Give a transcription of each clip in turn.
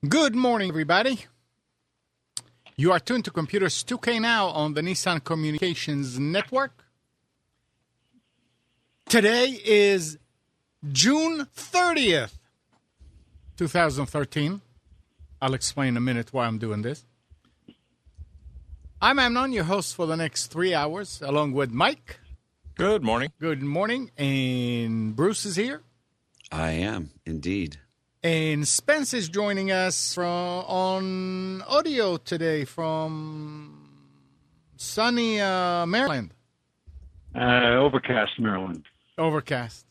Good morning, everybody. You are tuned to Computers 2K now on the Nissan Communications Network. Today is June 30th, 2013. I'll explain in a minute why I'm doing this. I'm Amnon, your host for the next 3 hours, along with Mike. Good morning. Good morning. And Bruce is here. I am, indeed. And Spence is joining us on audio today from sunny Maryland. Overcast, Maryland. Overcast.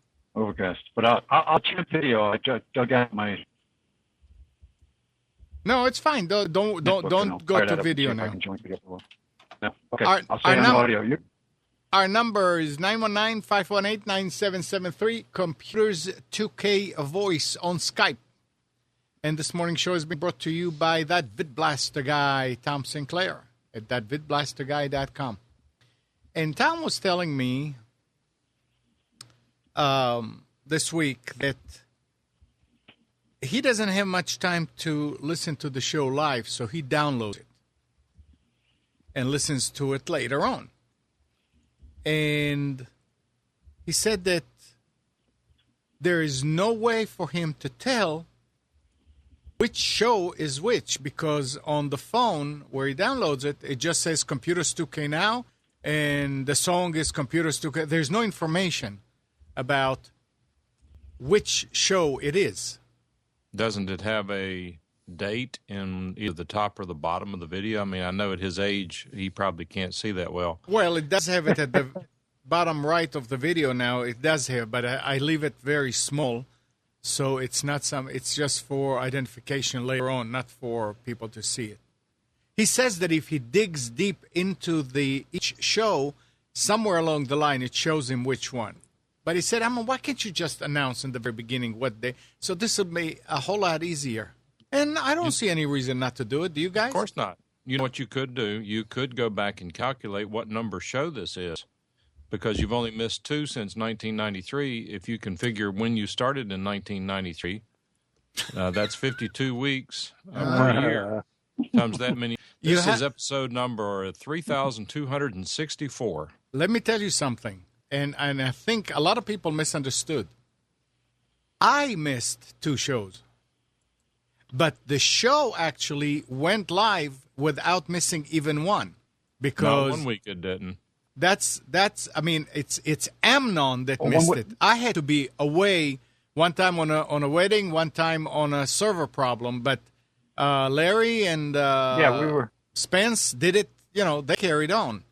But I'll check video. I dug out my. No, it's fine. Don't go to video now. No. Okay. I'll stay on audio. Our number is 919-518-9773, Computers 2K Voice on Skype. And this morning's show is being brought to you by that VidBlaster guy, Tom Sinclair, at thatvidblasterguy.com. And Tom was telling me this week that he doesn't have much time to listen to the show live, so he downloads it and listens to it later on. And he said that there is no way for him to tell which show is which, because on the phone where he downloads it, it just says Computers 2K now, and the song is Computers 2K. There's no information about which show it is. Doesn't it have a date in either the top or the bottom of the video? I mean, I know at his age, he probably can't see that well. Well, it does have it at the bottom right of the video now. It does have, but I leave it very small, so it's not it's just for identification later on, not for people to see it. He says that if he digs deep into each show, somewhere along the line, it shows him which one. But he said, why can't you just announce in the very beginning what day? So this would be a whole lot easier. And I don't see any reason not to do it. Do you guys? Of course not. You know what you could do? You could go back and calculate what number show this is, because you've only missed 2 since 1993. If you can figure when you started in 1993, that's 52 weeks per year times that many. This is episode number 3,264. Let me tell you something, and I think a lot of people misunderstood. I missed 2 shows. But the show actually went live without missing even one, because 1 week it didn't. It's Amnon that missed it. I had to be away one time on a wedding, one time on a server problem. But Larry and Spence did it. They carried on.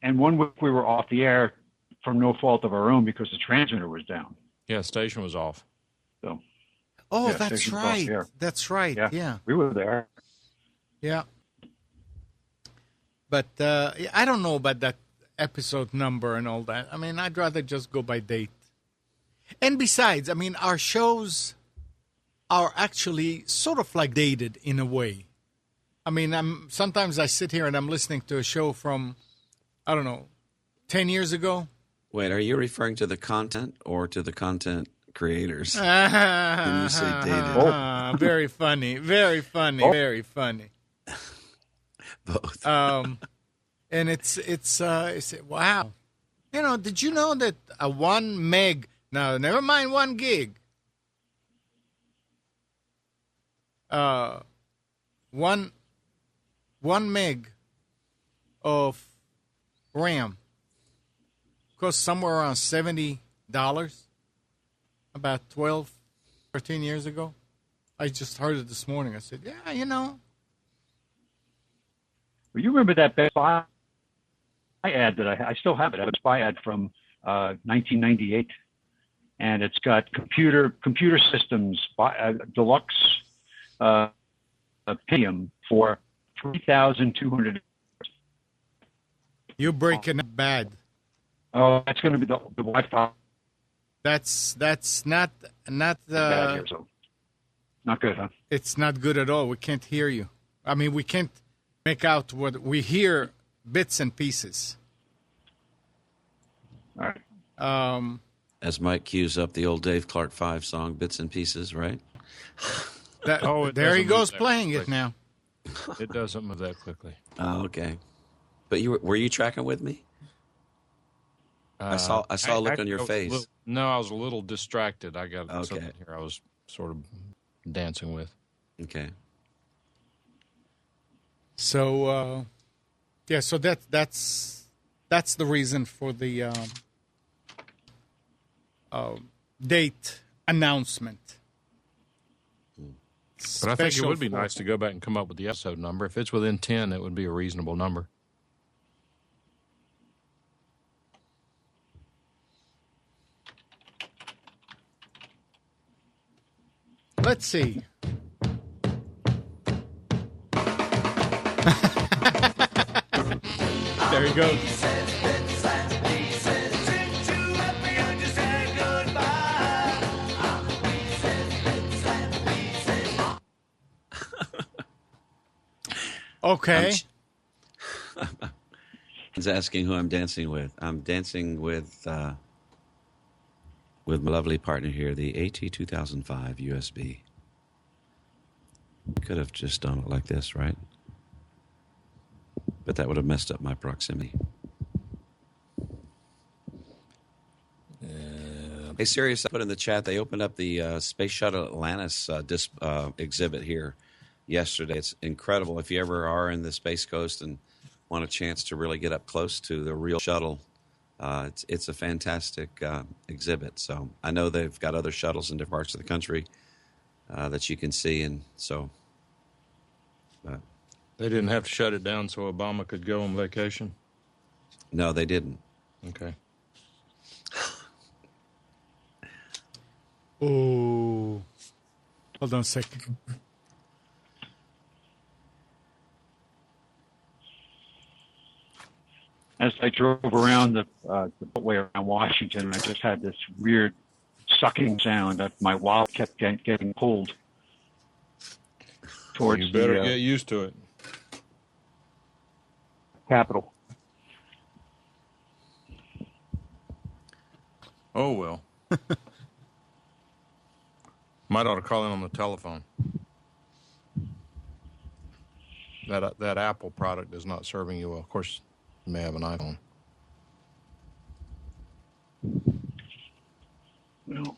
And 1 week we were off the air from no fault of our own because the transmitter was down. Yeah, station was off. So. Oh, yeah, that's right. That's right. Yeah. We were there. Yeah. But I don't know about that episode number and all that. I'd rather just go by date. And besides, our shows are actually sort of like dated in a way. Sometimes I sit here and I'm listening to a show from, 10 years ago. Wait, are you referring to the content or to the content creators? When you say dated. Very funny. Very funny. Very funny. Both. And it's wow. Did you know that a 1 meg, now never mind 1 gig, 1 meg of RAM costs somewhere around $70 about 12, 13 years ago? I just heard it this morning. I said, yeah, Well, you remember that Best Buy ad that I still have it. I have a Best Buy ad from 1998, and it's got computer systems deluxe Pentium for $3,200. You're breaking up bad. Oh, that's going to be the Wi-Fi. That's not bad here, so not good, huh? It's not good at all. We can't hear you. We can't make out what we hear. Bits and pieces. All right. As Mike cues up the old Dave Clark 5 song, Bits and Pieces, right? There he goes playing it now. It doesn't move that quickly. Oh, okay. But were you tracking with me? I saw a look on your face. I was a little distracted. I got Okay. something here I was sort of dancing with. Okay. So, so that's the reason for the date announcement. But I think it would be nice to go back and come up with the episode number. If it's within 10, it would be a reasonable number. Let's see. There he goes. Okay. He's asking who I'm dancing with. I'm dancing with my lovely partner here, the AT2005 USB. Could have just done it like this, right? But that would have messed up my proximity. Hey, Sirius, I put in the chat, they opened up the Space Shuttle Atlantis exhibit here yesterday. It's incredible. If you ever are in the Space Coast and want a chance to really get up close to the real shuttle, it's a fantastic exhibit. So I know they've got other shuttles in different parts of the country that you can see, and so. They didn't have to shut it down so Obama could go on vacation? No, they didn't. Okay. Oh, hold on a second. As I drove around the way around Washington, I just had this weird sucking sound that my wallet kept getting pulled towards You better get used to it. Capitol. Oh, well. Might ought to call in on the telephone. That Apple product is not serving you well. Of course, you may have an iPhone. No.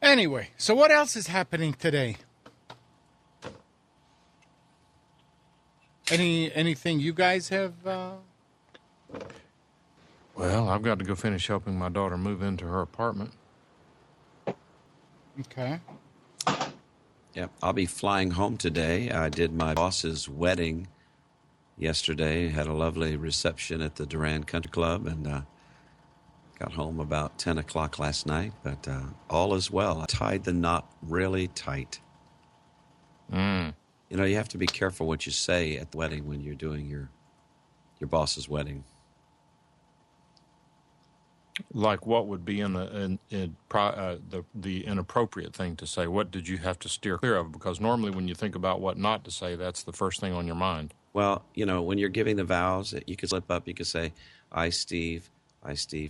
Anyway, so what else is happening today? Anything you guys have? Well, I've got to go finish helping my daughter move into her apartment. Okay. Yeah, I'll be flying home today. I did my boss's wedding yesterday. Had a lovely reception at the Durand Country Club, and got home about 10 o'clock last night. But all is well. I tied the knot really tight. Mm. You know, you have to be careful what you say at the wedding when you're doing your boss's wedding. Like what would be the inappropriate thing to say? What did you have to steer clear of? Because normally when you think about what not to say, that's the first thing on your mind. Well, you know, when you're giving the vows, you could slip up. You could say, I, Steve,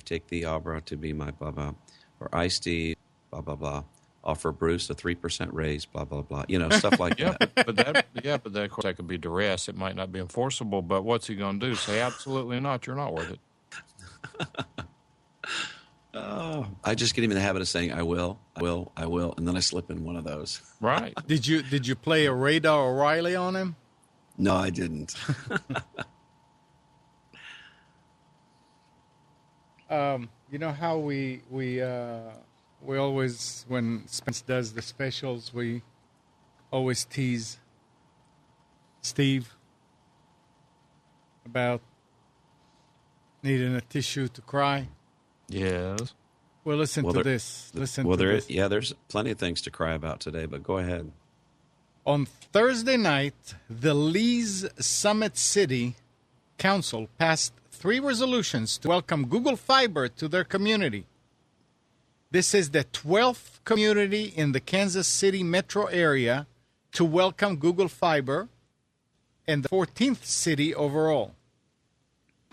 take the Abra to be my blah, blah. Or I, Steve, blah, blah, blah. Offer Bruce a 3% raise, blah, blah, blah. You know, stuff like that. But that, of course, that could be duress. It might not be enforceable, but what's he going to do? Say, absolutely not. You're not worth it. Oh, I just get him in the habit of saying, I will, and then I slip in one of those. Right. Did you play a Radar O'Reilly on him? No, I didn't. You know how we always, when Spence does the specials, we always tease Steve about needing a tissue to cry. Yes. Well, listen to this. Yeah, there's plenty of things to cry about today, but go ahead. On Thursday night, the Lee's Summit City Council passed 3 resolutions to welcome Google Fiber to their community. This is the 12th community in the Kansas City metro area to welcome Google Fiber and the 14th city overall.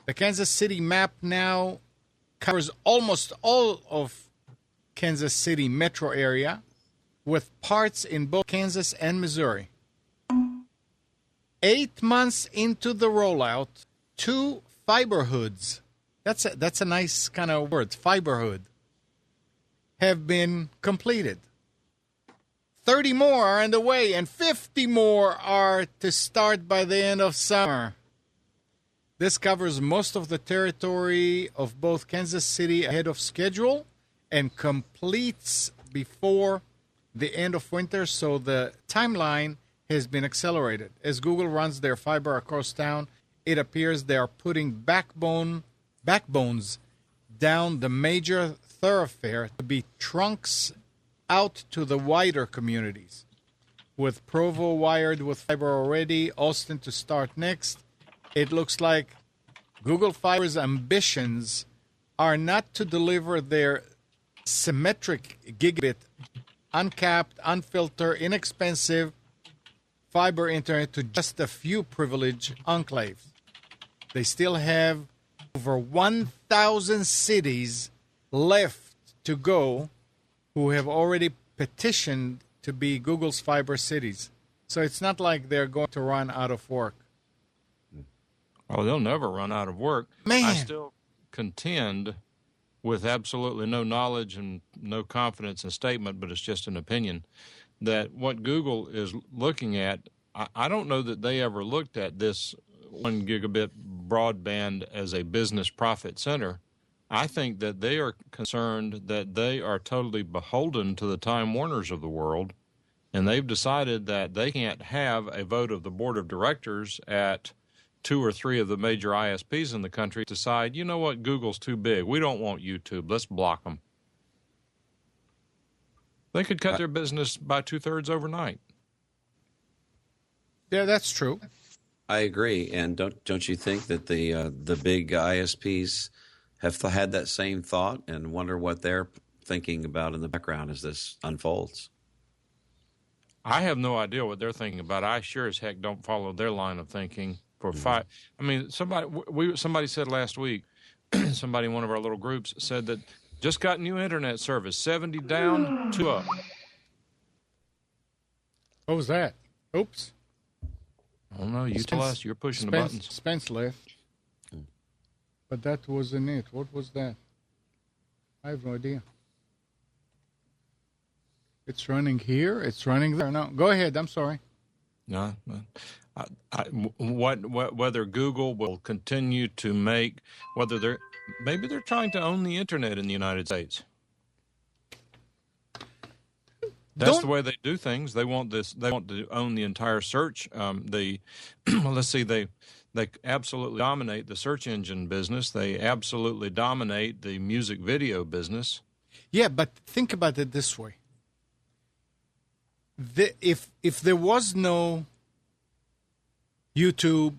The Kansas City map now covers almost all of Kansas City metro area with parts in both Kansas and Missouri. 8 months into the rollout, 2 fiber hoods, that's a nice kind of word, fiber hood, have been completed. 30 more are on the way, and 50 more are to start by the end of summer. This covers most of the territory of both Kansas City ahead of schedule and completes before the end of winter, so the timeline has been accelerated. As Google runs their fiber across town, it appears they are putting backbones down the major thoroughfare to be trunks out to the wider communities. With Provo wired with fiber already, Austin to start next, it looks like Google Fiber's ambitions are not to deliver their symmetric gigabit, uncapped, unfiltered, inexpensive fiber internet to just a few privileged enclaves. They still have over 1,000 cities left to go who have already petitioned to be Google's fiber cities. So it's not like they're going to run out of work. Oh, they'll never run out of work. Man. I still contend, with absolutely no knowledge and no confidence in statement, but it's just an opinion, that what Google is looking at, I don't know that they ever looked at this 1 gigabit broadband as a business profit center. I think that they are concerned that they are totally beholden to the Time Warners of the world, and they've decided that they can't have a vote of the board of directors at 2 or 3 of the major ISPs in the country decide, you know what, Google's too big. We don't want YouTube. Let's block them. They could cut their business by 2/3 overnight. Yeah, that's true. I agree, and don't you think that the big ISPs have had that same thought and wonder what they're thinking about in the background as this unfolds? I have no idea what they're thinking about. I sure as heck don't follow their line of thinking. I mean, somebody said last week, somebody in one of our little groups said that just got new internet service, 70 down, 2 up. What was that? Oops. I don't know. You tell us. You're pushing the buttons. Spence left. But that wasn't it. What was that? I have no idea. It's running here. It's running there. No, go ahead. I'm sorry. No. Whether Google will continue to make, maybe they're trying to own the internet in the United States. That's the way they do things. They want this. They want to own the entire search. Let's see. They absolutely dominate the search engine business. They absolutely dominate the music video business. Yeah, but think about it this way. If there was no YouTube,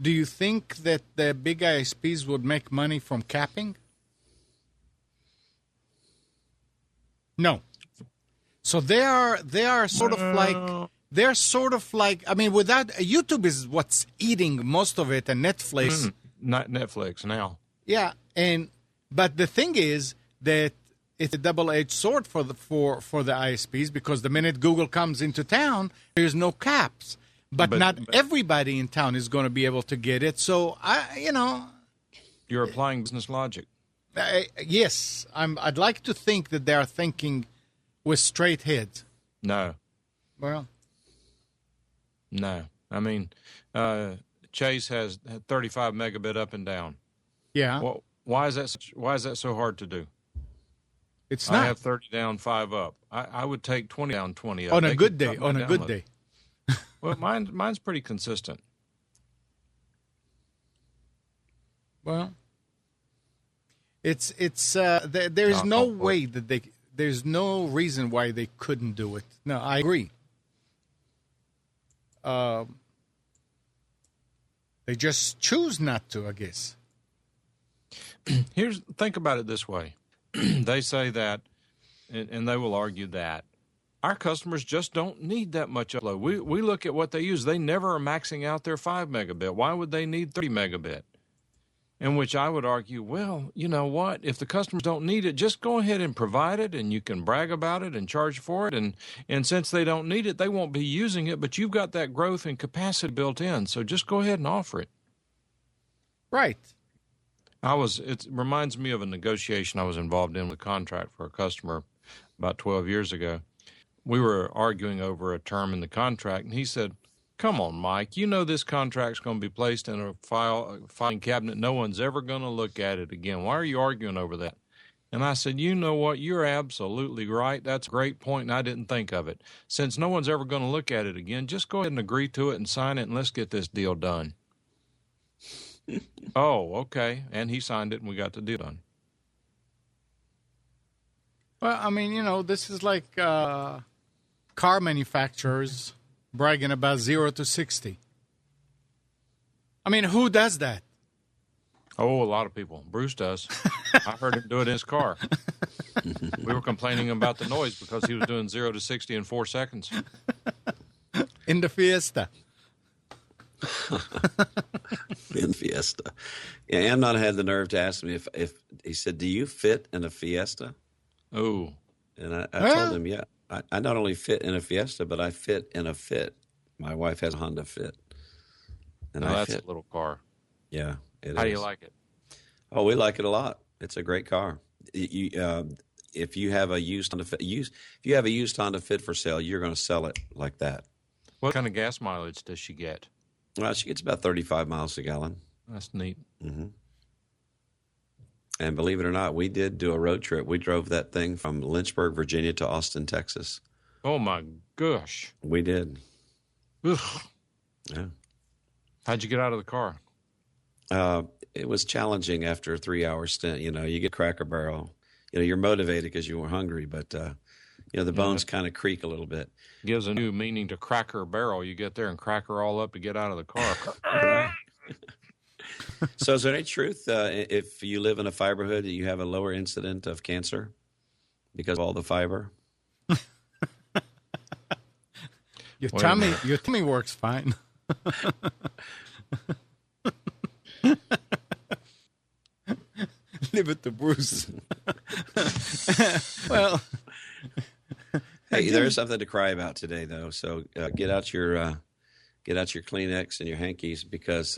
do you think that the big ISPs would make money from capping? No. So they are sort of like I mean, without YouTube is what's eating most of it, and Netflix. Not Netflix now. Yeah, but the thing is that it's a double-edged sword for the ISPs, because the minute Google comes into town, there's no caps. But not everybody in town is going to be able to get it. So you're applying business logic. Yes, I'd like to think that they are thinking with straight heads. No. Well, no. I mean, Chase has 35 megabit up and down. Yeah. Well, why is that so hard to do? It's not. I have 30 down, 5 up. I would take 20 down, 20 up. On a good day. Well, mine's pretty consistent. Well, there's no way that there's no reason why they couldn't do it. No, I agree. They just choose not to, I guess. Think about it this way. They say that, and they will argue that our customers just don't need that much upload. We look at what they use. They never are maxing out their 5 megabit. Why would they need 30 megabit? In which I would argue, well, you know what? If the customers don't need it, just go ahead and provide it, and you can brag about it and charge for it. And since they don't need it, they won't be using it, but you've got that growth and capacity built in. So just go ahead and offer it. Right. It reminds me of a negotiation I was involved in with a contract for a customer about 12 years ago. We were arguing over a term in the contract, and he said, "Come on, Mike, you know this contract's going to be placed in a filing cabinet. No one's ever going to look at it again. Why are you arguing over that?" And I said, "You know what? You're absolutely right. That's a great point, and I didn't think of it. Since no one's ever going to look at it again, just go ahead and agree to it and sign it, and let's get this deal done." Oh, okay. And he signed it, and we got the deal done. Well, I mean, this is like car manufacturers bragging about 0 to 60. I mean, who does that? Oh, a lot of people. Bruce does. I heard him do it in his car. We were complaining about the noise because he was doing 0 to 60 in 4 seconds. In the Fiesta. In Fiesta. Yeah, Amnon had the nerve to ask me if he said, "Do you fit in a Fiesta?" Oh. And I told him, yeah, I not only fit in a Fiesta, but I fit in a Fit. My wife has a Honda Fit. And I fit. That's a little car. Yeah, it is. How do you like it? Oh, we like it a lot. It's a great car. If you have a used Honda Fit, if you have a used Honda Fit for sale, you're going to sell it like that. What kind of gas mileage does she get? Well, she gets about 35 miles a gallon. That's neat. Mm-hmm. And believe it or not, we did do a road trip. We drove that thing from Lynchburg, Virginia to Austin, Texas. Oh, my gosh. We did. Ugh. Yeah. How'd you get out of the car? It was challenging after a 3-hour stint. You get Cracker Barrel. You're motivated because you were hungry, but, the bones kind of creak a little bit. Gives a new meaning to Cracker Barrel. You get there and crack her all up to get out of the car. So is there any truth if you live in a fiber hood that you have a lower incident of cancer because of all the fiber? Your tummy works fine. Leave it to Bruce. Well, hey, there's something to cry about today, though. So get out your Kleenex and your hankies because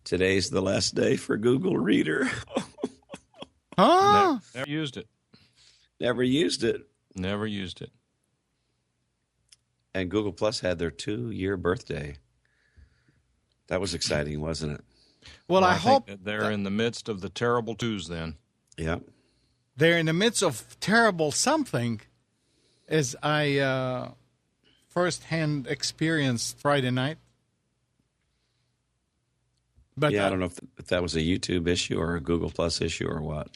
today's the last day for Google Reader. huh? Never used it. Never used it. Never used it. And Google Plus had their 2-year birthday. That was exciting, wasn't it? Well, I hope that they're in the midst of the terrible twos then. Yeah. They're in the midst of terrible something, as I firsthand experienced Friday night. But yeah, I don't know if that was a YouTube issue or a Google Plus issue or what.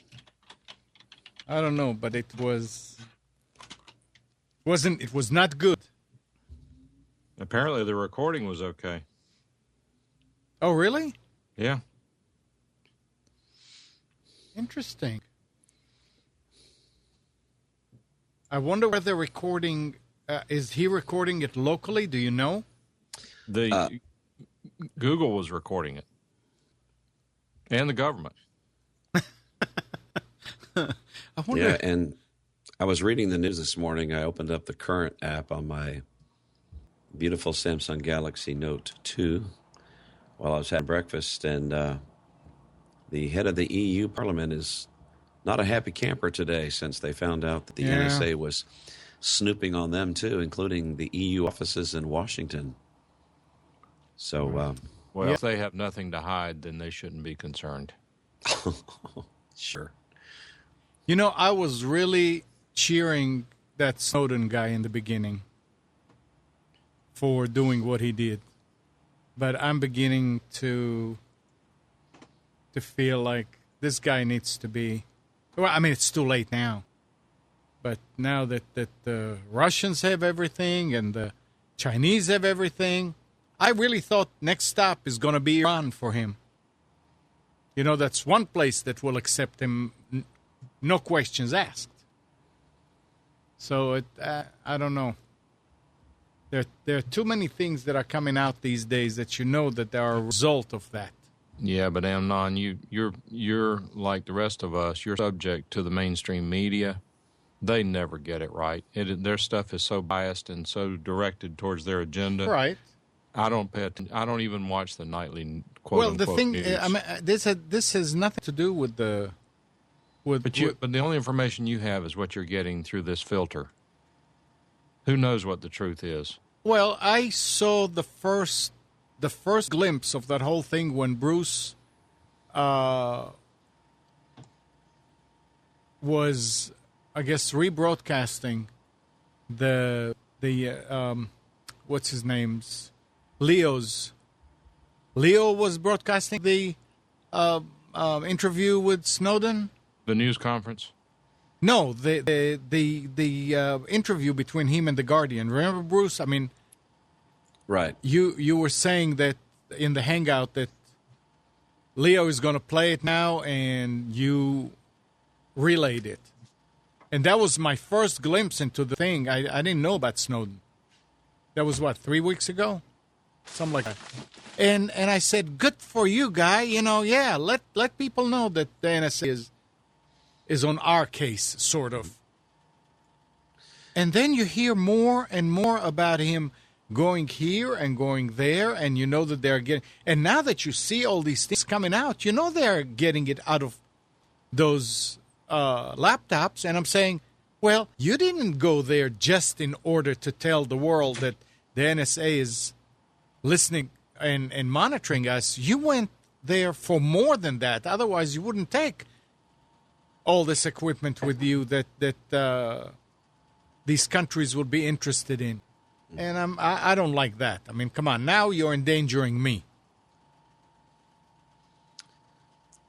I don't know, but it was not good. Apparently the recording was okay. Oh, really? Yeah. Interesting. I wonder where the recording is. He recording it locally? Do you know? Google was recording it, and the government. I wonder. Yeah, and I was reading the news this morning. I opened up the Current app on my beautiful Samsung Galaxy Note 2 while I was having breakfast, and the head of the EU Parliament is not a happy camper today since they found out that the NSA was snooping on them too, including the EU offices in Washington. So, if they have nothing to hide, then they shouldn't be concerned. Sure. I was really cheering that Snowden guy in the beginning for doing what he did. But I'm beginning to feel like this guy needs to be... Well, I mean, it's too late now. But now that the Russians have everything and the Chinese have everything, I really thought next stop is going to be Iran for him. That's one place that will accept him, no questions asked. So I don't know. There are too many things that are coming out these days that that are a result of that. Yeah, but Amnon, you're like the rest of us. You're subject to the mainstream media. They never get it right. Their stuff is so biased and so directed towards their agenda. Right. I don't pay attention. I don't even watch the nightly quote Well, the unquote thing, news. I mean, this has nothing to do with the with. But the only information you have is what you're getting through this filter. Who knows what the truth is? Well, I saw the first glimpse of that whole thing when Bruce was, I guess, rebroadcasting the what's his name's Leo was broadcasting the interview with Snowden. The news conference. No, the interview between him and the Guardian. Remember, Bruce? I mean, Right. you were saying that in the Hangout that Leo is going to play it now, and you relayed it. And that was my first glimpse into the thing. I didn't know about Snowden. That was, 3 weeks ago? Something like that. And I said, good for you, guy. Yeah, let people know that the NSA is on our case, sort of. And then you hear more and more about him going here and going there, and you know that they're getting... And now that you see all these things coming out, you know they're getting it out of those laptops. And I'm saying, well, you didn't go there just in order to tell the world that the NSA is listening and monitoring us. You went there for more than that. Otherwise, you wouldn't take all this equipment with you that these countries would be interested in. And I don't like that. I mean, come on. Now you're endangering me.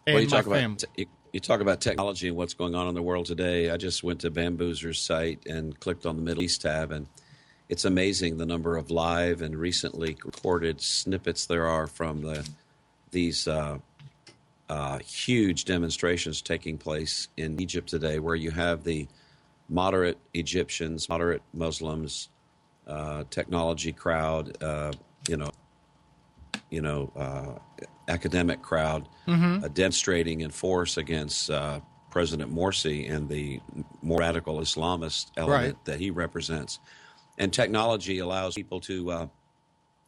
And Well, my family. you talk about technology and what's going on in the world today. I just went to Bamboozer's site and clicked on the Middle East tab, and it's amazing the number of live and recently recorded snippets there are from these huge demonstrations taking place in Egypt today, where you have the moderate Egyptians, moderate Muslims, technology crowd, academic crowd demonstrating in force against President Morsi and the more radical Islamist element that he represents. And technology allows people to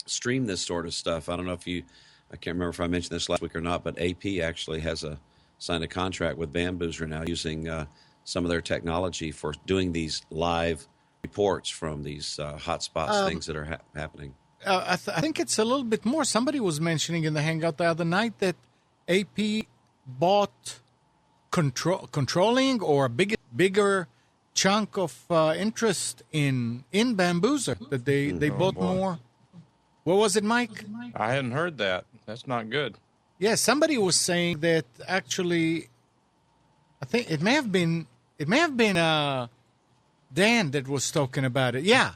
stream this sort of stuff. I don't know if I can't remember if I mentioned this last week or not, but AP actually has signed a contract with Bamboozer now using some of their technology for doing these live reports from these hotspots, things that are happening. I think it's a little bit more. Somebody was mentioning in the Hangout the other night that AP bought controlling or a bigger chunk of interest in Bamboozer, that they bought more. What was it, Mike? I hadn't heard that. That's not good. Yeah, somebody was saying that actually, I think it may have been Dan that was talking about it. Yeah.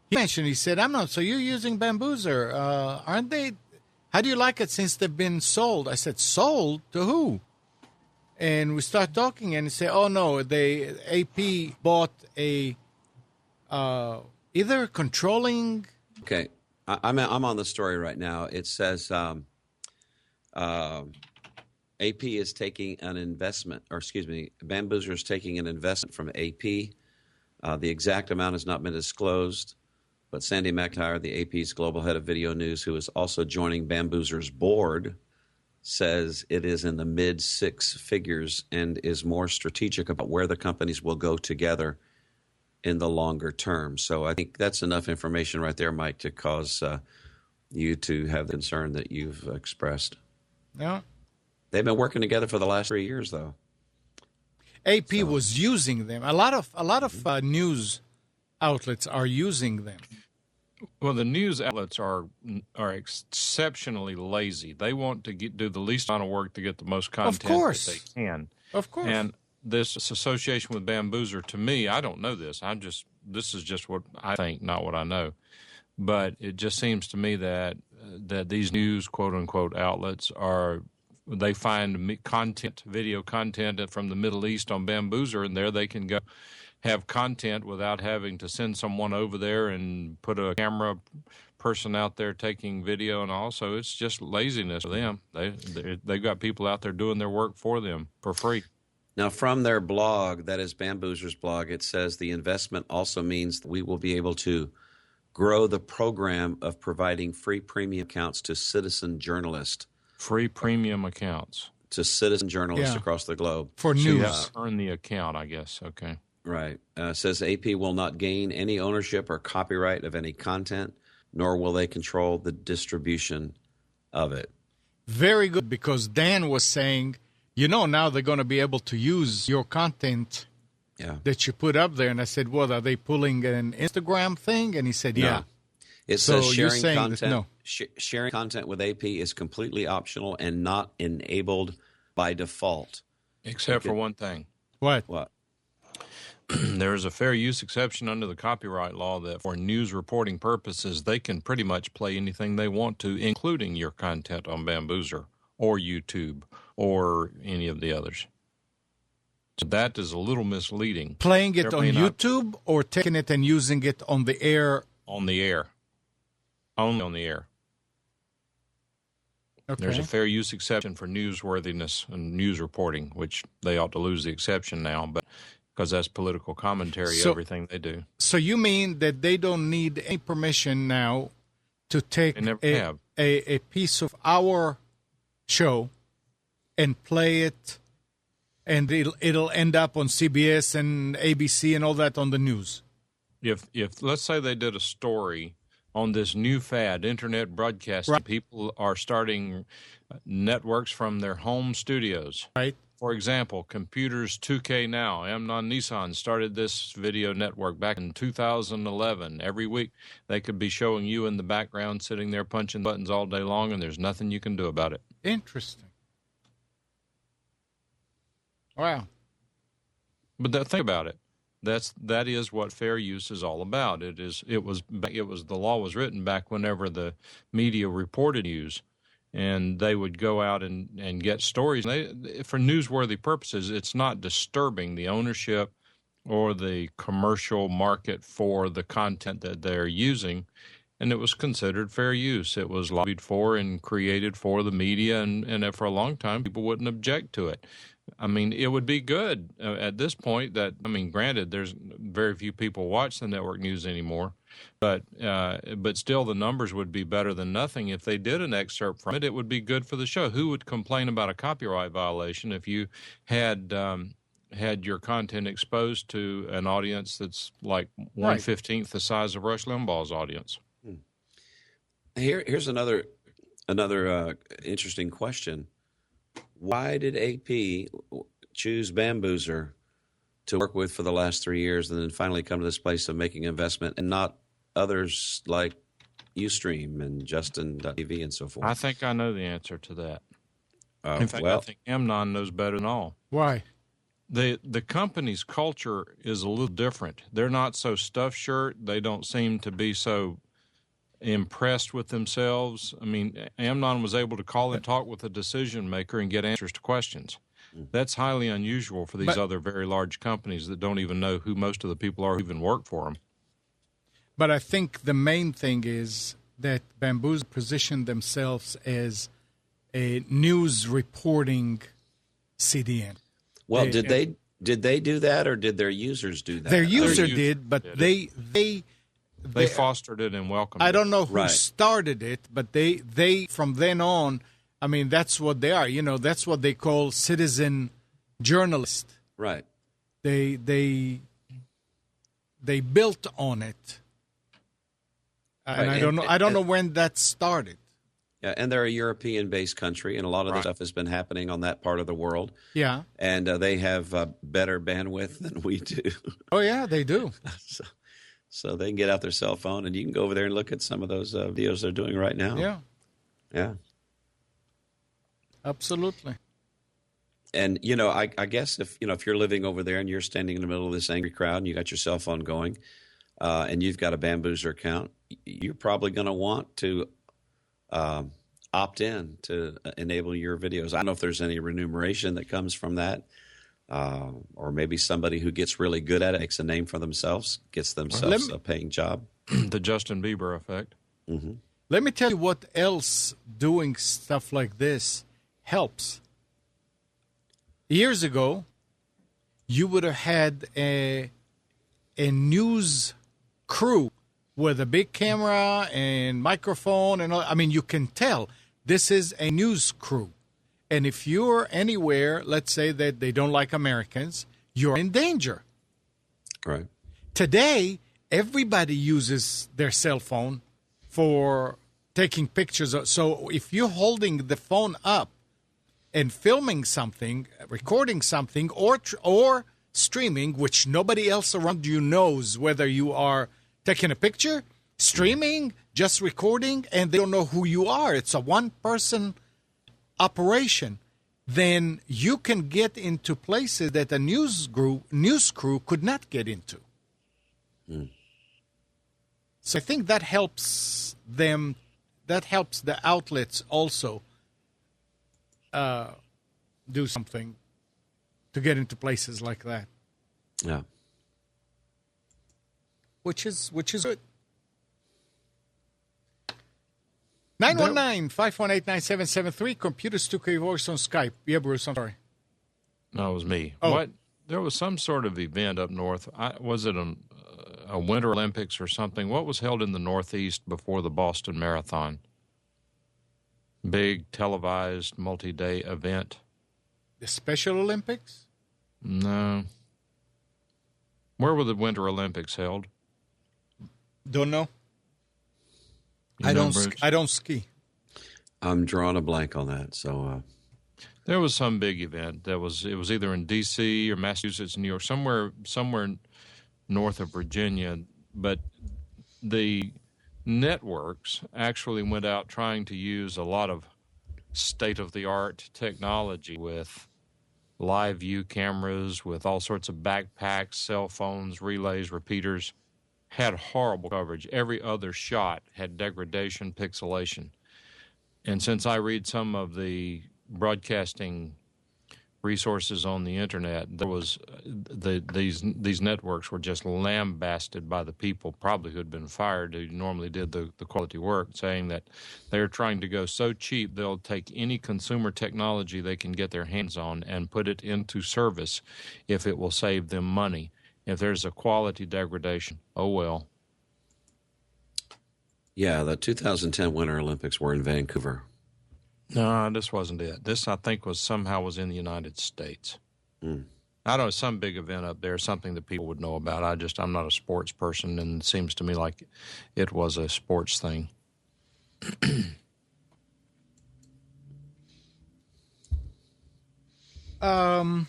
He said, I'm not, so you're using Bamboozer, aren't they? How do you like it since they've been sold? I said, sold to who? And we start talking, and he said, oh, no, AP bought a either controlling. Okay, I'm on the story right now. It says AP is taking an investment, or excuse me, Bamboozer is taking an investment from AP. The exact amount has not been disclosed, but Sandy McIntyre, the AP's global head of video news, who is also joining Bamboozer's board, says it is in the mid six figures and is more strategic about where the companies will go together in the longer term. So I think that's enough information right there, Mike, to cause you to have the concern that you've expressed. Yeah. They've been working together for the last 3 years, though. AP was using them. A lot of news outlets are using them. Well, the news outlets are exceptionally lazy. They want to do the least amount of work to get the most content that they can. Of course. And this association with Bamboozer, to me, I don't know this. This is just what I think, not what I know. But it just seems to me that these news, quote unquote, outlets they find video content from the Middle East on Bamboozer, and there they can go have content without having to send someone over there and put a camera person out there taking video, and also it's just laziness for them. They've got people out there doing their work for them for free. Now, from their blog, that is Bamboozer's blog, it says the investment also means that we will be able to grow the program of providing free premium accounts to citizen journalists. Free premium accounts. To citizen journalists across the globe. For news. So you have to earn the account, I guess. Okay. Right. Says AP will not gain any ownership or copyright of any content, nor will they control the distribution of it. Very good, because Dan was saying, now they're going to be able to use your content that you put up there. And I said, what, are they pulling an Instagram thing? And he said, yeah. It says sharing content. No. Sharing content with AP is completely optional and not enabled by default. Except for one thing. What? There is a fair use exception under the copyright law that for news reporting purposes, they can pretty much play anything they want to, including your content on Bamboozer or YouTube or any of the others. So that is a little misleading. Playing it on YouTube or taking it and using it on the air? On the air. Only on the air. Okay. There's a fair use exception for newsworthiness and news reporting, which they ought to lose the exception now, but because that's political commentary, everything they do. So you mean that they don't need any permission now to take a piece of our show and play it, and it'll end up on CBS and ABC and all that on the news? If let's say they did a story on this new fad, internet broadcasting, right. People are starting networks from their home studios. Right. For example, Computers 2K Now, Amnon Nissan started this video network back in 2011. Every week they could be showing you in the background sitting there punching buttons all day long, and there's nothing you can do about it. Interesting. Wow. But think about it. That is what fair use is all about. The law was written back whenever the media reported news, and they would go out and get stories. For newsworthy purposes, it's not disturbing the ownership or the commercial market for the content that they're using, and it was considered fair use. It was lobbied for and created for the media, and for a long time, people wouldn't object to it. I mean, it would be good at this point granted, there's very few people watch the network news anymore, but still the numbers would be better than nothing. If they did an excerpt from it, it would be good for the show. Who would complain about a copyright violation if you had your content exposed to an audience that's like 1/15 the size of Rush Limbaugh's audience? Here's another interesting question. Why did AP choose Bamboozer to work with for the last 3 years and then finally come to this place of making investment and not others like Ustream and Justin.tv and so forth? I think I know the answer to that. In fact, I think Amnon knows better than all. Why? The company's culture is a little different. They're not so stuffed shirt. They don't seem to be so impressed with themselves. I mean, Amnon was able to call and talk with a decision maker and get answers to questions. That's highly unusual for these other very large companies that don't even know who most of the people are who even work for them. But I think the main thing is that Bamboozer positioned themselves as a news reporting CDN. Well, did they do that, or did their users do that? Their user did, but they fostered it and welcomed it. I don't know who started it, but they from then on, I mean, that's what they are. That's what they call citizen journalists. Right. They built on it. And I don't know when that started. Yeah, and they're a European-based country, and a lot of the stuff has been happening on that part of the world. Yeah. And they have better bandwidth than we do. Oh, yeah, they do. So they can get out their cell phone, and you can go over there and look at some of those videos they're doing right now. Yeah. Yeah. Absolutely. And, I guess if you're living over there and you're standing in the middle of this angry crowd and you got your cell phone going and you've got a Bamboozer account, you're probably going to want to opt in to enable your videos. I don't know if there's any remuneration that comes from that, or maybe somebody who gets really good at it, makes a name for themselves, gets themselves a paying job. The Justin Bieber effect. Mm-hmm. Let me tell you what else doing stuff like this helps. Years ago, you would have had a news crew with a big camera and microphone and all. I mean, you can tell this is a news crew. And if you're anywhere, let's say that they don't like Americans, you're in danger. Right. Today, everybody uses their cell phone for taking pictures. So if you're holding the phone up and filming something, recording something, or streaming, which nobody else around you knows whether you are taking a picture, streaming, just recording, and they don't know who you are. It's a one-person operation. Then you can get into places that a news crew could not get into. Mm. So I think that helps them. That helps the outlets also do something to get into places like that. Yeah. Which is good. 919-518-9773. Computers c2k voice on Skype. Yeah, Bruce, I'm sorry. No, it was me. Oh. What? There was some sort of event up north. Was it a Winter Olympics or something? What was held in the Northeast before the Boston Marathon? Big televised multi-day event. The Special Olympics? No. Where were the Winter Olympics held? Don't know. You I know, don't. Bruce? I don't ski. I'm drawing a blank on that. So There was some big event. It was either in D.C. or Massachusetts, New York, somewhere north of Virginia. But the networks actually went out trying to use a lot of state-of-the-art technology with live view cameras, with all sorts of backpacks, cell phones, relays, repeaters. Had horrible coverage. Every other shot had degradation, pixelation. And since I read some of the broadcasting resources on the internet, there was these networks were just lambasted by the people, probably who had been fired, who normally did the quality work, saying that they're trying to go so cheap they'll take any consumer technology they can get their hands on and put it into service if it will save them money. If there's a quality degradation, oh well. yeah, the 2010 Winter Olympics were in Vancouver. No, this wasn't it. This, I think, was in the United States. Mm. I don't know, some big event up there, something that people would know about. I'm not a sports person, and it seems to me like it was a sports thing. I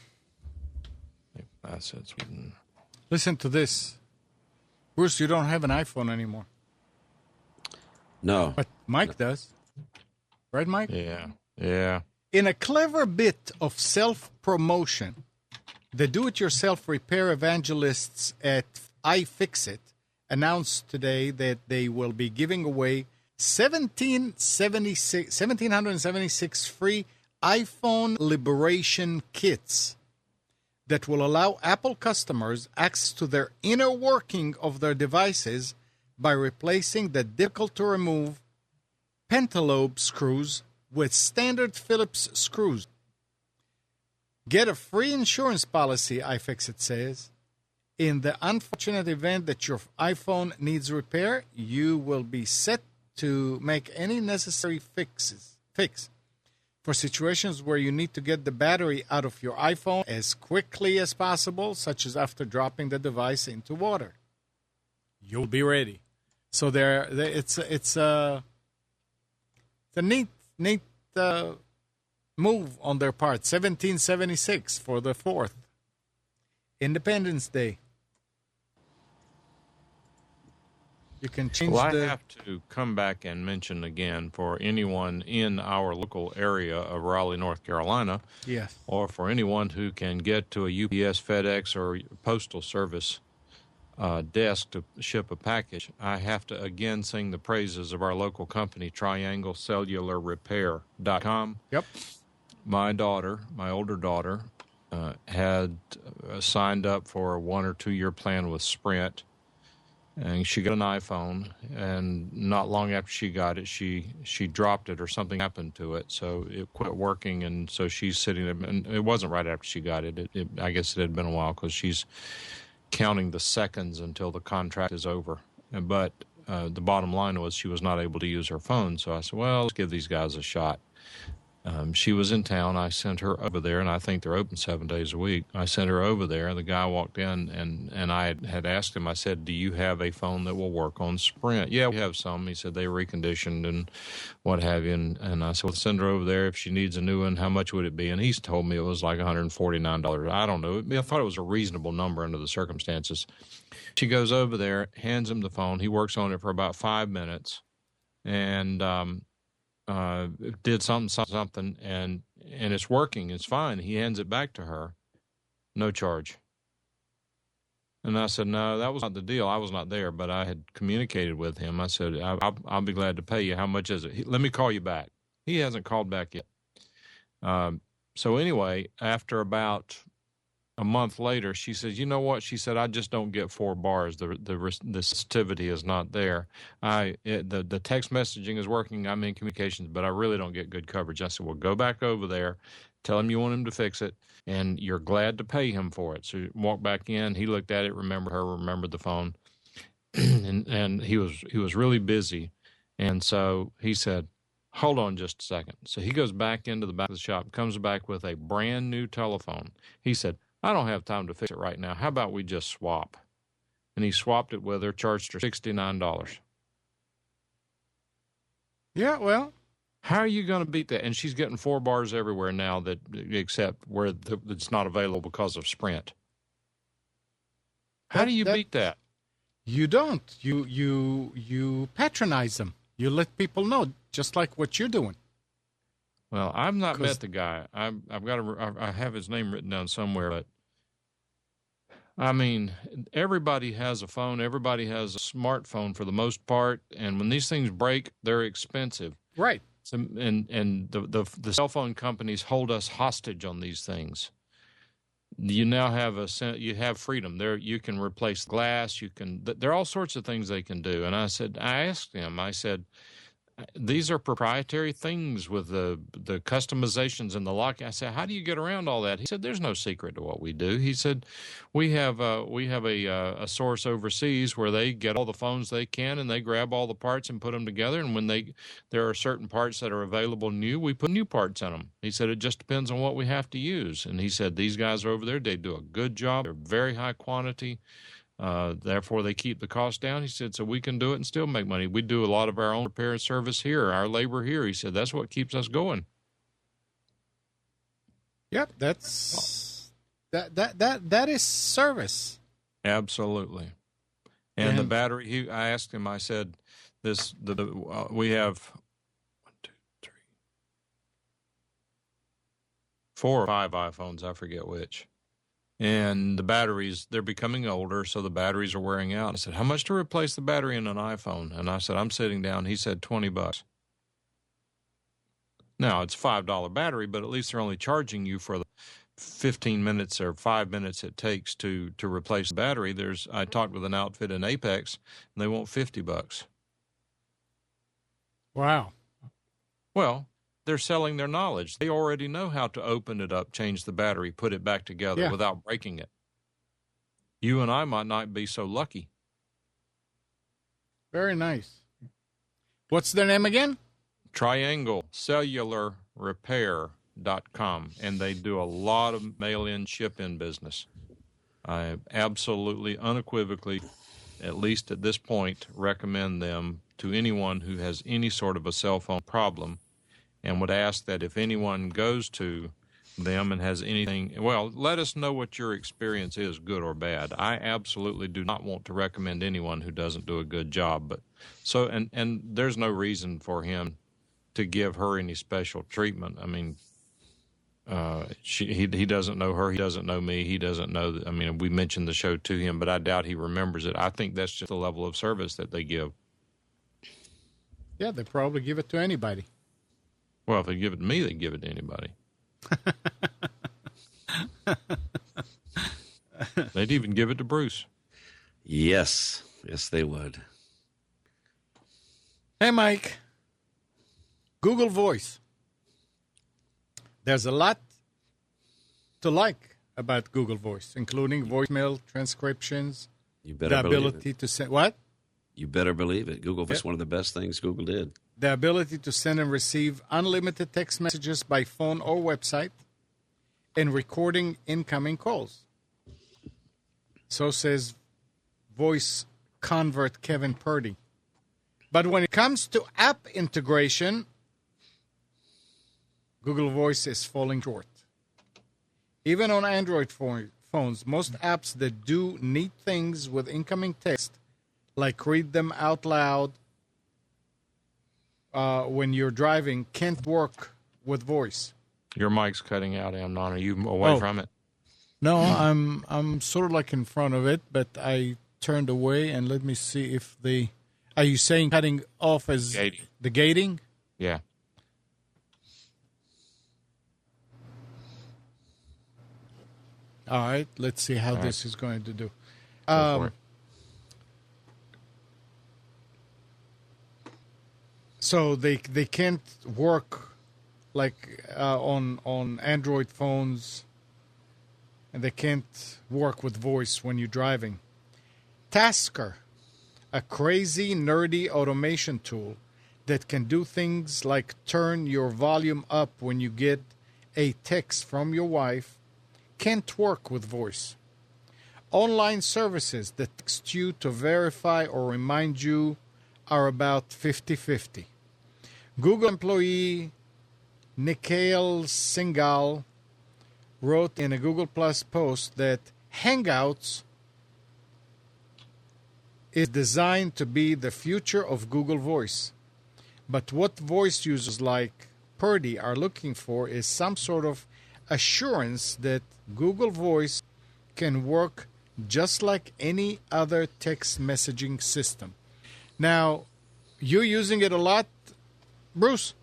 said Sweden. Listen to this. Bruce, you don't have an iPhone anymore. No. But Mike does. Right, Mike? Yeah. In a clever bit of self-promotion, the do-it-yourself repair evangelists at iFixit announced today that they will be giving away 1,776 free iPhone liberation kits that will allow Apple customers access to their inner working of their devices by replacing the difficult-to-remove pentalobe screws with standard Phillips screws. Get a free insurance policy, iFixit says. In the unfortunate event that your iPhone needs repair, you will be set to make any necessary fix. For situations where you need to get the battery out of your iPhone as quickly as possible, such as after dropping the device into water, you'll be ready. So it's a neat move on their part. 1776 for the 4th. Independence Day. You can change I have to come back and mention again for anyone in our local area of Raleigh, North Carolina, yes, or for anyone who can get to a UPS, FedEx, or Postal Service desk to ship a package, I have to again sing the praises of our local company, TriangleCellularRepair.com. Yep. My older daughter, had signed up for a 1 or 2 year plan with Sprint, and she got an iPhone, and not long after she got it, she dropped it or something happened to it, so it quit working, and so she's sitting there, and it wasn't right after she got it. I guess it had been a while because she's counting the seconds until the contract is over. But the bottom line was she was not able to use her phone, so I said, well, let's give these guys a shot. She was in town. I sent her over there, and I think they're open 7 days a week. I sent her over there. The guy walked in, and I had asked him, I said, do you have a phone that will work on Sprint? Yeah, we have some. He said they reconditioned and what have you. And I said, well, send her over there. If she needs a new one, how much would it be? And he's told me it was like $149. I don't know. I thought it was a reasonable number under the circumstances. She goes over there, hands him the phone. He works on it for about 5 minutes, and did something, and it's working. It's fine. He hands it back to her, no charge. And I said, no, that was not the deal. I was not there, but I had communicated with him. I said, I'll be glad to pay you. How much is it? Let me call you back. He hasn't called back yet. So anyway, after about a month later, she says, you know what? She said, I just don't get 4 bars. The sensitivity is not there. The text messaging is working. I'm in communications, but I really don't get good coverage. I said, well, go back over there, tell him you want him to fix it, and you're glad to pay him for it. So walk back in. He looked at it, remembered the phone, and he was really busy. And so he said, hold on just a second. So he goes back into the back of the shop, comes back with a brand new telephone. He said, I don't have time to fix it right now. How about we just swap? And he swapped it with her, charged her $69. Yeah, well. How are you going to beat that? And she's getting 4 bars everywhere now, except where it's not available because of Sprint. How do you beat that? You don't. You patronize them. You let people know, just like what you're doing. Well, I've not met the guy. I have his name written down somewhere, but I mean, everybody has a phone. Everybody has a smartphone for the most part, and when these things break, they're expensive. Right. So, and the cell phone companies hold us hostage on these things. You now have freedom. You can replace glass. There are all sorts of things they can do. And I asked him, I said, these are proprietary things with the customizations and the lock. I said, how do you get around all that? He said, there's no secret to what we do. He said, we have a source overseas where they get all the phones they can, and they grab all the parts and put them together. And when there are certain parts that are available new, we put new parts in them. He said, it just depends on what we have to use. And he said, these guys are over there, they do a good job. They're very high quantity. Therefore, they keep the cost down. He said, so we can do it and still make money. We do a lot of our own repair and service here, our labor here. He said, that's what keeps us going. Yep, that is service. Absolutely. And the battery, I asked him, I said, we have 1, 2, 3, 4 or 5 iPhones, I forget which. And the batteries, they're becoming older, so the batteries are wearing out. I said, how much to replace the battery in an iPhone? And I said, I'm sitting down. He said, $20. Now, it's a $5 battery, but at least they're only charging you for the 15 minutes or 5 minutes it takes to replace the battery. I talked with an outfit in Apex, and they want $50. Wow. Well, they're selling their knowledge. They already know how to open it up, change the battery, put it back together without breaking it. You and I might not be so lucky. Very nice. What's their name again? TriangleCellularRepair.com, and they do a lot of mail-in, ship-in business. I absolutely, unequivocally, at least at this point, recommend them to anyone who has any sort of a cell phone problem, and would ask that if anyone goes to them and has anything, well, let us know what your experience is, good or bad. I absolutely do not want to recommend anyone who doesn't do a good job. But so, and there's no reason for him to give her any special treatment. I mean, he doesn't know her. He doesn't know me. He doesn't know. I mean, we mentioned the show to him, but I doubt he remembers it. I think that's just the level of service that they give. Yeah, they probably give it to anybody. Well, if they give it to me, they give it to anybody. They'd even give it to Bruce. Yes, yes, they would. Hey, Mike. Google Voice. There's a lot to like about Google Voice, including voicemail transcriptions, You better the believe ability it. to send what? You better believe it. Google Voice, Yep. one of the best things Google did. The ability to send and receive unlimited text messages by phone or website, and recording incoming calls. So says voice convert Kevin Purdy. But when it comes to app integration, Google Voice is falling short. Even on Android phones, most apps that do neat things with incoming text, like read them out loud when you're driving, can't work with voice. Your mic's cutting out, Amnon. Are you away from it? No, I'm sort of like in front of it, but I turned away, and let me see if the... Are you saying cutting off as Gating. the gating? Yeah. All right, let's see how this is going to do. Go for it. So they can't work like on Android phones, and they can't work with voice when you're driving. Tasker, a crazy nerdy automation tool that can do things like turn your volume up when you get a text from your wife, can't work with voice. Online services that text you to verify or remind you are about 50-50. Google employee Nikhil Singhal wrote in a Google Plus post that Hangouts is designed to be the future of Google Voice. But what voice users like Purdy are looking for is some sort of assurance that Google Voice can work just like any other text messaging system. Now, you're using it a lot, Bruce?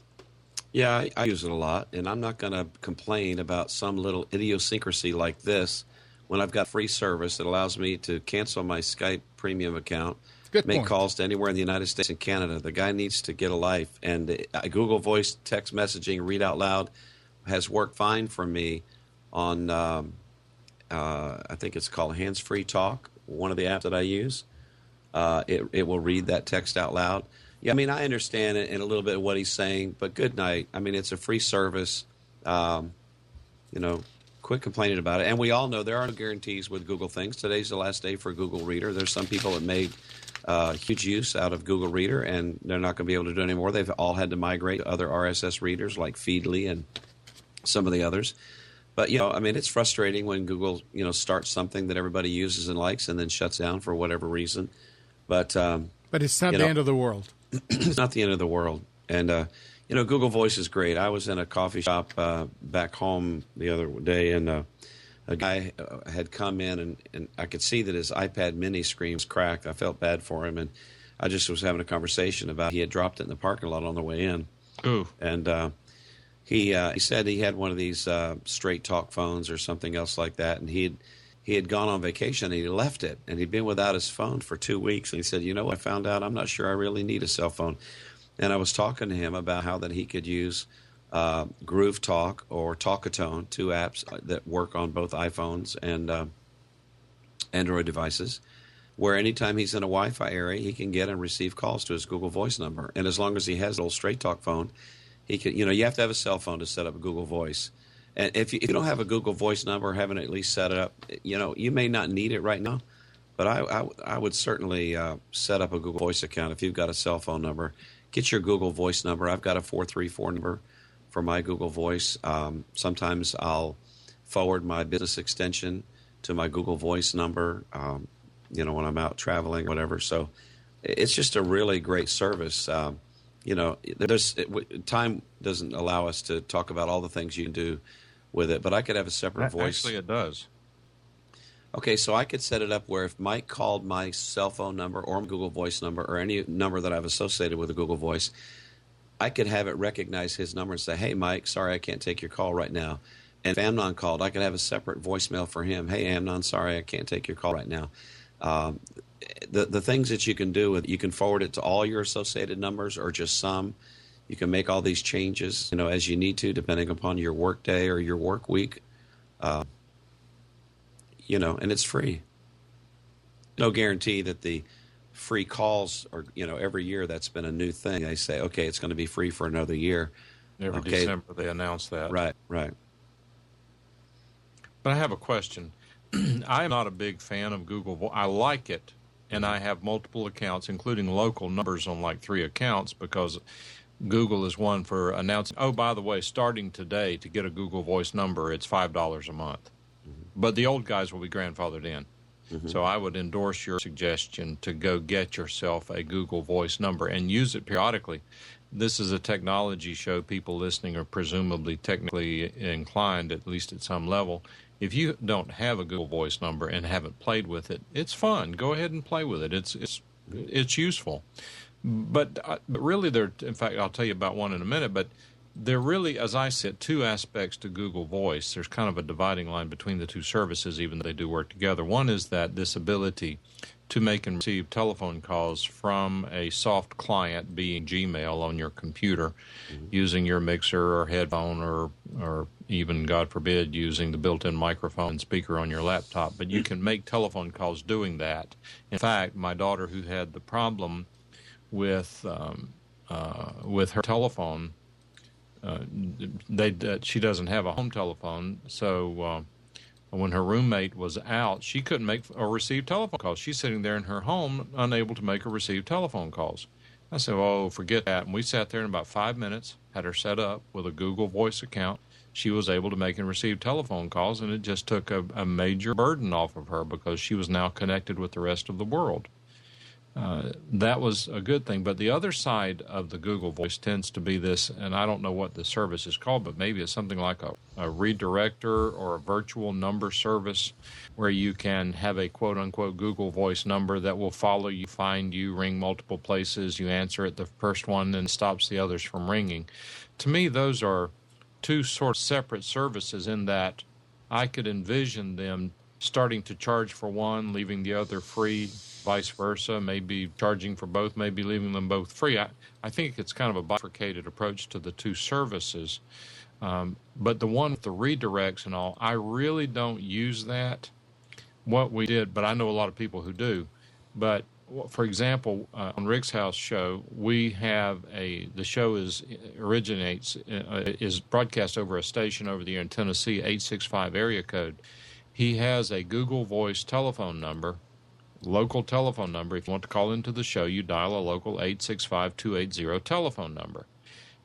Yeah, I use it a lot, and I'm not going to complain about some little idiosyncrasy like this when I've got free service that allows me to cancel my Skype premium account, Good make point. calls to anywhere in the United States and Canada. The guy needs to get a life, and Google Voice text messaging, read out loud, has worked fine for me on, I think it's called Hands-Free Talk, one of the apps that I use. It will read that text out loud. Yeah, I mean, I understand it and a little bit of what he's saying, but good night. I mean, it's a free service. Quit complaining about it. And we all know there are no guarantees with Google things. Today's the last day for Google Reader. There's some people that made huge use out of Google Reader, and they're not going to be able to do it anymore. They've all had to migrate to other RSS readers like Feedly and some of the others. But, I mean, it's frustrating when Google, starts something that everybody uses and likes and then shuts down for whatever reason. But it's not the end of the world. It's not the end of the world. And, Google Voice is great. I was in a coffee shop back home the other day, and a guy had come in, and I could see that his iPad mini screen was cracked. I felt bad for him, and I just was having a conversation about he had dropped it in the parking lot on the way in. Ooh. And he said he had one of these straight talk phones or something else like that, and he had gone on vacation and he left it, and he'd been without his phone for 2 weeks. And he said, I found out I'm not sure I really need a cell phone. And I was talking to him about how that he could use Groove Talk or Talkatone, two apps that work on both iPhones and Android devices, where anytime he's in a Wi-Fi area, he can get and receive calls to his Google Voice number. And as long as he has a little straight talk phone, he can. You have to have a cell phone to set up a Google Voice. And if you don't have a Google Voice number or haven't at least set it up, you may not need it right now. But I would certainly set up a Google Voice account if you've got a cell phone number. Get your Google Voice number. I've got a 434 number for my Google Voice. Sometimes I'll forward my business extension to my Google Voice number, when I'm out traveling, whatever. So it's just a really great service. Time doesn't allow us to talk about all the things you can do with it, but I could have a separate voice. Actually, it does. Okay, so I could set it up where if Mike called my cell phone number or Google Voice number or any number that I've associated with a Google Voice, I could have it recognize his number and say, hey, Mike, sorry I can't take your call right now, And if Amnon called, I could have a separate voicemail for him. Hey, Amnon, sorry, I can't take your call right now. Um, the things that you can do with, you can forward it to all your associated numbers or just some. You can make all these changes, as you need to, depending upon your work day or your work week. And it's free. No guarantee that the free calls are, every year that's been a new thing. They say, okay, it's going to be free for another year. Every December they announce that. Right. But I have a question. I'm not a big fan of Google Voice. I like it, and I have multiple accounts, including local numbers on like 3 accounts, because Google is one for announcing, oh, by the way, starting today, to get a Google Voice number, it's $5 a month. But the old guys will be grandfathered in. So I would endorse your suggestion to go get yourself a Google Voice number and use it periodically. This is a technology show. People listening are presumably technically inclined, at least at some level. If you don't have a Google Voice number and haven't played with it, it's fun. Go ahead and play with it. It's useful. But really, in fact, I'll tell you about one in a minute, but there really, as I said, 2 aspects to Google Voice. There's kind of a dividing line between the 2 services, even though they do work together. One is that this ability to make and receive telephone calls from a soft client, being Gmail, on your computer, using your mixer or headphone or even, God forbid, using the built-in microphone and speaker on your laptop. But you can make telephone calls doing that. In fact, my daughter, who had the problem with her telephone, she doesn't have a home telephone, so when her roommate was out, she couldn't make or receive telephone calls. She's sitting there in her home, unable to make or receive telephone calls. I said, oh, forget that. And we sat there in about 5 minutes, had her set up with a Google Voice account. She was able to make and receive telephone calls, and it just took a major burden off of her because she was now connected with the rest of the world. That was a good thing. But the other side of the Google Voice tends to be this, and I don't know what the service is called, but maybe it's something like a redirector or a virtual number service where you can have a quote-unquote Google Voice number that will follow you, find you, ring multiple places. You answer at the first one and stops the others from ringing. To me, those are 2 sort of separate services in that I could envision them starting to charge for one, leaving the other free, vice versa, maybe charging for both, maybe leaving them both free. I think it's kind of a bifurcated approach to the 2 services. But the one with the redirects and all, I really don't use that. What we did, but I know a lot of people who do. But for example, on Rick's House show, we have the show is broadcast over a station over the air in Tennessee, 865 area code. He has a Google Voice telephone number, local telephone number. If you want to call into the show, you dial a local 865-280 telephone number.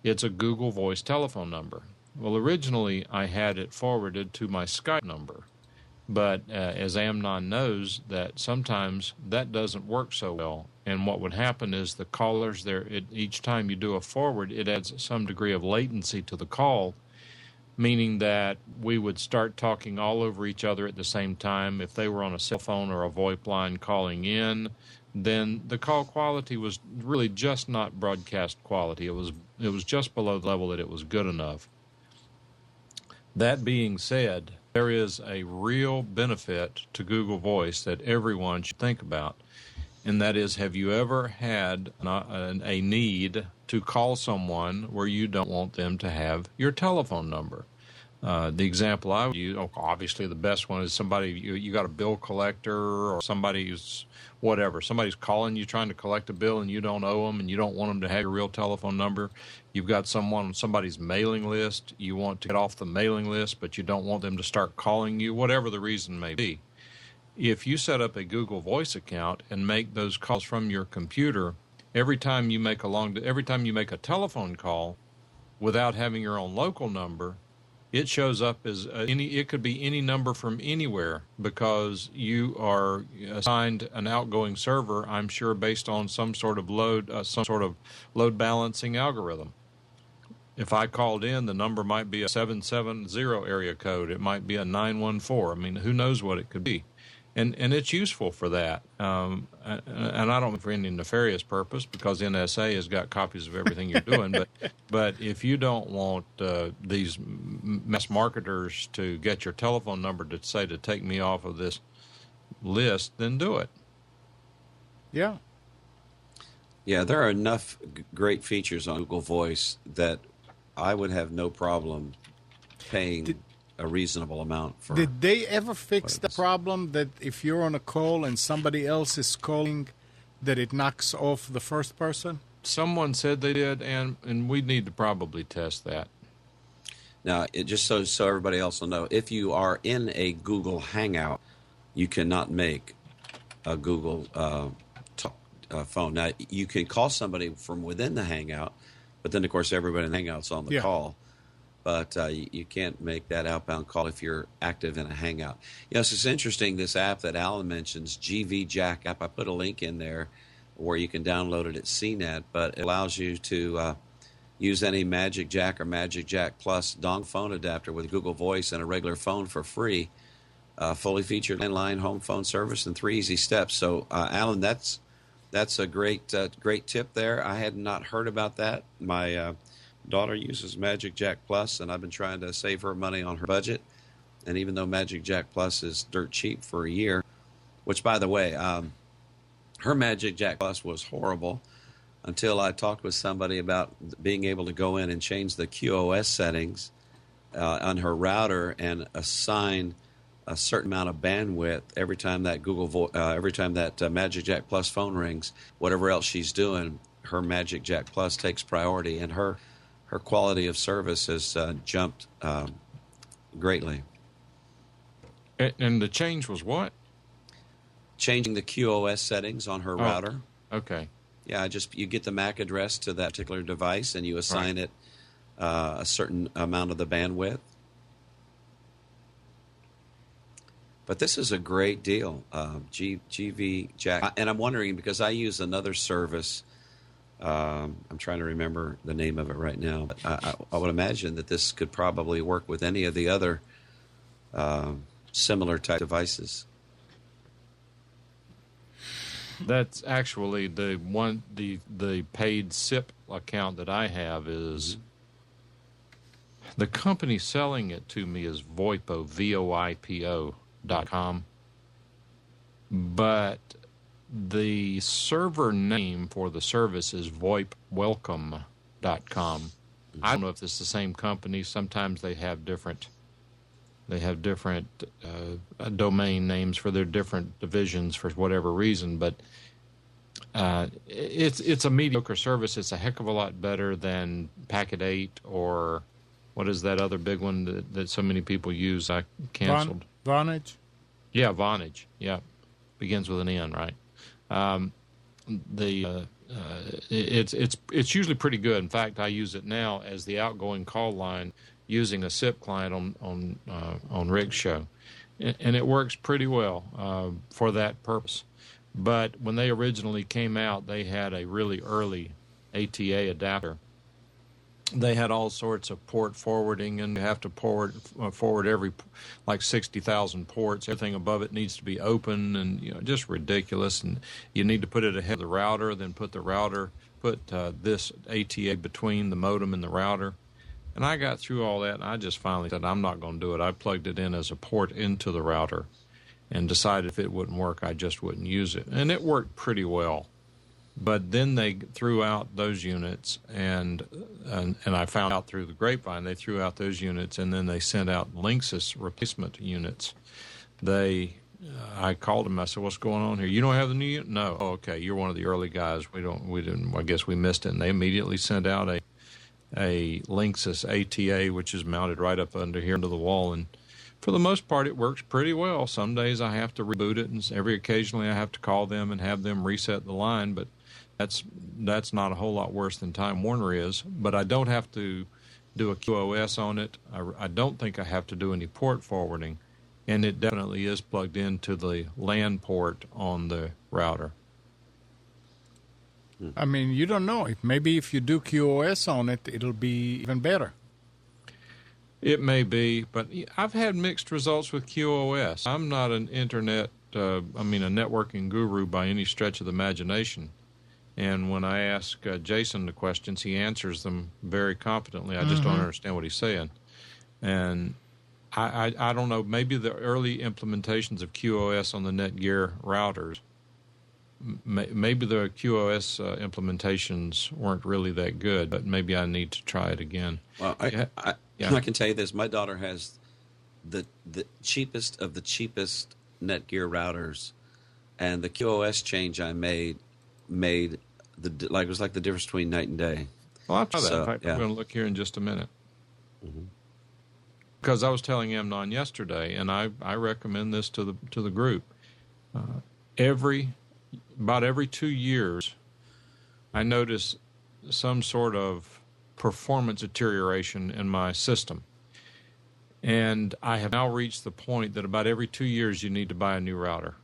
It's a Google Voice telephone number. Well, originally I had it forwarded to my Skype number, but as Amnon knows, that sometimes that doesn't work so well. And what would happen is the callers there, each time you do a forward, it adds some degree of latency to the call, meaning that we would start talking all over each other at the same time. If they were on a cell phone or a VoIP line calling in, then the call quality was really just not broadcast quality. It was just below the level that it was good enough. That being said, there is a real benefit to Google Voice that everyone should think about, and that is, have you ever had a need to call someone where you don't want them to have your telephone number? The example I would use, obviously the best one is somebody, you got a bill collector or somebody's calling you trying to collect a bill and you don't owe them and you don't want them to have your real telephone number. You've got someone on somebody's mailing list. You want to get off the mailing list, but you don't want them to start calling you, whatever the reason may be. If you set up a Google Voice account and make those calls from your computer, every time you make a telephone call without having your own local number, it shows up as it could be any number from anywhere because you are assigned an outgoing server, I'm sure, based on some sort of load balancing algorithm. If I called in, the number might be a 770 area code. It might be a 914. I mean, who knows what it could be. and it's useful for that. And I don't mean for any nefarious purpose, because NSA has got copies of everything you're doing. But if you don't want these mass marketers to get your telephone number to say to take me off of this list, then do it. Yeah. Yeah, there are enough great features on Google Voice that I would have no problem paying a reasonable amount for. Did they ever fix the problem that if you're on a call and somebody else is calling, that it knocks off the first person? Someone said they did, and we need to probably test that. Now, it just so everybody else will know, if you are in a Google Hangout, you cannot make a Google phone. Now, you can call somebody from within the Hangout, but then, of course, everybody in the Hangout's on the call. But you can't make that outbound call if you're active in a Hangout. So it's interesting, this app that Alan mentions, GV Jack app. I put a link in there where you can download it at CNET, but it allows you to use any Magic Jack or Magic Jack Plus dongle phone adapter with Google Voice and a regular phone for free. Fully featured landline home phone service in 3 easy steps. So, Alan, that's a great tip there. I had not heard about that. My daughter uses Magic Jack Plus, and I've been trying to save her money on her budget. And even though Magic Jack Plus is dirt cheap for a year, which, by the way, her Magic Jack Plus was horrible until I talked with somebody about being able to go in and change the QoS settings on her router and assign a certain amount of bandwidth every time that Magic Jack Plus phone rings. Whatever else she's doing, her Magic Jack Plus takes priority, and her quality of service has jumped greatly. And the change was what? Changing the QoS settings on her router. Okay. Yeah, you get the MAC address to that particular device, and you assign it a certain amount of the bandwidth. But this is a great deal, GV Jack. And I'm wondering, because I use another service, I'm trying to remember the name of it right now. But I would imagine that this could probably work with any of the other similar type devices. That's actually the paid SIP account that I have is the company selling it to me is VoIPO, VoIPO.com, but the server name for the service is VoIPWelcome.com. I don't know if it's the same company. Sometimes they have different domain names for their different divisions for whatever reason, but it's a mediocre service. It's a heck of a lot better than Packet 8 or what is that other big one that so many people use? I canceled. Vonage? Yeah, Vonage. Yeah, begins with an N, right? It's usually pretty good. In fact, I use it now as the outgoing call line using a SIP client on Rick's show, and it works pretty well for that purpose. But when they originally came out, they had a really early ATA adapter. They had all sorts of port forwarding, and you have to forward every 60,000 ports. Everything above it needs to be open, and just ridiculous. And you need to put it ahead of the router, then put this ATA between the modem and the router. And I got through all that, and I just finally said, I'm not going to do it. I plugged it in as a port into the router and decided if it wouldn't work, I just wouldn't use it. And it worked pretty well. But then they threw out those units, and I found out through the grapevine, they threw out those units, and then they sent out Linksys replacement units. I called them. I said, "What's going on here? You don't have the new unit?" "No." "Oh, okay. You're one of the early guys. We didn't. I guess we missed it." And they immediately sent out a Linksys ATA, which is mounted right up under here into the wall, and for the most part, it works pretty well. Some days I have to reboot it, and occasionally I have to call them and have them reset the line, but that's not a whole lot worse than Time Warner is. But I don't have to do a QoS on it. I don't think I have to do any port forwarding, and it definitely is plugged into the LAN port on the router. I mean, you don't know. Maybe if you do QoS on it, it'll be even better. It may be, but I've had mixed results with QoS. I'm not an internet a networking guru by any stretch of the imagination. And when I ask Jason the questions, he answers them very competently. I just don't understand what he's saying. And I don't know, maybe the early implementations of QoS on the Netgear routers, maybe the QoS implementations weren't really that good, but maybe I need to try it again. Well, I can tell you this. My daughter has the cheapest of the cheapest Netgear routers, and the QoS change I made it was like the difference between night and day. Well, I'll try that. So, In fact, yeah. I'm going to look here in just a minute. Mm-hmm. Because I was telling Amnon yesterday, and I recommend this to the group. About every 2 years, I notice some sort of performance deterioration in my system. And I have now reached the point that about every 2 years you need to buy a new router.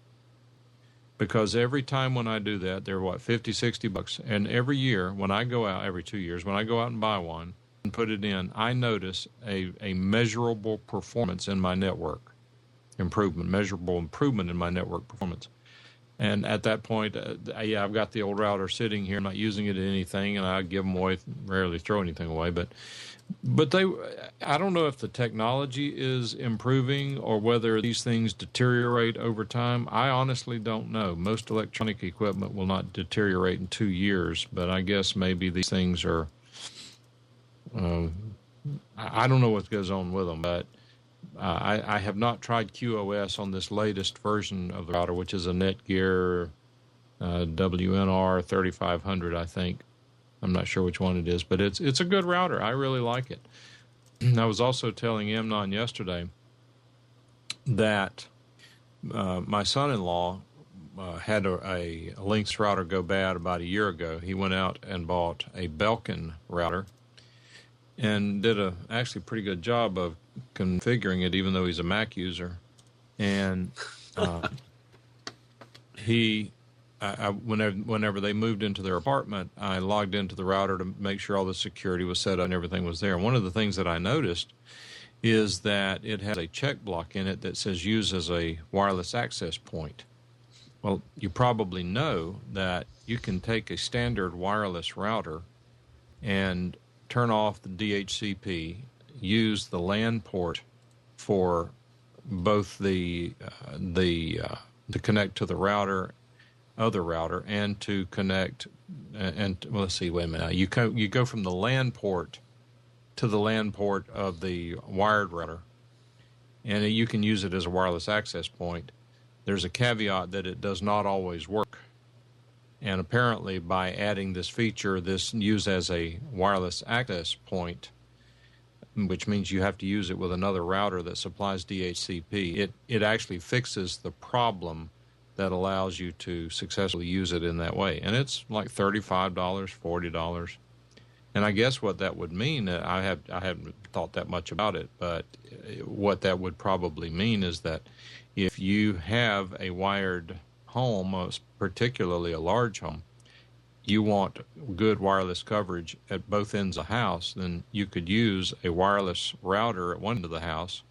Because every time when I do that, they're $50, $60. And every year when I go out, every 2 years, when I go out and buy one and put it in, I notice a measurable performance in my network measurable improvement in my network performance. And at that point, I've got the old router sitting here. I'm not using it in anything, and I give them away, rarely throw anything away. But I don't know if the technology is improving or whether these things deteriorate over time. I honestly don't know. Most electronic equipment will not deteriorate in 2 years, but I guess maybe these things are, I don't know what goes on with them, but I have not tried QoS on this latest version of the router, which is a Netgear WNR 3500, I think. I'm not sure which one it is, but it's a good router. I really like it. I was also telling Amnon yesterday that my son-in-law had a Lynx router go bad about a year ago. He went out and bought a Belkin router and did actually pretty good job of configuring it, even though he's a Mac user. And whenever they moved into their apartment, I logged into the router to make sure all the security was set up and everything was there. And one of the things that I noticed is that it has a check block in it that says use as a wireless access point. Well, you probably know that you can take a standard wireless router and turn off the DHCP, use the LAN port for both to connect to the other router, and to connect. And well, let's see. Wait a minute. You go from the LAN port to the LAN port of the wired router, and you can use it as a wireless access point. There's a caveat that it does not always work. And apparently, by adding this feature, this use as a wireless access point, which means you have to use it with another router that supplies DHCP, it actually fixes the problem that allows you to successfully use it in that way. And it's like $35, $40. And I guess what that would mean, I haven't thought that much about it, but what that would probably mean is that if you have a wired home, particularly a large home, you want good wireless coverage at both ends of the house, then you could use a wireless router at one end of the house.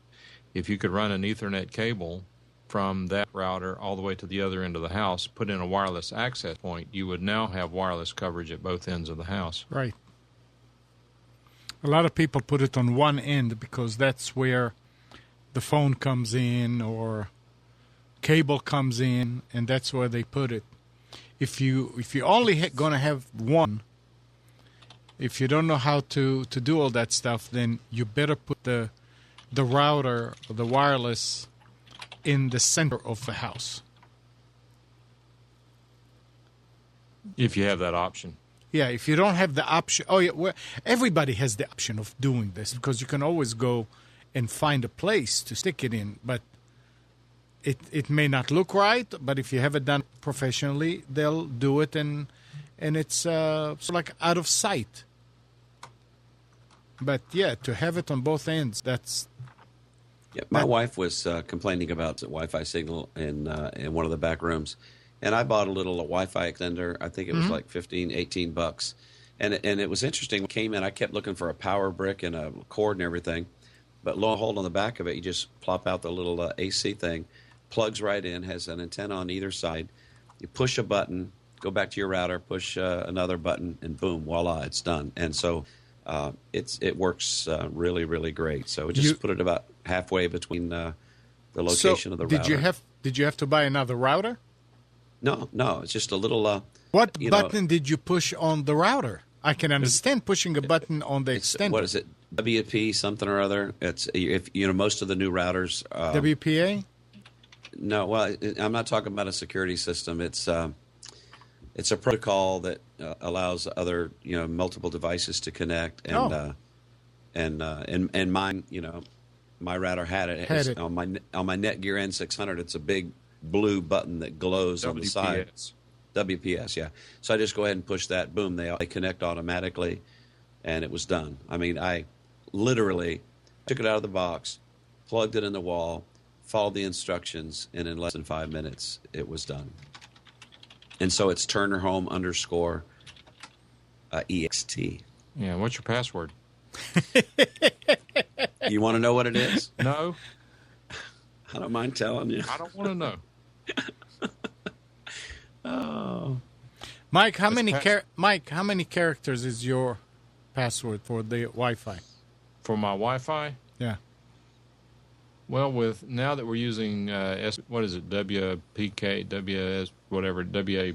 If you could run an Ethernet cable from that router all the way to the other end of the house, put in a wireless access point, you would now have wireless coverage at both ends of the house. Right. A lot of people put it on one end because that's where the phone comes in or cable comes in, and that's where they put it. If you only gonna have one, if you don't know how to do all that stuff, then you better put the router or the wireless in the center of the house. If you have that option. Yeah, if you don't have the option, everybody has the option of doing this because you can always go and find a place to stick it in, but it may not look right. But if you have it done professionally, they'll do it, and it's sort of like out of sight. But yeah, to have it on both ends, that's. Yeah, my wife was complaining about the Wi-Fi signal in one of the back rooms, and I bought a little Wi-Fi extender. I think it was like $15-$18, and it was interesting. When it came in, I kept looking for a power brick and a cord and everything, but lo and behold, on the back of it, you just plop out the little AC thing, plugs right in, has an antenna on either side. You push a button, go back to your router, push another button, and boom, voila, it's done. And so it works really, really great. So we just put it about halfway between the location of the router. Did you have to buy another router? No, it's just a little. What button did you push on the router? I can understand pushing a button on the extender. What is it? WP something or other. It's most of the new routers. WPA? No, well, I'm not talking about a security system. It's a protocol that allows other multiple devices to connect, and mine, my router had it. On my Netgear N600. It's a big blue button that glows on the side. WPS, yeah. So I just go ahead and push that. Boom, they connect automatically, and it was done. I mean, I literally took it out of the box, plugged it in the wall, followed the instructions, and in less than 5 minutes, it was done. And so it's Turner_Home _EXT. Yeah, what's your password? You want to know what it is? No. I don't mind telling you. I don't want to know. Oh, Mike, how many characters is your password for the Wi-Fi? For my Wi-Fi? Yeah. Well, now that we're using what is it? WPK, WS, whatever, WA.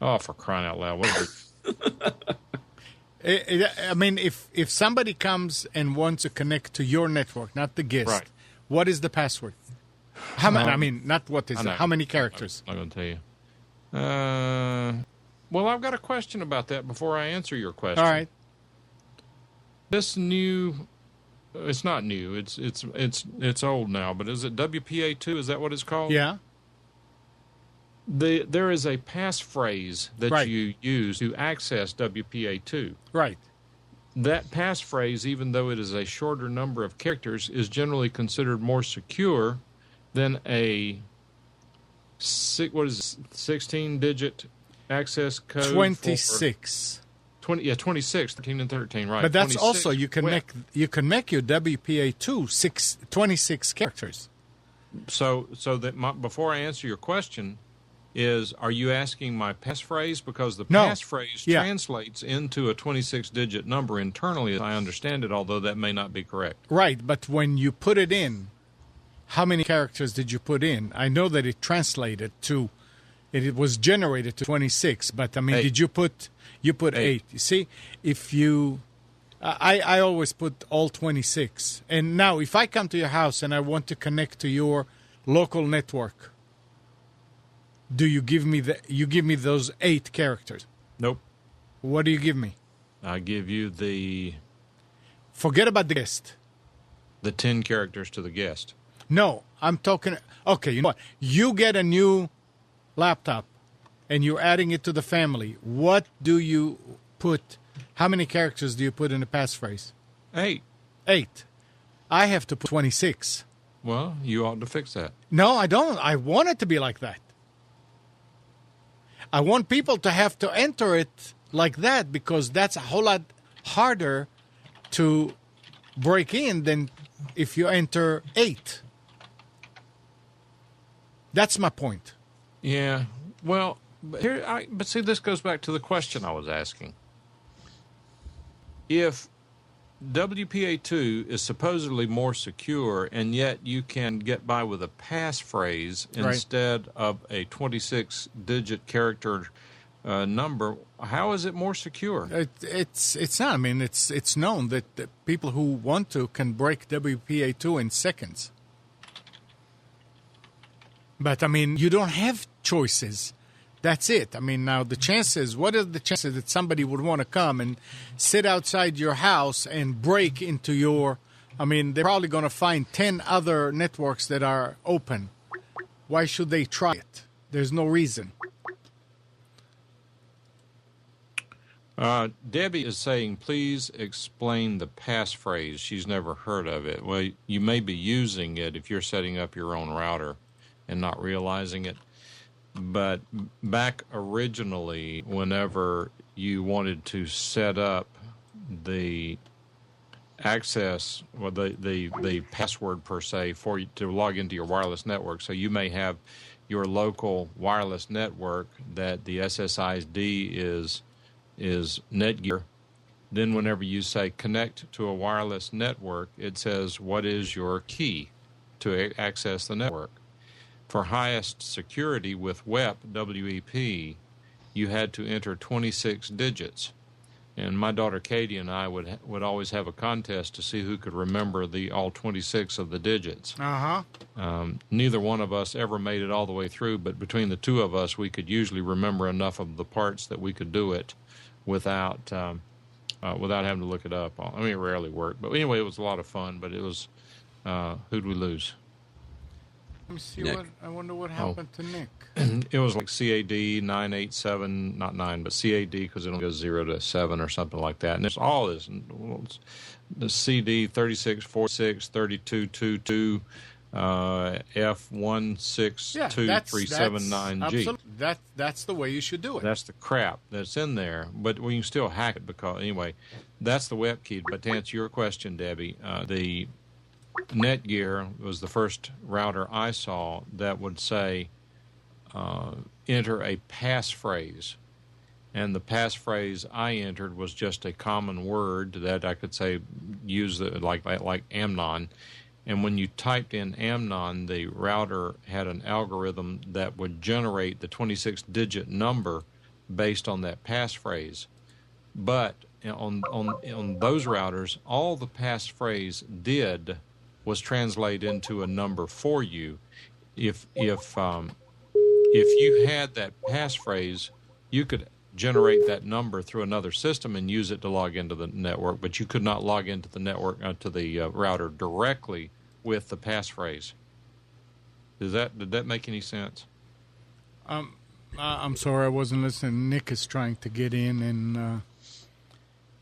Oh, for crying out loud! Whatever. I mean, if somebody comes and wants to connect to your network, not the guest, right. What is the password? How many? I mean, not what is it? How many characters? I'm going to tell you. Well, I've got a question about that before I answer your question. All right. This new, it's not new. It's old now. But is it WPA2? Is that what it's called? Yeah. There is a passphrase that right. you use to access WPA2. Right. That passphrase, even though it is a shorter number of characters, is generally considered more secure than a 16-digit access code. 26. 26, 13 and 13, right. But that's also, you can make your WPA2 26 characters. So that before I answer your question, are you asking my passphrase? Because the passphrase translates into a 26-digit number internally, as I understand it, although that may not be correct. Right, but when you put it in, how many characters did you put in? I know that it translated to, it was generated to 26, but I mean, 8. did you put 8? You see, if you, I always put all 26. And now, if I come to your house and I want to connect to your local network, do you give me those 8 characters? Nope. What do you give me? I give you Forget about the guest. the 10 characters to the guest. No, I'm talking. Okay, you know what? You get a new laptop, and you're adding it to the family. What do you put? How many characters do you put in the passphrase? 8. 8. I have to put 26. Well, you ought to fix that. No, I don't. I want it to be like that. I want people to have to enter it like that because that's a whole lot harder to break in than if you enter 8. That's my point. Yeah. Well, but see, this goes back to the question I was asking. If WPA2 is supposedly more secure, and yet you can get by with a passphrase instead of a 26-digit character number, how is it more secure? It's not. I mean, it's known that people who want to can break WPA2 in seconds. But I mean, you don't have choices. That's it. I mean, now the chances, what are the chances that somebody would want to come and sit outside your house and break into your, I mean, they're probably going to find 10 other networks that are open. Why should they try it? There's no reason. Debbie is saying, please explain the passphrase. She's never heard of it. Well, you may be using it if you're setting up your own router and not realizing it. But back originally, whenever you wanted to set up the access, well, the password per se for you to log into your wireless network. So you may have your local wireless network that the SSID is Netgear. Then whenever you say connect to a wireless network, it says what is your key to access the network. For highest security with WEP, you had to enter 26 digits. And my daughter Katie and I would always have a contest to see who could remember all 26 of the digits. Neither one of us ever made it all the way through, but between the two of us, we could usually remember enough of the parts that we could do it without having to look it up. I mean, it rarely worked. But anyway, it was a lot of fun, but it was, who'd we lose? Let me see Nick. I wonder what happened to Nick. It was like CAD 987, not 9, but CAD because it only goes 0 to 7 or something like that. And it's all this. The CD 3646 3222 F162379G. That's the way you should do it. That's the crap that's in there. But you can still hack it because, anyway, that's the web key. But to answer your question, Debbie, the Netgear was the first router I saw that would say enter a passphrase. And the passphrase I entered was just a common word that I could say use like Amnon. And when you typed in Amnon, the router had an algorithm that would generate the 26-digit number based on that passphrase. But on those routers, all the passphrase did was translate into a number for you. If you had that passphrase, you could generate that number through another system and use it to log into the network, but you could not log into the network to the router directly with the passphrase. Did that make any sense? I'm sorry, I wasn't listening. Nick is trying to get in, and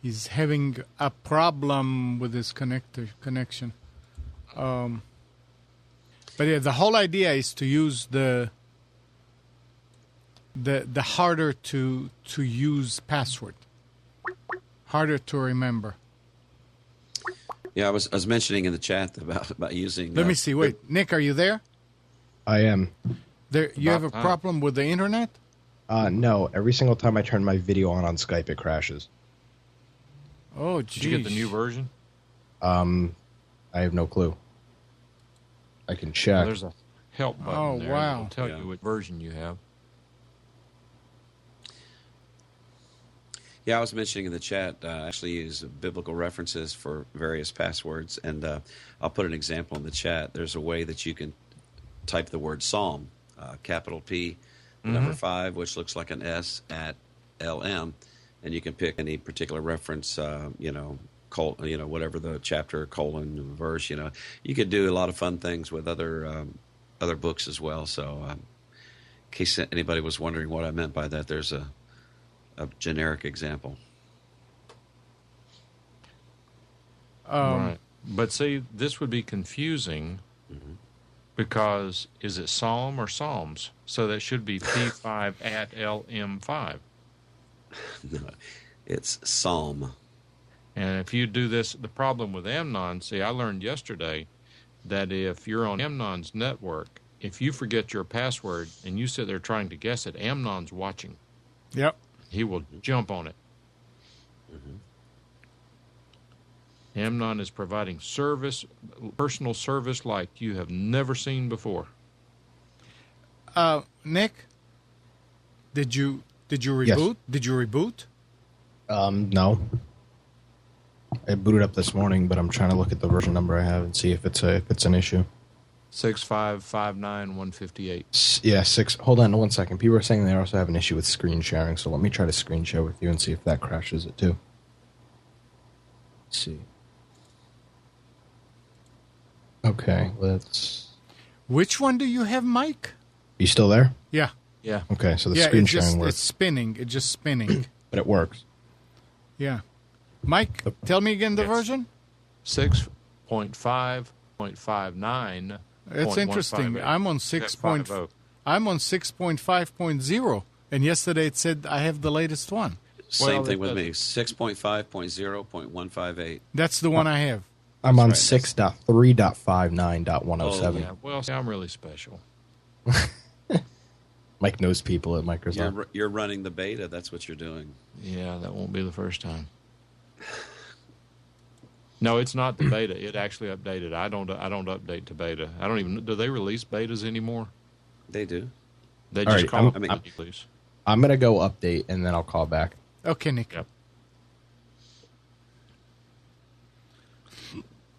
he's having a problem with his connection. But yeah, the whole idea is to use the harder to use password, harder to remember. Yeah, I was mentioning in the chat about using. Let me see. Wait, Nick, are you there? I am. There, you have a problem with the internet? No. Every single time I turn my video on Skype, it crashes. Oh, geez. Did you get the new version? I have no clue. I can check. There's a help button there. Wow. It'll tell you what version you have. Yeah, I was mentioning in the chat, I actually use biblical references for various passwords, and I'll put an example in the chat. There's a way that you can type the word Psalm, capital P, number 5, which looks like an S at LM, and you can pick any particular reference, whatever the chapter, colon, verse, you could do a lot of fun things with other books as well. So in case anybody was wondering what I meant by that, there's a generic example. Right. But see, this would be confusing because is it Psalm or Psalms? So that should be P5 at LM5. No, it's Psalm. And if you do this, the problem with Amnon, see, I learned yesterday that if you're on Amnon's network, if you forget your password and you sit there trying to guess it, Amnon's watching. Yep. He will jump on it. Amnon is providing service, personal service like you have never seen before. Nick, did you reboot? Yes. Did you reboot? No. I booted up this morning, but I'm trying to look at the version number I have and see if it's an issue. 6559158. Yeah, 6. Hold on 1 second. People are saying they also have an issue with screen sharing, so let me try to screen share with you and see if that crashes it too. Let's see. Okay, let's. Which one do you have, Mike? You still there? Yeah. Yeah. Okay, so the screen sharing works. It's spinning. It's just spinning. But it works. Yeah. Mike, tell me again the version. 6.5.59. It's interesting. I'm on 6.5.0, and yesterday it said I have the latest one. Same thing with me. 6.5.0.158. That's the one I have. I'm on right. 6.3.59.107. Yeah, well, see, I'm really special. Mike knows people at Microsoft. You're running the beta. That's what you're doing. Yeah, that won't be the first time. No, it's not the beta. It actually updated. I don't update to beta. I don't even. Do they release betas anymore? They do. They All just right, call I mean, it release. I'm going to go update, and then I'll call back. Okay, Nick. Yep.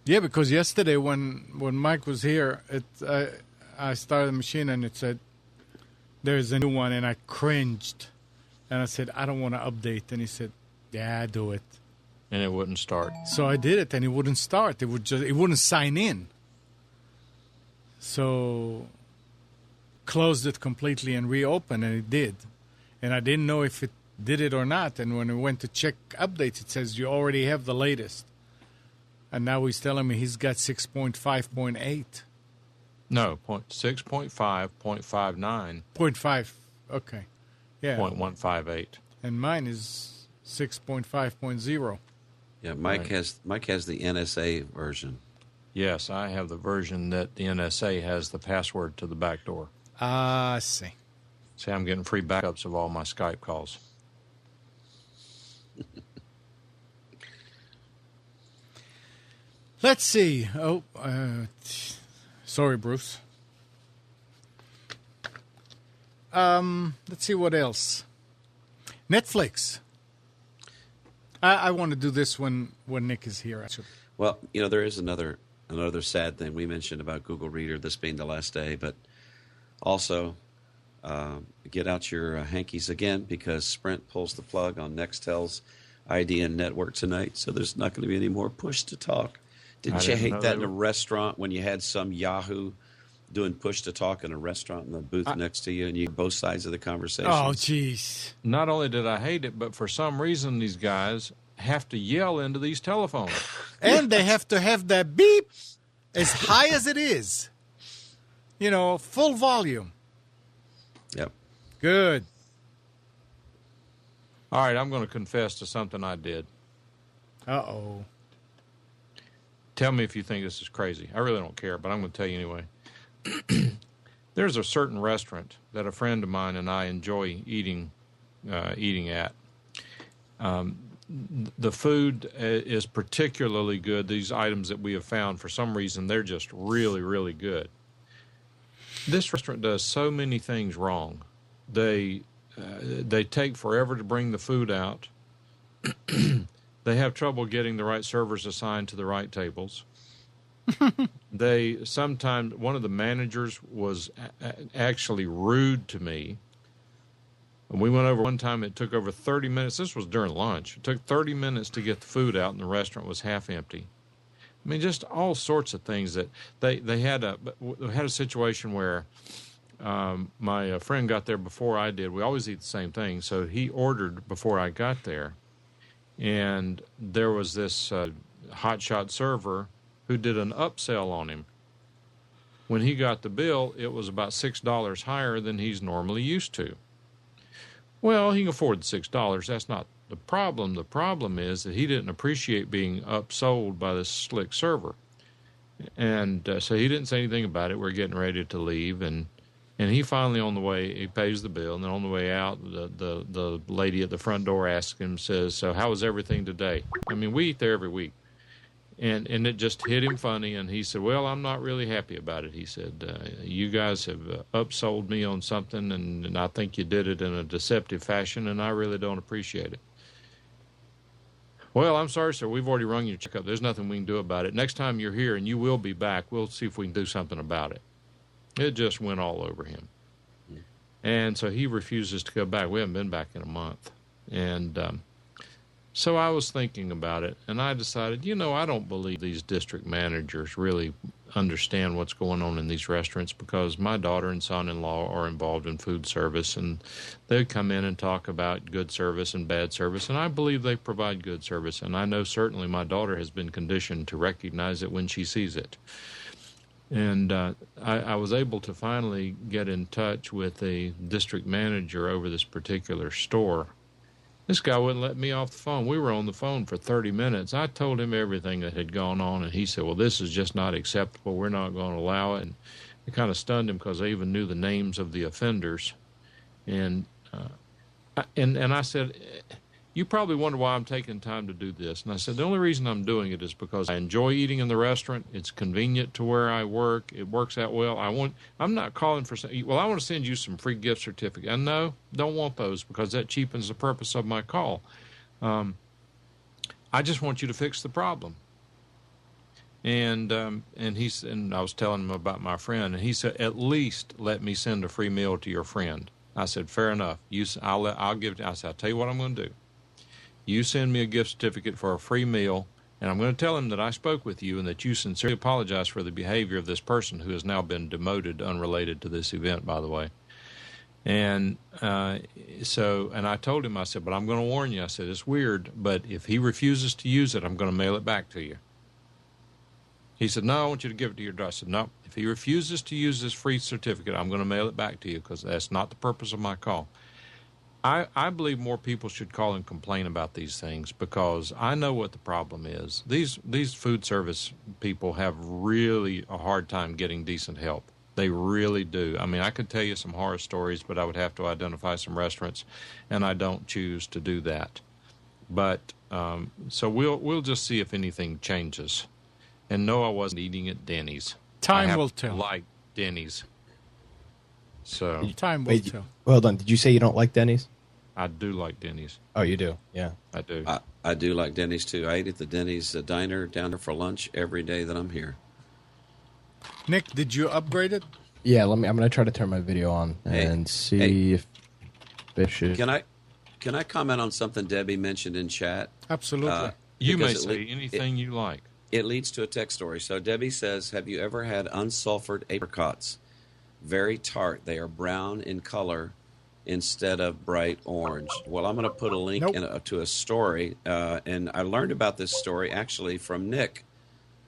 Yeah, because yesterday when Mike was here, I started the machine and it said there's a new one, and I cringed, and I said I don't want to update, and he said, "Yeah, do it." And it wouldn't start. So I did it, and it wouldn't start. It wouldn't sign in. So closed it completely and reopened, and it did. And I didn't know if it did it or not. And when I went to check updates, it says you already have the latest. And now he's telling me he's got 6.5.8. No, 6.5.59. 0.5. Okay. Yeah. 0.158. And mine is 6.5.0. Yeah, Mike Right. has the NSA version. Yes, I have the version that the NSA has the password to the back door. I see. See, I'm getting free backups of all my Skype calls. Let's see. Oh, sorry, Bruce. Let's see what else. Netflix. I want to do this when Nick is here, actually. Well, there is another sad thing we mentioned about Google Reader, this being the last day, but also get out your hankies again, because Sprint pulls the plug on Nextel's IDN network tonight, so there's not going to be any more push to talk. Didn't you hate that in a restaurant when you had some Yahoo doing push to talk in a restaurant in the booth next to you, and you both sides of the conversation? Oh, jeez. Not only did I hate it, but for some reason these guys have to yell into these telephones. And they have to have that beep as high as it is. Full volume. Yep. Good. All right, I'm going to confess to something I did. Uh-oh. Tell me if you think this is crazy. I really don't care, but I'm going to tell you anyway. There's a certain restaurant that a friend of mine and I enjoy eating at. The food is particularly good. These items that we have found, for some reason, they're just really, really good. This restaurant does so many things wrong. They take forever to bring the food out. They have trouble getting the right servers assigned to the right tables. Sometimes one of the managers was actually rude to me. And we went over one time, it took over 30 minutes. This was during lunch. It took 30 minutes to get the food out, and the restaurant was half empty. I mean, just all sorts of things that they had a situation where my friend got there before I did. We always eat the same thing, so he ordered before I got there. And there was this hotshot server who did an upsell on him. When he got the bill, it was about $6 higher than he's normally used to. Well, he can afford the $6. That's not the problem. The problem is that he didn't appreciate being upsold by this slick server. And so he didn't say anything about it. We're getting ready to leave, and he finally, on the way, he pays the bill, and then on the way out, the lady at the front door asks him, says, "So how was everything today?" I mean, we eat there every week. And it just hit him funny, and he said, "Well, I'm not really happy about it." He said, "You guys have upsold me on something, and I think you did it in a deceptive fashion, and I really don't appreciate it." "Well, I'm sorry, sir. We've already rung your checkup. There's nothing we can do about it. Next time you're here, and you will be back, we'll see if we can do something about it." It just went all over him. And so he refuses to go back. We haven't been back in a month. And so I was thinking about it, and I decided, I don't believe these district managers really understand what's going on in these restaurants, because my daughter and son-in-law are involved in food service, and they come in and talk about good service and bad service, and I believe they provide good service, and I know certainly my daughter has been conditioned to recognize it when she sees it. And I was able to finally get in touch with the district manager over this particular store. This guy wouldn't let me off the phone. We were on the phone for 30 minutes. I told him everything that had gone on, and he said, well, this is just not acceptable. We're not going to allow it. And it kind of stunned him because I even knew the names of the offenders. And I said, you probably wonder why I'm taking time to do this. And I said, the only reason I'm doing it is because I enjoy eating in the restaurant. It's convenient to where I work. It works out well. I'm not calling for, well, I want to send you some free gift certificate. And no, don't want those because that cheapens the purpose of my call. I just want you to fix the problem. And I was telling him about my friend, and he said, at least let me send a free meal to your friend. I said, fair enough. I'll give it. I said, I'll tell you what I'm going to do. You send me a gift certificate for a free meal, and I'm going to tell him that I spoke with you and that you sincerely apologize for the behavior of this person who has now been demoted, unrelated to this event, by the way. And and I told him, I said, but I'm going to warn you. I said, it's weird, but if he refuses to use it, I'm going to mail it back to you. He said, no, I want you to give it to your daughter. I said, no, if he refuses to use this free certificate, I'm going to mail it back to you because that's not the purpose of my call. I believe more people should call and complain about these things because I know what the problem is. These food service people have really a hard time getting decent help. They really do. I mean, I could tell you some horror stories, but I would have to identify some restaurants, and I don't choose to do that. But so we'll just see if anything changes. And no, I wasn't eating at Denny's. Time will tell. Like Denny's. So time will tell. Well done. Did you say you don't like Denny's? I do like Denny's. Oh, you do? Yeah. I do. I do like Denny's, too. I eat at the Denny's diner down there for lunch every day that I'm here. Nick, did you upgrade it? Yeah, I'm going to try to turn my video on and see if it should. Can I comment on something Debbie mentioned in chat? Absolutely. You may say anything you like. It leads to a text story. So Debbie says, have you ever had unsulfured apricots? Very tart. They are brown in color instead of bright orange. Well, I'm going to put a link to a story, and I learned about this story actually from Nick,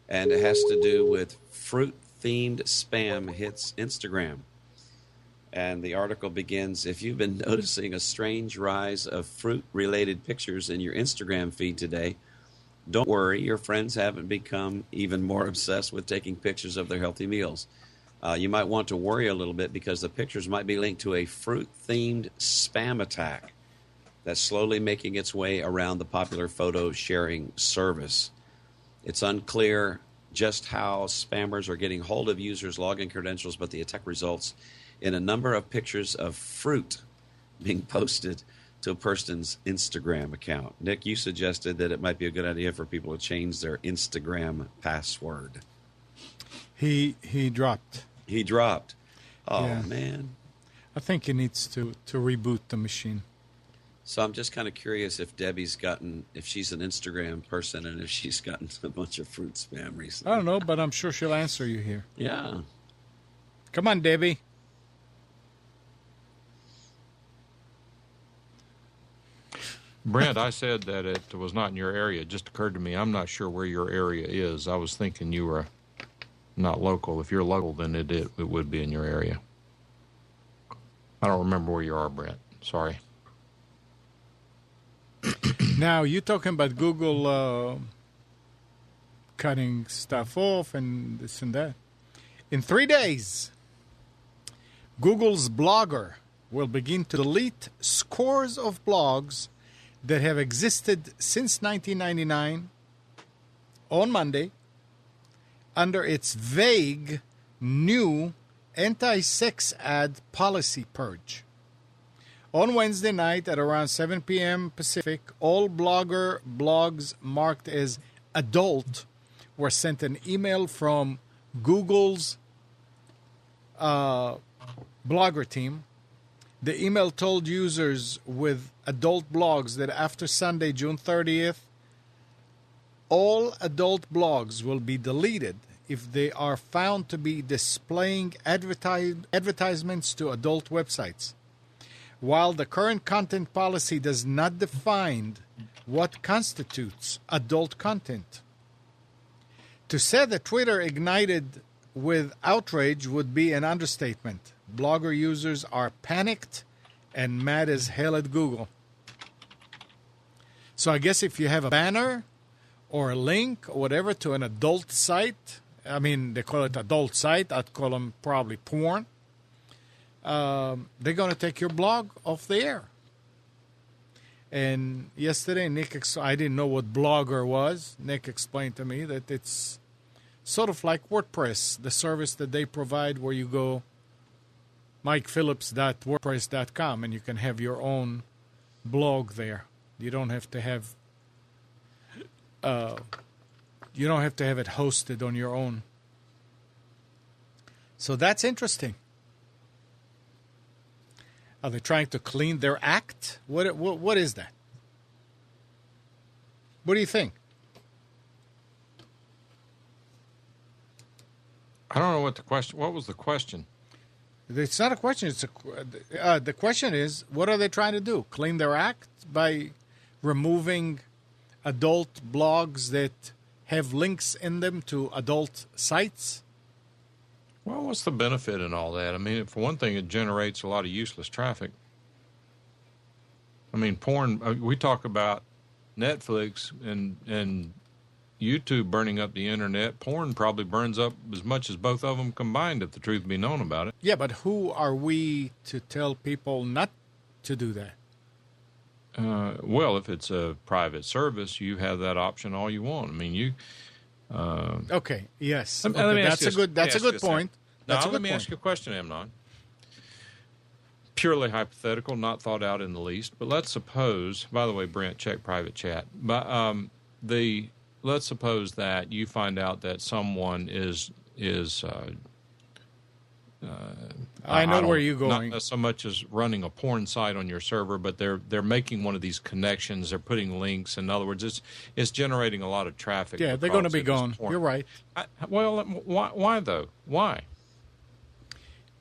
and it has to do with fruit-themed spam hits Instagram. And the article begins, if you've been noticing a strange rise of fruit-related pictures in your Instagram feed today, don't worry, your friends haven't become even more obsessed with taking pictures of their healthy meals. You might want to worry a little bit because the pictures might be linked to a fruit-themed spam attack that's slowly making its way around the popular photo sharing service. It's unclear just how spammers are getting hold of users' login credentials, but the attack results in a number of pictures of fruit being posted to a person's Instagram account. Nick, you suggested that it might be a good idea for people to change their Instagram password. He dropped. He dropped. Oh, Yeah. man. I think he needs to reboot the machine. So I'm just kind of curious if if she's an Instagram person and if she's gotten a bunch of fruit spam recently. I don't know, but I'm sure she'll answer you here. Yeah. Come on, Debbie. Brent, I said that it was not in your area. It just occurred to me, I'm not sure where your area is. I was thinking you were not local. If you're local, then it would be in your area. I don't remember where you are, Brent. Sorry. Now, you're talking about Google cutting stuff off and this and that. In 3 days, Google's Blogger will begin to delete scores of blogs that have existed since 1999 on Monday under its vague new anti-sex ad policy purge. On Wednesday night at around 7 p.m. Pacific, all Blogger blogs marked as adult were sent an email from Google's Blogger team. The email told users with adult blogs that after Sunday, June 30th, all adult blogs will be deleted if they are found to be displaying advertisements to adult websites. While the current content policy does not define what constitutes adult content. To say that Twitter ignited with outrage would be an understatement. Blogger users are panicked and mad as hell at Google. So I guess if you have a banner or a link or whatever to an adult site, I mean, they call it adult site. I'd call them probably porn. They're going to take your blog off the air. And yesterday, I didn't know what Blogger was. Nick explained to me that it's sort of like WordPress, the service that they provide where you go mikephillips.wordpress.com and you can have your own blog there. You don't have to have it hosted on your own. So that's interesting. Are they trying to clean their act? What is that? What do you think? I don't know what the question. What was the question? It's not a question. The question is, what are they trying to do? Clean their act by removing adult blogs that have links in them to adult sites? Well, what's the benefit in all that? I mean, for one thing, it generates a lot of useless traffic. I mean, porn, we talk about Netflix and YouTube burning up the internet. Porn probably burns up as much as both of them combined, if the truth be known about it. Yeah, but who are we to tell people not to do that? Well, if it's a private service, you have that option all you want. I mean, you... okay. Yes. Let Okay, me that's a good point. Now, let me ask you a question, Amnon. Purely hypothetical, not thought out in the least. But let's suppose. By the way, Brent, check private chat. But let's suppose that you find out that someone is. I know where you're going. Not so much as running a porn site on your server, but they're making one of these connections. They're putting links. In other words, it's generating a lot of traffic. Yeah, they're going to be gone. You're right. Why though? Why?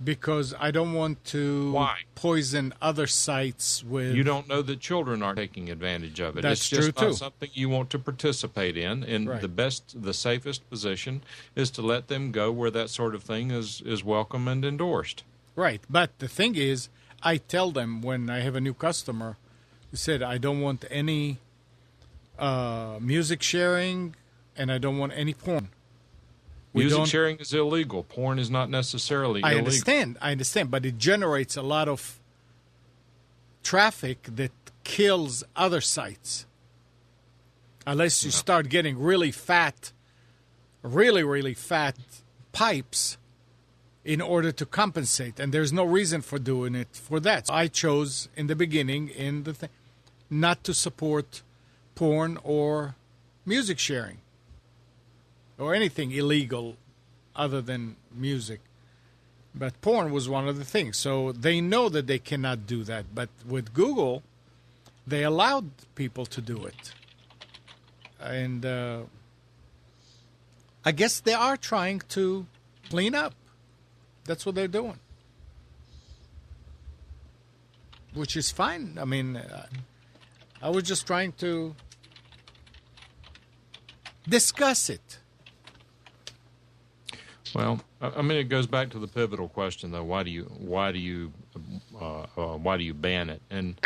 Because I don't want to poison other sites with... You don't know that children are taking advantage of it. That's it's just true, not too. something you want to participate in. And Right. the safest position is to let them go where that sort of thing is welcome and endorsed. Right. But the thing is, I tell them when I have a new customer who said, I don't want any music sharing and I don't want any porn. Music sharing is illegal. Porn is not necessarily illegal. I understand, but it generates a lot of traffic that kills other sites. Unless you start getting really fat pipes in order to compensate. And there's no reason for doing it for that. So I chose in the beginning not to support porn or music sharing. Or anything illegal other than music. But porn was one of the things. So they know that they cannot do that. But with Google, they allowed people to do it. And I guess they are trying to clean up. That's what they're doing. Which is fine. I mean, I was just trying to discuss it. Well, I mean, it goes back to the pivotal question, though. Why do you ban it? And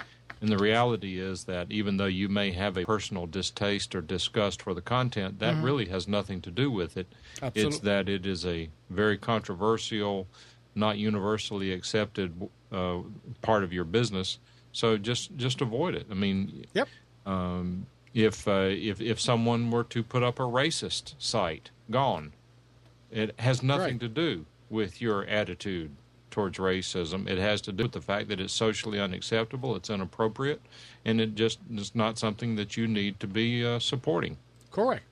the reality is that even though you may have a personal distaste or disgust for the content, that really has nothing to do with it. Absolutely. It's that it is a very controversial, not universally accepted part of your business. So just avoid it. I mean, Yep. If someone were to put up a racist site, gone. It has nothing to do with your attitude towards racism. It has to do with the fact that it's socially unacceptable, it's inappropriate, and it just is not something that you need to be supporting. Correct.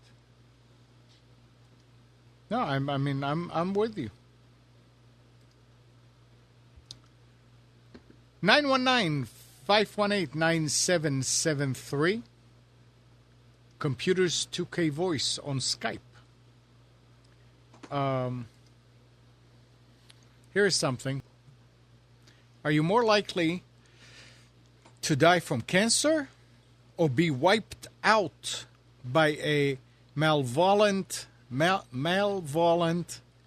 No, I'm with you. 919-518-9773. Computers 2K Voice on Skype. Here's something. Are you more likely to die from cancer or be wiped out by a malevolent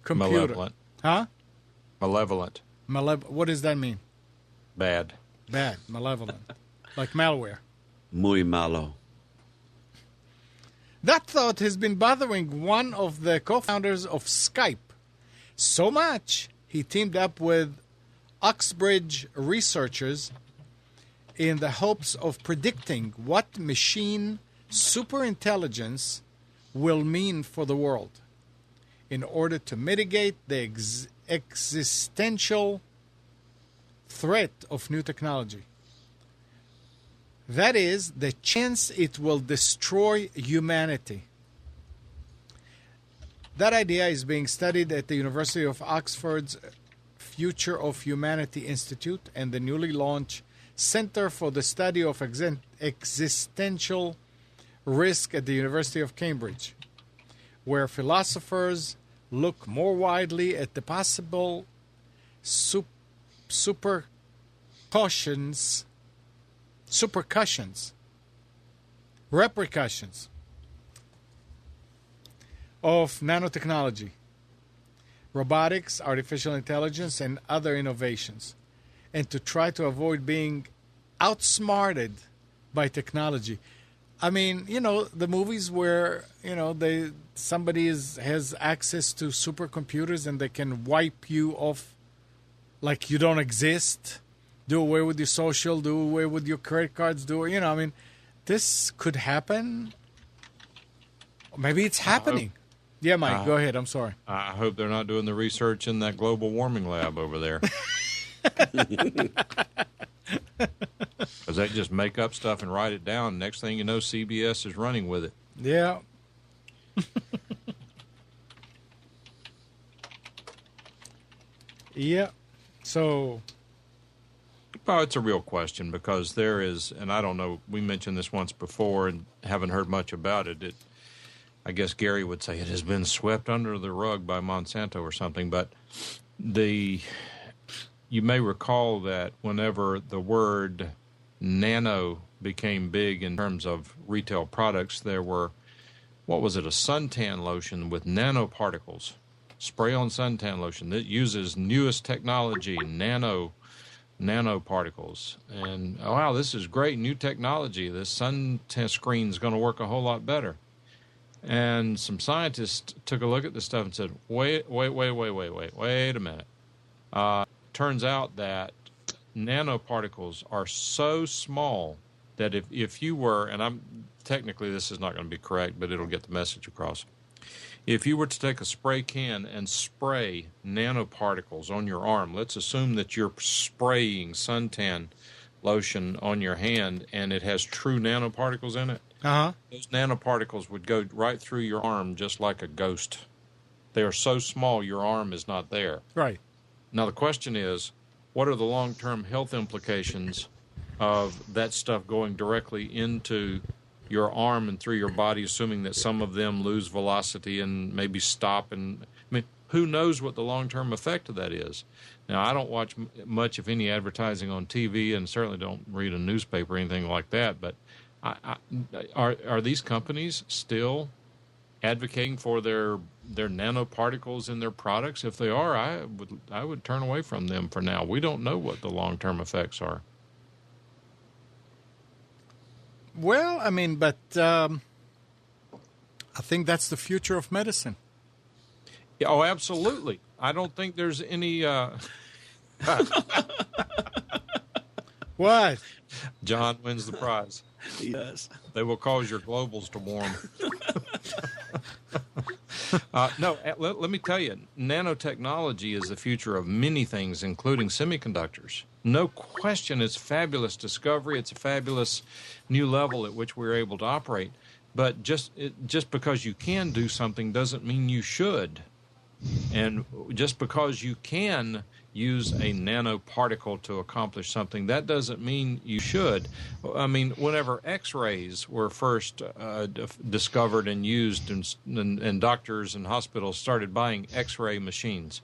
computer? Malevolent. Huh? Malevolent. What does that mean? Bad. Bad. Malevolent. Like malware. Muy malo. That thought has been bothering one of the co-founders of Skype so much he teamed up with Oxbridge researchers in the hopes of predicting what machine superintelligence will mean for the world in order to mitigate the existential threat of new technology. That is, the chance it will destroy humanity. That idea is being studied at the University of Oxford's Future of Humanity Institute and the newly launched Center for the Study of Existential Risk at the University of Cambridge, where philosophers look more widely at the possible repercussions of nanotechnology, robotics, artificial intelligence, and other innovations, and to try to avoid being outsmarted by technology. I mean, the movies where, somebody has access to supercomputers and they can wipe you off like you don't exist, do away with your social, do away with your credit cards, this could happen. Maybe it's happening. Yeah, Mike, go ahead. I'm sorry. I hope they're not doing the research in that global warming lab over there. Because they just make up stuff and write it down. Next thing you know, CBS is running with it. Yeah. Yeah. So. Well, it's a real question because there is, and I don't know, we mentioned this once before and haven't heard much about it. I guess Gary would say it has been swept under the rug by Monsanto or something, but you may recall that whenever the word nano became big in terms of retail products, there were, a suntan lotion with nanoparticles, spray on suntan lotion that uses newest technology, nanoparticles. And, wow, this is great, new technology. This suntan screen is going to work a whole lot better. And some scientists took a look at this stuff and said, wait a minute. Turns out that nanoparticles are so small that if you were, and technically this is not going to be correct, but it'll get the message across. If you were to take a spray can and spray nanoparticles on your arm, let's assume that you're spraying suntan lotion on your hand and it has true nanoparticles in it. Uh-huh. Those nanoparticles would go right through your arm just like a ghost. They are so small your arm is not there. Right. Now the question is, what are the long-term health implications of that stuff going directly into your arm and through your body, assuming that some of them lose velocity and maybe stop? And who knows what the long-term effect of that is? Now, I don't watch much, if any, advertising on TV, and certainly don't read a newspaper or anything like that. But are these companies still advocating for their nanoparticles in their products? If they are, I would turn away from them for now. We don't know what the long-term effects are. Well, but I think that's the future of medicine. Yeah, oh, absolutely. I don't think there's any... What? John wins the prize. Yes. They will cause your globals to warm. No, let me tell you, nanotechnology is the future of many things, including semiconductors. No question, it's a fabulous discovery. It's a fabulous new level at which we're able to operate. But just because you can do something doesn't mean you should. And just because you can use a nanoparticle to accomplish something, that doesn't mean you should. Whenever X-rays were first discovered and used, and doctors and hospitals started buying X-ray machines,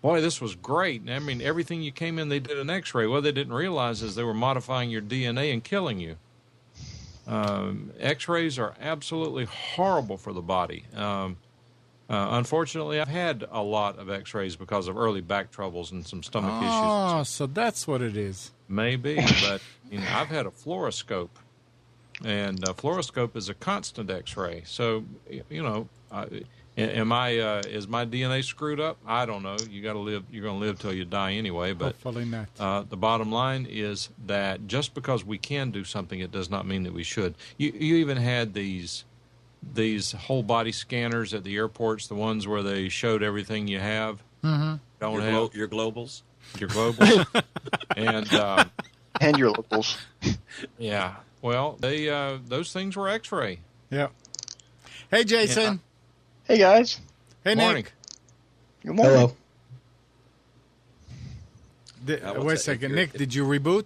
boy, this was great. Everything you came in, they did an X-ray. What they didn't realize is they were modifying your DNA and killing you. X-rays are absolutely horrible for the body. Unfortunately, I've had a lot of X-rays because of early back troubles and some stomach issues. Oh, so that's what it is. Maybe, but I've had a fluoroscope and fluoroscope is a constant X-ray. So, you know, is my DNA screwed up? I don't know. You got to live. You're going to live till you die anyway. But Hopefully not. the bottom line is that just because we can do something, it does not mean that we should. You even had these whole body scanners at the airports, the ones where they showed everything you have. Mm-hmm. Your globals. Your globals. And your locals. Yeah. Well, they those things were X-ray. Yeah. Hey, Jason. Hey, guys. Hey, Morning. Nick. Good morning. Hello. Wait a second. Nick, did you reboot?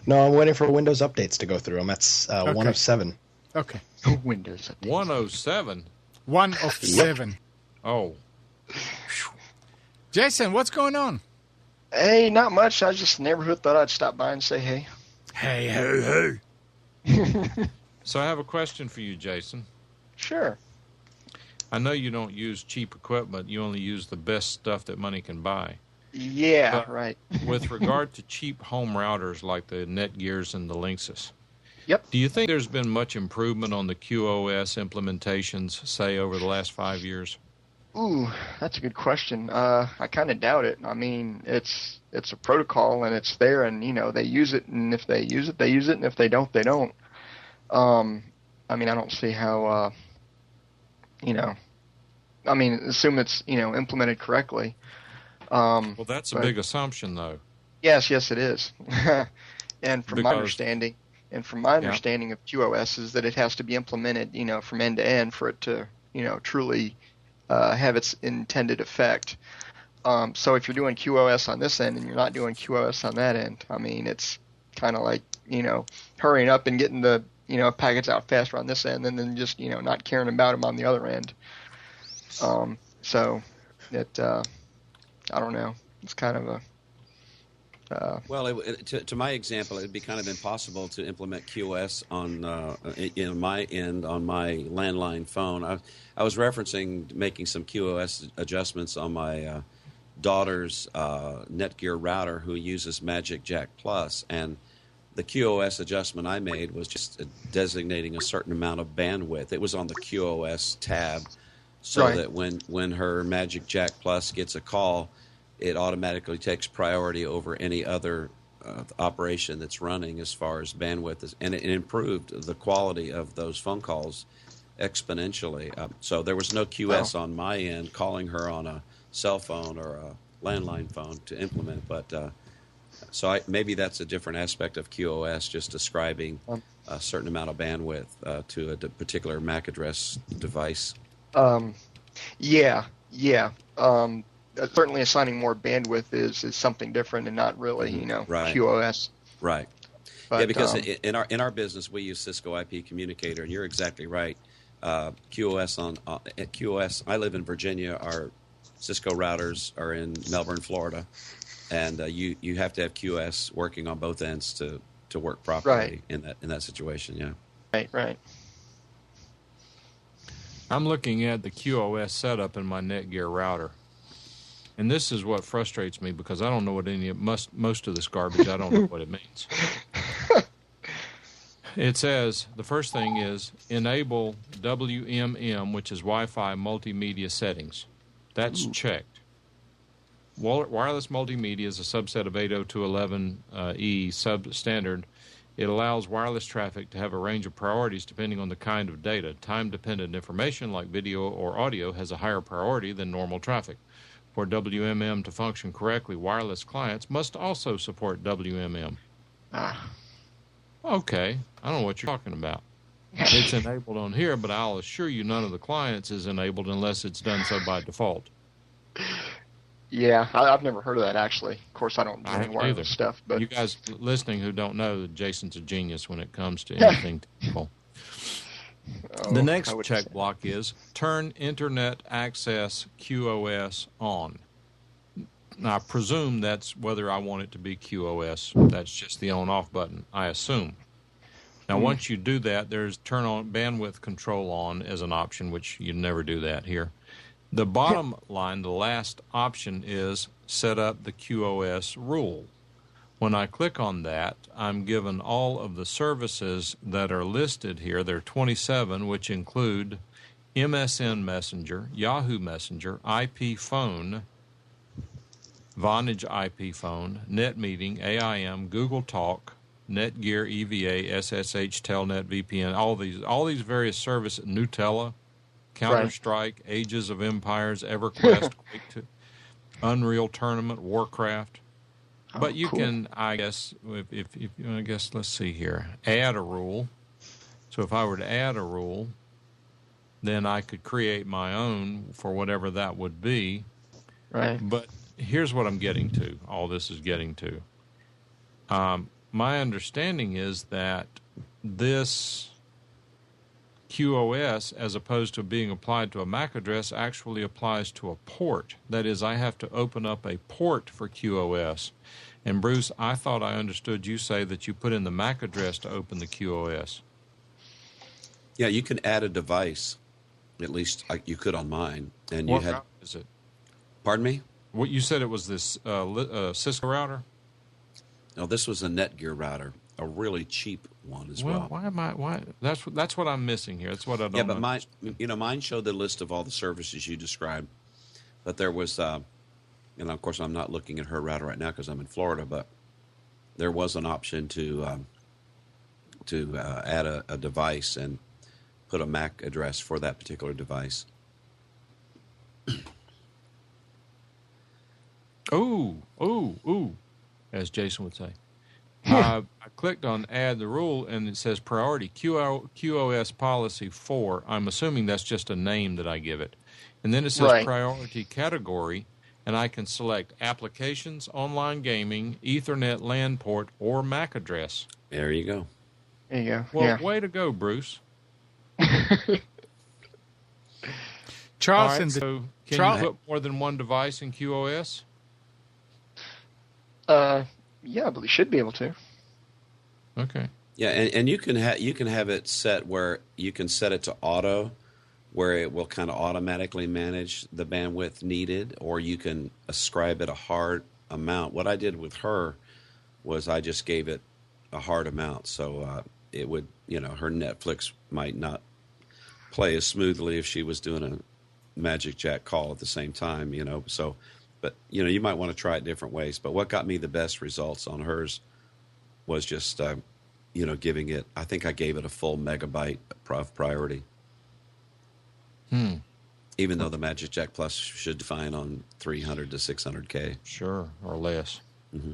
No, I'm waiting for Windows updates to go through. I'm at 1 of 7. Okay. Windows. 107. 1 of 7. Oh. Jason, what's going on? Hey, not much. I just neighborhood thought I'd stop by and say hey. Hey. So I have a question for you, Jason. Sure. I know you don't use cheap equipment. You only use the best stuff that money can buy. Yeah, But right. with regard to cheap home routers like the Netgears and the Linksys, Yep. do you think there's been much improvement on the QoS implementations, say, over the last 5 years? Ooh, that's a good question. I kind of doubt it. I mean, it's a protocol and it's there, and you know they use it, and if they use it, they use it, and if they don't, they don't. I mean, I don't see how. I mean, assume it's implemented correctly. Well, that's a big assumption, though. Yes, it is. And from my Because- understanding of QoS is that it has to be implemented, from end to end for it to, truly have its intended effect. So if you're doing QoS on this end and you're not doing QoS on that end, I mean, it's kind of like, hurrying up and getting the, packets out faster on this end and then just, not caring about them on the other end. So it, I don't know. It's kind of a... Well, to my example, it'd be kind of impossible to implement QoS on my end on my landline phone. I was referencing making some QoS adjustments on my daughter's Netgear router who uses Magic Jack Plus, and the QoS adjustment I made was just designating a certain amount of bandwidth. It was on the QoS tab, so Right. that when her Magic Jack Plus gets a call, it automatically takes priority over any other operation that's running as far as bandwidth, and it improved the quality of those phone calls exponentially. So there was no QS on my end calling her on a cell phone or a landline phone to implement, but maybe that's a different aspect of QoS, just describing a certain amount of bandwidth to a particular MAC address device. Yeah. Certainly assigning more bandwidth is something different and not really, Right. QoS. Right. But, yeah, because in our business we use Cisco IP Communicator, and you're exactly right. QoS at QoS. I live in Virginia. Our Cisco routers are in Melbourne, Florida, and you have to have QoS working on both ends to work properly in that situation. Yeah. Right. I'm looking at the QoS setup in my Netgear router. And this is what frustrates me because I don't know what most of this garbage, I don't know what it means. It says, the first thing is enable WMM, which is Wi-Fi multimedia settings. That's checked. Wireless multimedia is a subset of 802.11e substandard. It allows wireless traffic to have a range of priorities depending on the kind of data. Time-dependent information like video or audio has a higher priority than normal traffic. For WMM to function correctly, wireless clients must also support WMM. Okay, I don't know what you're talking about. It's enabled on here, but I'll assure you none of the clients is enabled unless it's done so by default. Yeah, I've never heard of that, actually. Of course, I don't do I any haven't wireless either. stuff. But You guys listening who don't know, Jason's a genius when it comes to anything technical. The next check block is turn Internet Access QoS on. Now, I presume that's whether I want it to be QoS. That's just the on-off button, I assume. Now, once you do that, there's turn on bandwidth control on as an option, which you never do that here. The bottom line, the last option is set up the QoS rule. When I click on that, I'm given all of the services that are listed here. There are 27, which include MSN Messenger, Yahoo Messenger, IP Phone, Vonage IP Phone, NetMeeting, AIM, Google Talk, Netgear, EVA, SSH, Telnet, VPN, all these various services, Nutella, Counter-Strike, Ages of Empires, EverQuest, Quake 2, Unreal Tournament, Warcraft. But you can, I guess, let's see here, add a rule. So if I were to add a rule, then I could create my own for whatever that would be. Right. But here's what I'm getting to. All this is getting to. My understanding is that this QoS, as opposed to being applied to a MAC address, actually applies to a port. That is, I have to open up a port for QoS. And Bruce, I thought I understood you say that you put in the MAC address to open the QoS. Yeah, you can add a device. At least you could on mine. And what you had. Router is it? Pardon me? What you said it was this Cisco router? No, this was a Netgear router, a really cheap one as well. Why? That's what I'm missing here. That's what I don't. Yeah, but mine showed the list of all the services you described. But there was, and of course I'm not looking at her router right now because I'm in Florida. But there was an option to add a device and put a MAC address for that particular device. Ooh, as Jason would say. I clicked on add the rule, and it says priority QoS policy 4. I'm assuming that's just a name that I give it. And then it says priority category, and I can select applications, online gaming, Ethernet LAN port, or MAC address. There you go. There you go. Well, way to go, Bruce. Charles, right, so can you put more than one device in QoS? Yeah, but we should be able to. Okay. Yeah, and you can have it set where you can set it to auto, where it will kind of automatically manage the bandwidth needed, or you can ascribe it a hard amount. What I did with her was I just gave it a hard amount, so it would, her Netflix might not play as smoothly if she was doing a Magic Jack call at the same time, so. But, you might want to try it different ways. But what got me the best results on hers was just, giving it, I think I gave it a full megabyte of priority. Even though the Magic Jack Plus should define on 300 to 600K. Sure, or less. Mm-hmm.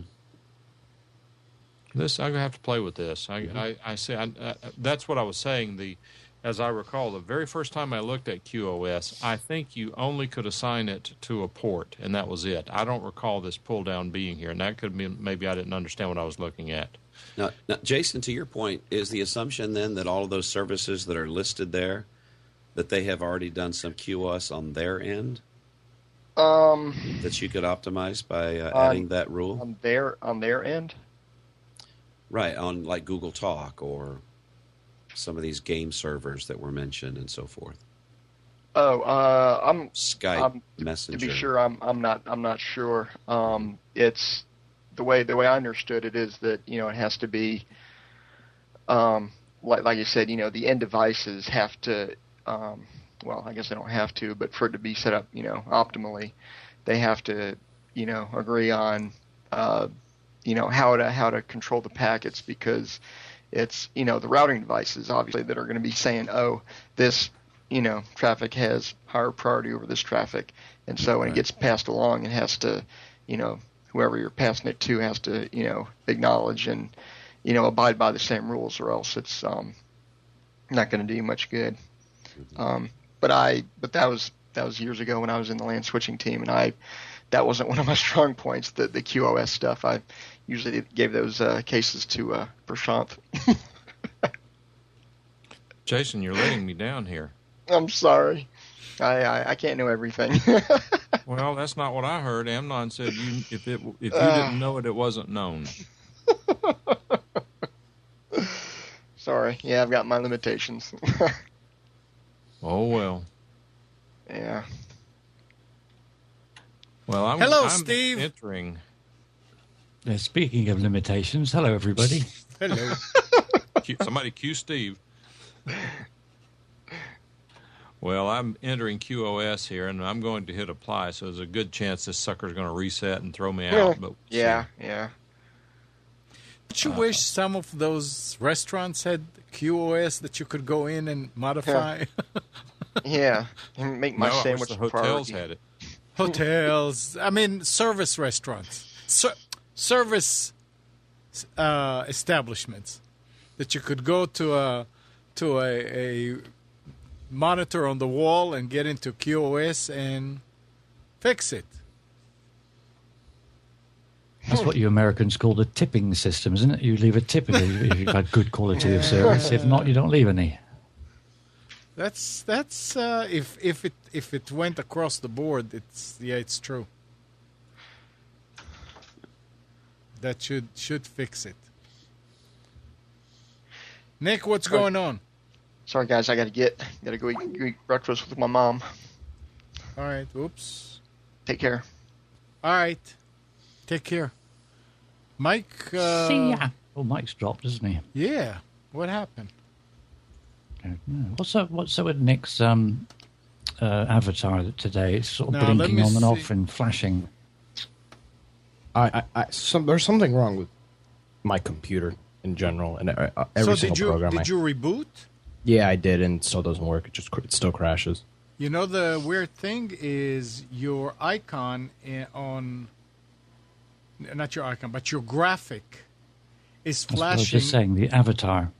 I'm going to have to play with this. I say that's what I was saying. As I recall, the very first time I looked at QoS, I think you only could assign it to a port, and that was it. I don't recall this pull down being here, and that could be maybe I didn't understand what I was looking at. Now, Jason, to your point, is the assumption then that all of those services that are listed there, that they have already done some QoS on their end? That you could optimize by adding that rule? On their end? Right, on like Google Talk or some of these game servers that were mentioned and so forth. I'm Skype, Messenger. To be sure, I'm not sure. It's the way I understood it is that it has to be like you said, the end devices have to. Well, I guess they don't have to, but for it to be set up, optimally, they have to, agree on, how to control the packets because. It's, the routing devices, obviously, that are going to be saying, oh, this, traffic has higher priority over this traffic. And so when it gets passed along, it has to, whoever you're passing it to has to, acknowledge and, abide by the same rules or else it's not going to do you much good. But that was years ago when I was in the LAN switching team, and that wasn't one of my strong points, the QoS stuff. I usually gave those cases to Prashant. Jason, you're letting me down here. I'm sorry. I can't know everything. Well, that's not what I heard. Amnon said if you didn't know it, it wasn't known. Sorry. Yeah, I've got my limitations. Oh, well. Yeah. Well, Hello, I'm Steve. entering. Speaking of limitations, hello everybody. Hello. Somebody cue Steve. Well, I'm entering QoS here, and I'm going to hit apply, so there's a good chance this sucker's going to reset and throw me out. But we'll Yeah, see. yeah. Don't you wish some of those restaurants had QoS that you could go in and modify? Yeah. And make my No, I wish sandwich the a hotels priority. had it. Hotels. I mean, service restaurants. Service establishments that you could go to a monitor on the wall and get into QoS and fix it. That's what you Americans call the tipping system, isn't it? You leave a tip if you've had good quality of service. If not, you don't leave any. That's if it went across the board, it's true. That should fix it. Nick, what's going on? Sorry, guys, I gotta go eat breakfast with my mom. All right. Oops. Take care. All right. Take care. Mike. See ya. Oh, Mike's dropped, isn't he? Yeah. What happened? What's up with Nick's avatar today? It's sort of Now, let blinking me on and see. off and flashing. There's something wrong with my computer in general and every single program. Did you reboot? Yeah, I did, and it still doesn't work. It still crashes. You know, the weird thing is your icon not your icon, but your graphic is That's what I was flashing. just saying, the avatar.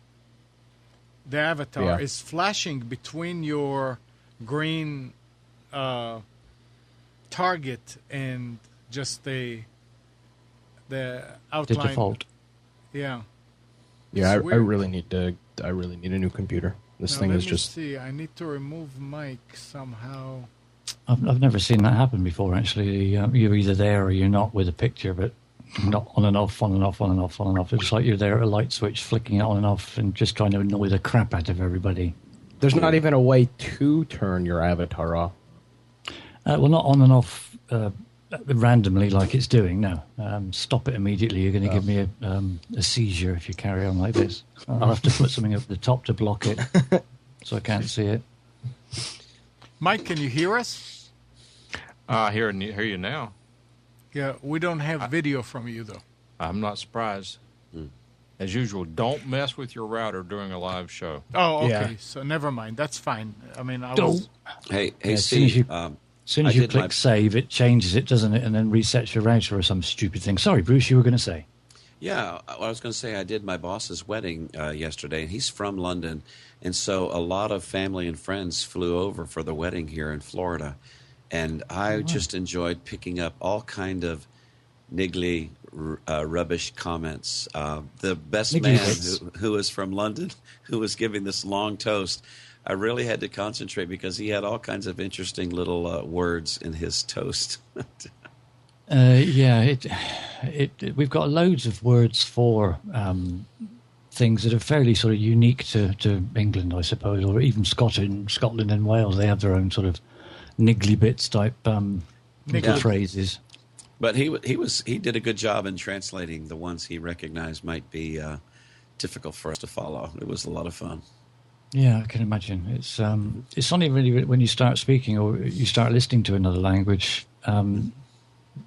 The avatar Yeah. is flashing between your green target and just the The outline. default. Yeah, Yeah. I It's weird. really need a new computer. This Now, thing let is me just. see. I need to remove Mike somehow. I've never seen that happen before, actually. You're either there or you're not with a picture, but not on and off, on and off, on and off, on and off. It's like you're there at a light switch, flicking it on and off and just trying to annoy the crap out of everybody. There's not even a way to turn your avatar off. Well, not on and off randomly like it's doing, no. Stop it immediately. You're going to give me a seizure if you carry on like this. I'll have to put something up the top to block it so I can't see it. Mike, can you hear us? I hear you now. Yeah, we don't have video from you, though. I'm not surprised. As usual, don't mess with your router during a live show. Oh, okay. Yeah. So never mind. That's fine. I mean, I Don't. was... Hey, As soon as Steve. you, I did click my- save, it changes it, doesn't it? And then resets your router or some stupid thing. Sorry, Bruce, you were going to say. Yeah, I was going to say I did my boss's wedding yesterday, and he's from London, and so a lot of family and friends flew over for the wedding here in Florida, and I just enjoyed picking up all kind of niggly, rubbish comments. The best Niggly man bits. who was from London, who was giving this long toast, I really had to concentrate because he had all kinds of interesting little words in his toast. Yeah, we've got loads of words for things that are fairly sort of unique to England, I suppose, or even Scotland and Wales. They have their own sort of niggly bits type Niggly. phrases. But he did a good job in translating the ones he recognized might be difficult for us to follow. It was a lot of fun. Yeah, I can imagine. It's only really when you start speaking or you start listening to another language,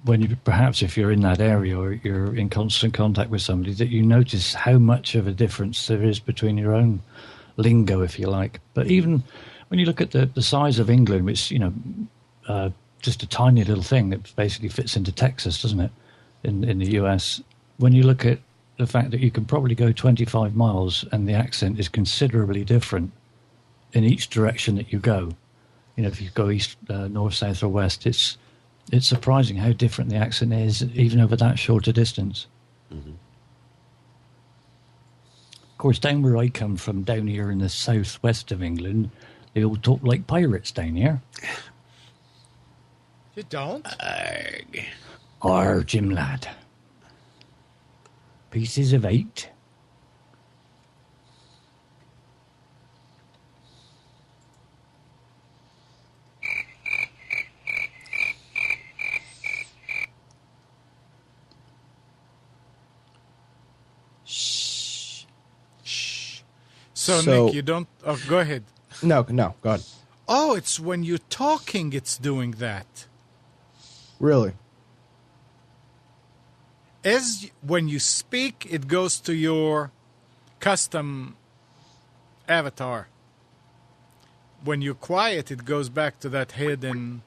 when you perhaps if you're in that area or you're in constant contact with somebody, that you notice how much of a difference there is between your own lingo, if you like. But even when you look at the size of England, which just a tiny little thing that basically fits into Texas, doesn't it? In the US, when you look at the fact that you can probably go 25 miles and the accent is considerably different in each direction that you go. You know, if you go east, north, south, or west, it's surprising how different the accent is, even over that short a distance. Mm-hmm. Of course, down where I come from, down here in the southwest of England, they all talk like pirates down here. You don't? Arr, Jim lad. Pieces of 8. So Nick, you don't. Oh, go ahead. No, go ahead. Oh, it's when you're talking, it's doing that. Really? When you speak, it goes to your custom avatar. When you're quiet, it goes back to that hidden.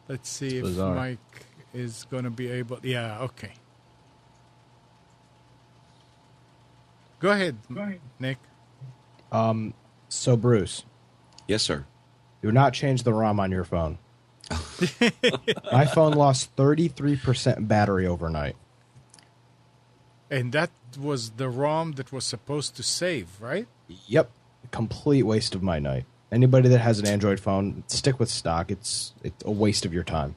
Let's see if bizarre. Mike is going to be able. Yeah, okay. Go ahead, Nick. So Bruce, Yes, sir. do not change the ROM on your phone. My phone lost 33% battery overnight. And that was the ROM that was supposed to save, right? Yep, complete waste of my night. Anybody that has an Android phone, stick with stock. It's a waste of your time.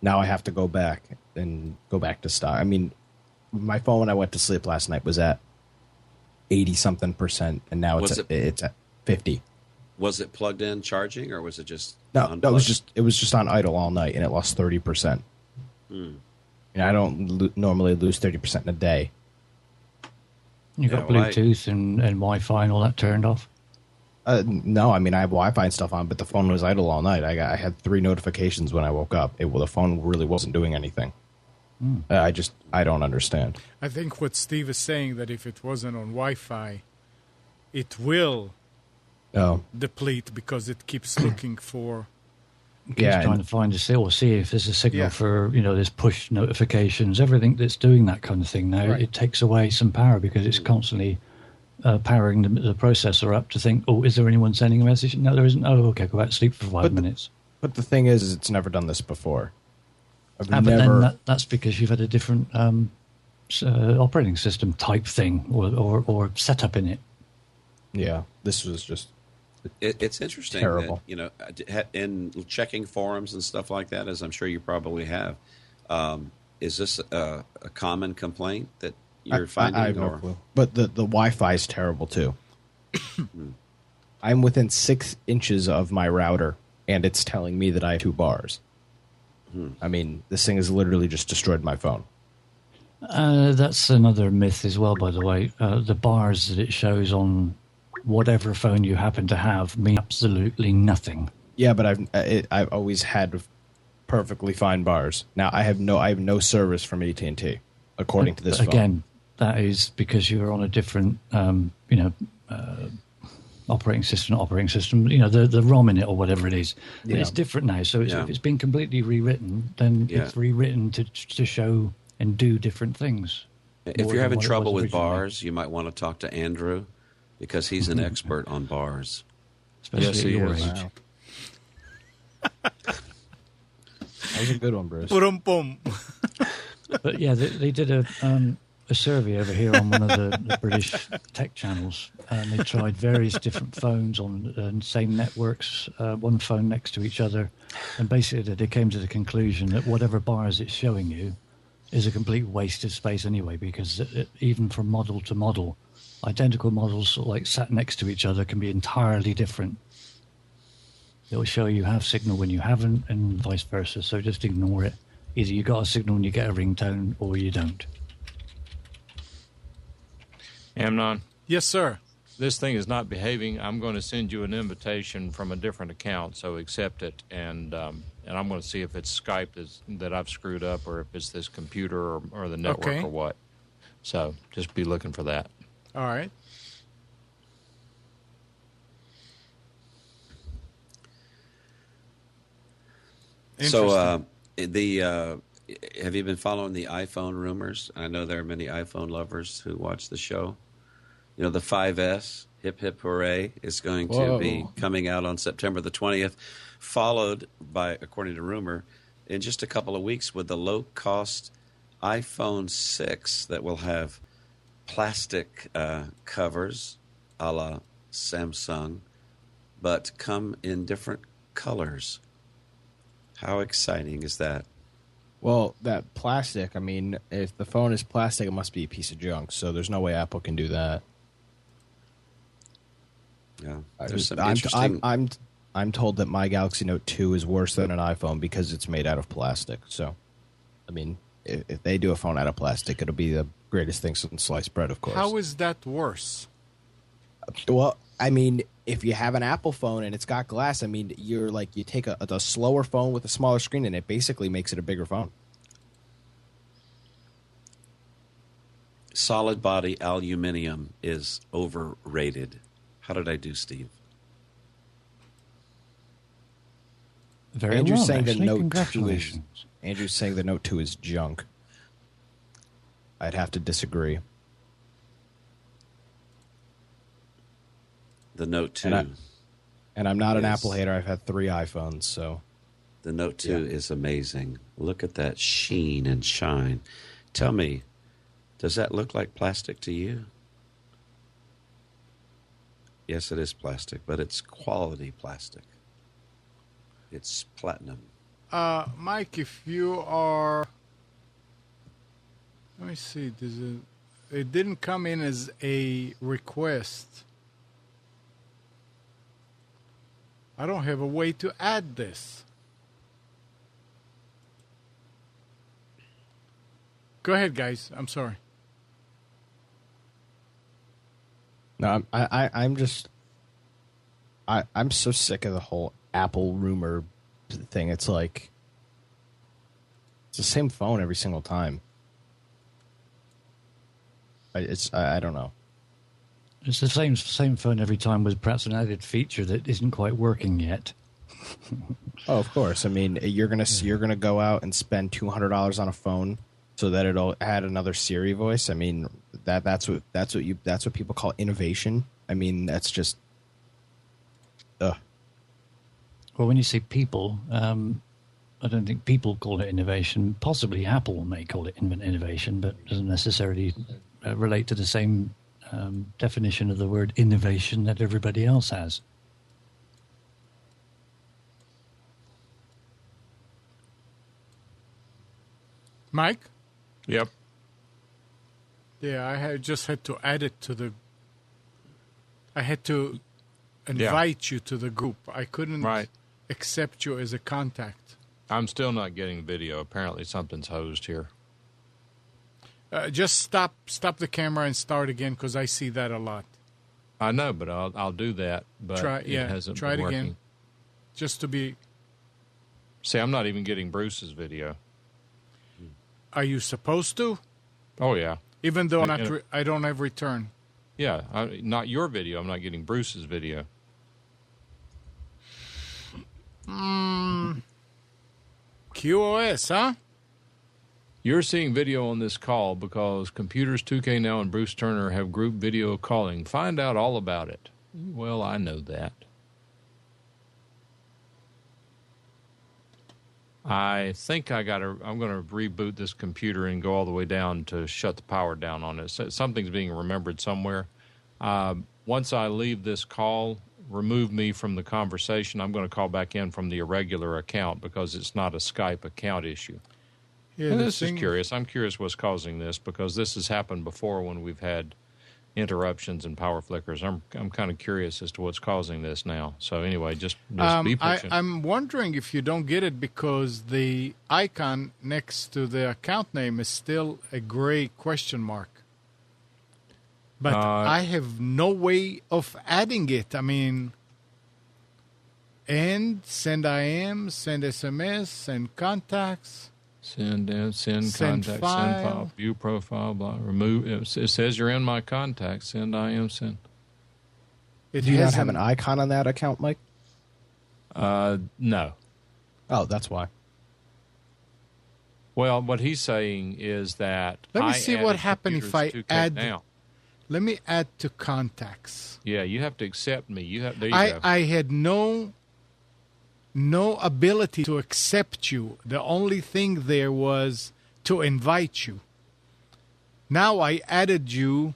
Now I have to go back to stock. I mean, my phone when I went to sleep last night was at 80-something%, and now it's at 50. Was it plugged in charging, or was it just No, unplugged? it was just on idle all night, and it lost 30%. And I don't normally lose 30% in a day. You got well, Bluetooth and Wi-Fi and all that turned off? No, I mean I have Wi-Fi and stuff on, but the phone was idle all night. I had 3 notifications when I woke up. The phone really wasn't doing anything. I don't understand. I think what Steve is saying, that if it wasn't on Wi-Fi, it will deplete because it keeps looking for. Keeps trying to find a signal, see if there's a signal for, there's push notifications, everything that's doing that kind of thing now. Right. It takes away some power because it's constantly powering the processor up to think, oh, is there anyone sending a message? No, there isn't. Oh, okay, go back to sleep for 5 minutes. But the thing is it's never done this before. But then that's because you've had a different operating system type thing or setup in it. Yeah, this was just It's interesting terrible. that, in checking forums and stuff like that, as I'm sure you probably have, is this a common complaint that you're finding? I have no clue. But the Wi-Fi is terrible too. I'm within 6 inches of my router, and it's telling me that I have 2 bars. I mean, this thing has literally just destroyed my phone. That's another myth as well, by the way. The bars that it shows on whatever phone you happen to have mean absolutely nothing. Yeah, but I've always had perfectly fine bars. Now I have no service from AT&T according to this phone. Again, that is because you're on a different operating system, the ROM in it or whatever it is. Yeah. It's different now. So if it's been completely rewritten, then it's rewritten to show and do different things. If you're having trouble with bars, you might want to talk to Andrew, because he's an expert on bars. Especially at your age. Wow. That was a good one, Bruce. But yeah, they did a survey over here on one of the British tech channels, and they tried various different phones on same networks, one phone next to each other, and basically they came to the conclusion that whatever bars it's showing you is a complete waste of space anyway, because even from model to model, identical models like sat next to each other can be entirely different. It'll show you have signal when you haven't, and vice versa. So just ignore it. Either you got a signal when you get a ringtone, or you don't. Amnon, Yes, sir. this thing is not behaving. I'm going to send you an invitation from a different account, so accept it, and I'm going to see if it's Skype that I've screwed up, or if it's this computer or the network Okay. or what. So just be looking for that. All right. So, have you been following the iPhone rumors? I know there are many iPhone lovers who watch the show. The 5S, hip hip hooray, is going to be coming out on September the 20th, followed by, according to rumor, in just a couple of weeks with the low-cost iPhone 6 that will have plastic covers a la Samsung, but come in different colors. How exciting is that? Well, that plastic, I mean, if the phone is plastic, it must be a piece of junk, so there's no way Apple can do that. Yeah, there's some interesting... I'm told that my Galaxy Note 2 is worse than an iPhone because it's made out of plastic. So, I mean, if they do a phone out of plastic, it'll be the greatest thing since sliced bread, of course. How is that worse? Well, I mean, if you have an Apple phone and it's got glass, I mean, you take a slower phone with a smaller screen and it basically makes it a bigger phone. Solid body aluminum is overrated. How did I do, Steve? Very Andrew's well, saying the actually. Note 2 is Congratulations. Andrew's saying the Note 2 is junk. I'd have to disagree. The Note 2. And I'm not an Yes. Apple hater. I've had 3 iPhones, so. The Note 2 is amazing. Look at that sheen and shine. Tell me, does that look like plastic to you? Yes, it is plastic, but it's quality plastic. It's platinum. Mike, if you are, let me see. It didn't come in as a request. I don't have a way to add this. Go ahead, guys. I'm sorry. No, I'm so sick of the whole Apple rumor thing. It's like it's the same phone every single time. I don't know. It's the same phone every time with perhaps an added feature that isn't quite working yet. Oh, of course. I mean, you're gonna go out and spend $200 on a phone so that it'll add another Siri voice. I mean, that's what people call innovation. I mean, that's just. Well, when you say people, I don't think people call it innovation. Possibly Apple may call it innovation, but doesn't necessarily relate to the same definition of the word innovation that everybody else has. Mike? Yep. Yeah, just had to add it to the. I had to invite you to the group. I couldn't accept you as a contact. I'm still not getting video. Apparently something's hosed here. Just stop the camera and start again, because I see that a lot. I know, but I'll do that. But it hasn't try been it working. again. Just to be. See, I'm not even getting Bruce's video. Are you supposed to? Oh yeah. Even though I don't have return. Yeah, not your video. I'm not getting Bruce's video. QoS, huh? You're seeing video on this call because Computers 2K Now and Bruce Turner have group video calling. Find out all about it. Well, I know that. I think I'm going to reboot this computer and go all the way down to shut the power down on it. So something's being remembered somewhere. Once I leave this call, remove me from the conversation. I'm going to call back in from the irregular account because it's not a Skype account issue. Yeah, and this is curious. I'm curious what's causing this because this has happened before when we've had interruptions and power flickers. I'm kind of curious as to what's causing this now. So anyway, just be patient. I'm wondering if you don't get it because the icon next to the account name is still a gray question mark. But I have no way of adding it. I mean, send IM, send SMS, send contacts. Send contact, file. send file, view profile, blah, remove. It says you're in my contacts. Send IM, send. Do you not have an icon on that account, Mike? No. Oh, that's why. Well, what he's saying is that Let me see what happens if I add. Now. Let me add to contacts. Yeah, you have to accept me. There you go. I had no ability to accept you. The only thing there was to invite you. Now I added you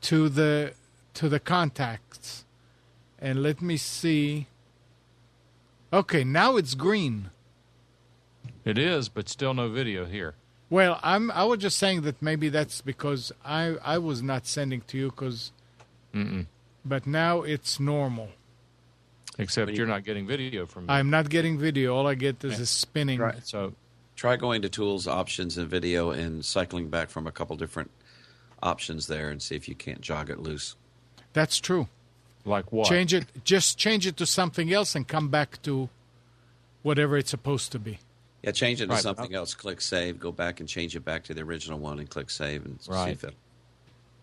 to the contacts. And let me see. Okay, now it's green. It is, but still no video here. Well, I was just saying that maybe that's because I was not sending to you because but now it's normal. Except you're not getting video from me. I'm not getting video. All I get is a spinning. Right. So Try going to tools, options, and video, and cycling back from a couple different options there, and see if you can't jog it loose. That's true. Like what? Just change it to something else and come back to whatever it's supposed to be. Yeah, change it to something else. Click save. Go back and change it back to the original one, and click save, and see if it.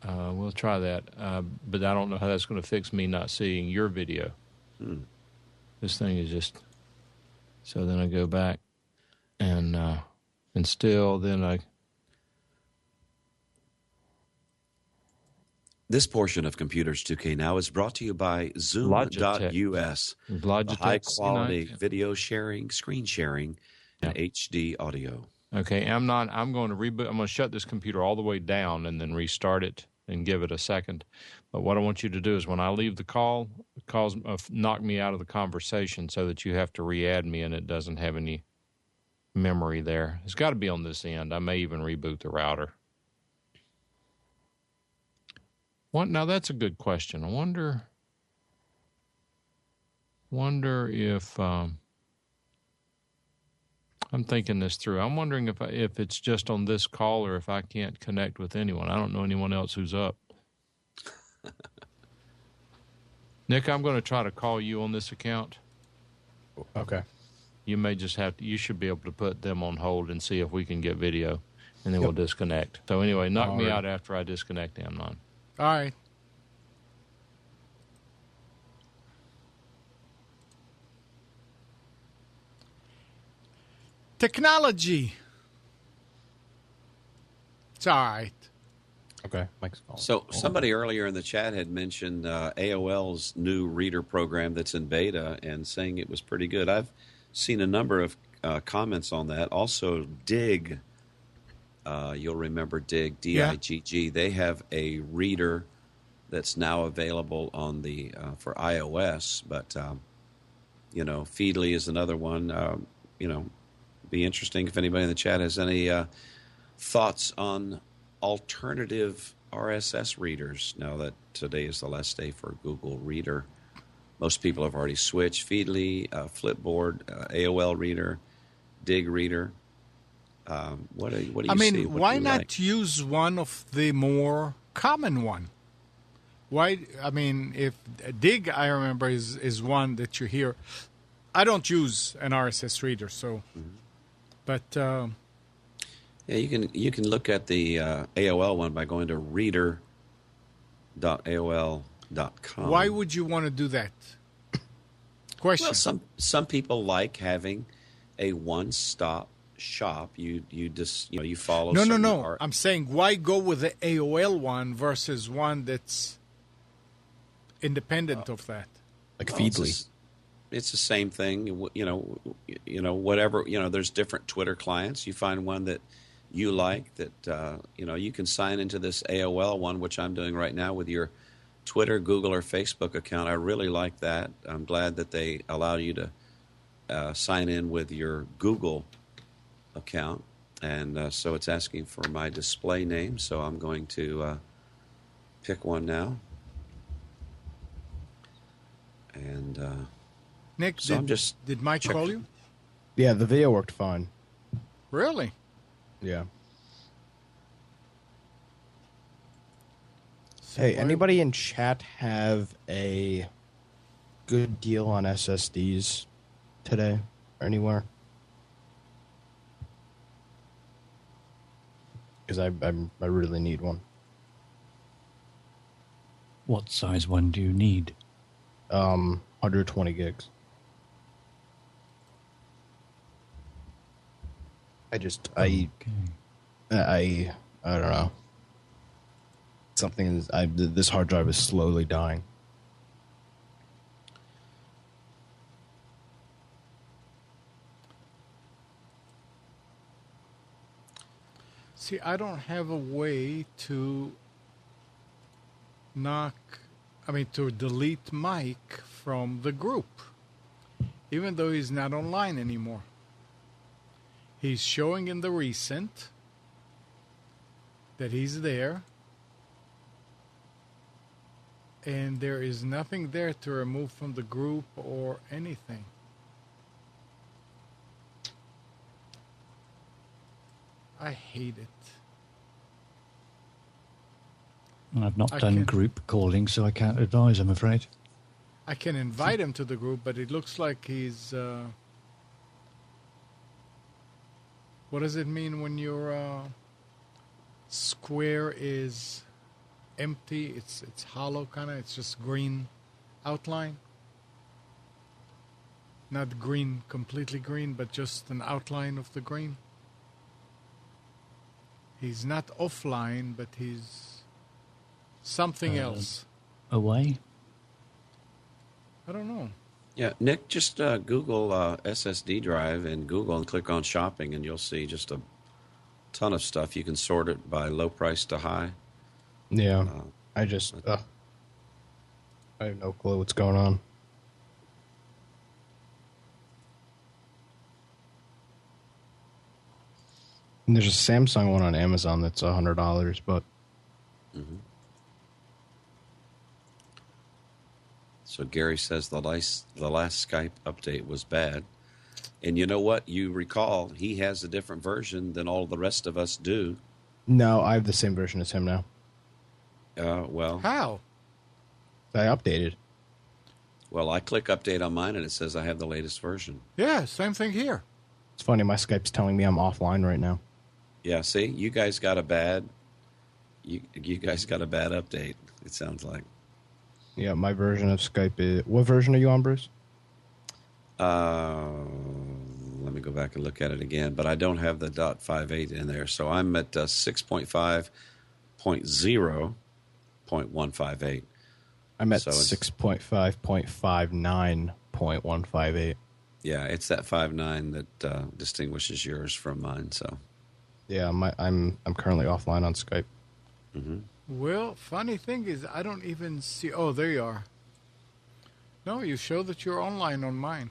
We'll try that, but I don't know how that's going to fix me not seeing your video. This thing is just. So then I go back, and still then I. This portion of Computers 2K Now is brought to you by Zoom.us, high-quality video sharing, screen sharing, and HD audio. Okay, I'm going to reboot. I'm going to shut this computer all the way down and then restart it and give it a second. But what I want you to do is when I leave the call, knock me out of the conversation so that you have to re-add me and it doesn't have any memory there. It's got to be on this end. I may even reboot the router. Now that's a good question. I wonder if I'm thinking this through. I'm wondering if it's just on this call or if I can't connect with anyone. I don't know anyone else who's up. Nick, I'm going to try to call you on this account. Okay. You may just you should be able to put them on hold and see if we can get video, and then we'll disconnect. So anyway, knock me out after I disconnect Amnon. All right. Technology. It's all right. Okay. Mike's calling. So somebody earlier in the chat had mentioned AOL's new reader program that's in beta and saying it was pretty good. I've seen a number of comments on that. Also, Dig, you'll remember Dig, D-I-G-G. They have a reader that's now available on the for iOS, but Feedly is another one. Be interesting if anybody in the chat has any thoughts on alternative RSS readers. Now that today is the last day for Google Reader, most people have already switched. Feedly, Flipboard, AOL Reader, Dig Reader. What do you see? I mean, why not use one of the more common one? Why? I mean, if Dig, I remember, is one that you hear. I don't use an RSS reader, so, but. Yeah, you can look at the AOL one by going to reader.aol.com. Why would you want to do that? Question. Well, some people like having a one-stop shop. You follow. No. I'm saying why go with the AOL one versus one that's independent of that, like Feedly. It's the same thing. Whatever. There's different Twitter clients. You find one that you like that, you can sign into this AOL one, which I'm doing right now with your Twitter, Google, or Facebook account. I really like that. I'm glad that they allow you to sign in with your Google account. And so it's asking for my display name. So I'm going to pick one now. And Nick, so did Mike call you? Yeah, the video worked fine. Really? Yeah. Hey, anybody in chat have a good deal on SSDs today or anywhere? Because I really need one. What size one do you need? 120 gigs. I don't know. This hard drive is slowly dying. See, I don't have a way to delete Mike from the group, even though he's not online anymore. He's showing in the recent that he's there, and there is nothing there to remove from the group or anything. I hate it. I've not done group calling, so I can't advise, I'm afraid. I can invite him to the group, but it looks like he's... what does it mean when your square is empty? It's hollow, kind of. It's just green outline. Not green, completely green, but just an outline of the green. He's not offline, but he's something else. Away? I don't know. Yeah, Nick, just Google SSD drive and Google and click on shopping, and you'll see just a ton of stuff. You can sort it by low price to high. Yeah, I have no clue what's going on. And there's a Samsung one on Amazon that's $100, but... Mm-hmm. So Gary says the last Skype update was bad. And you know what? You recall he has a different version than all the rest of us do. No, I have the same version as him now. Well... How? I updated. Well, I click update on mine, and it says I have the latest version. Yeah, same thing here. It's funny, my Skype's telling me I'm offline right now. Yeah, see? You guys got a bad... You guys got a bad update, it sounds like. Yeah, my version of Skype is... What version are you on, Bruce? Let me go back and look at it again. But I don't have the .58 in there, so I'm at 6.5.0.158. I'm at 6.5.59.158. Yeah, it's that 5.9 that distinguishes yours from mine. So, yeah, I'm currently offline on Skype. Mm-hmm. Well, funny thing is, I don't even see... Oh, there you are. No, you show that you're online on mine.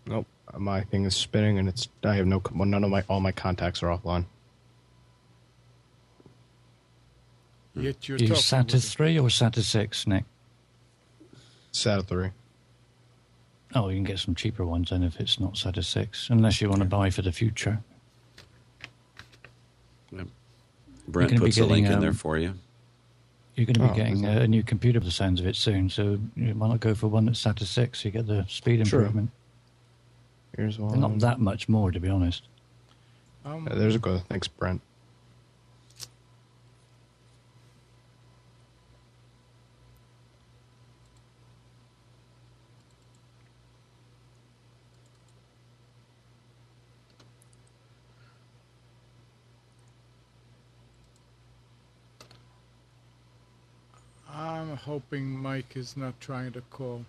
Nope, my thing is spinning, and I have none of all my contacts are offline. Yet you're Do you talking SATA with 3 or SATA 6, Nick? SATA 3. Oh, you can get some cheaper ones then if it's not SATA 6, unless you want to buy for the future. Yep. Brent puts a link in there for you. You're going to be getting a new computer by the sounds of it soon, so you might not go for one that's SATA 6. You get the speed improvement. Here's one. Not that much more, to be honest. There's a go. Thanks, Brent. I'm hoping Mike is not trying to call.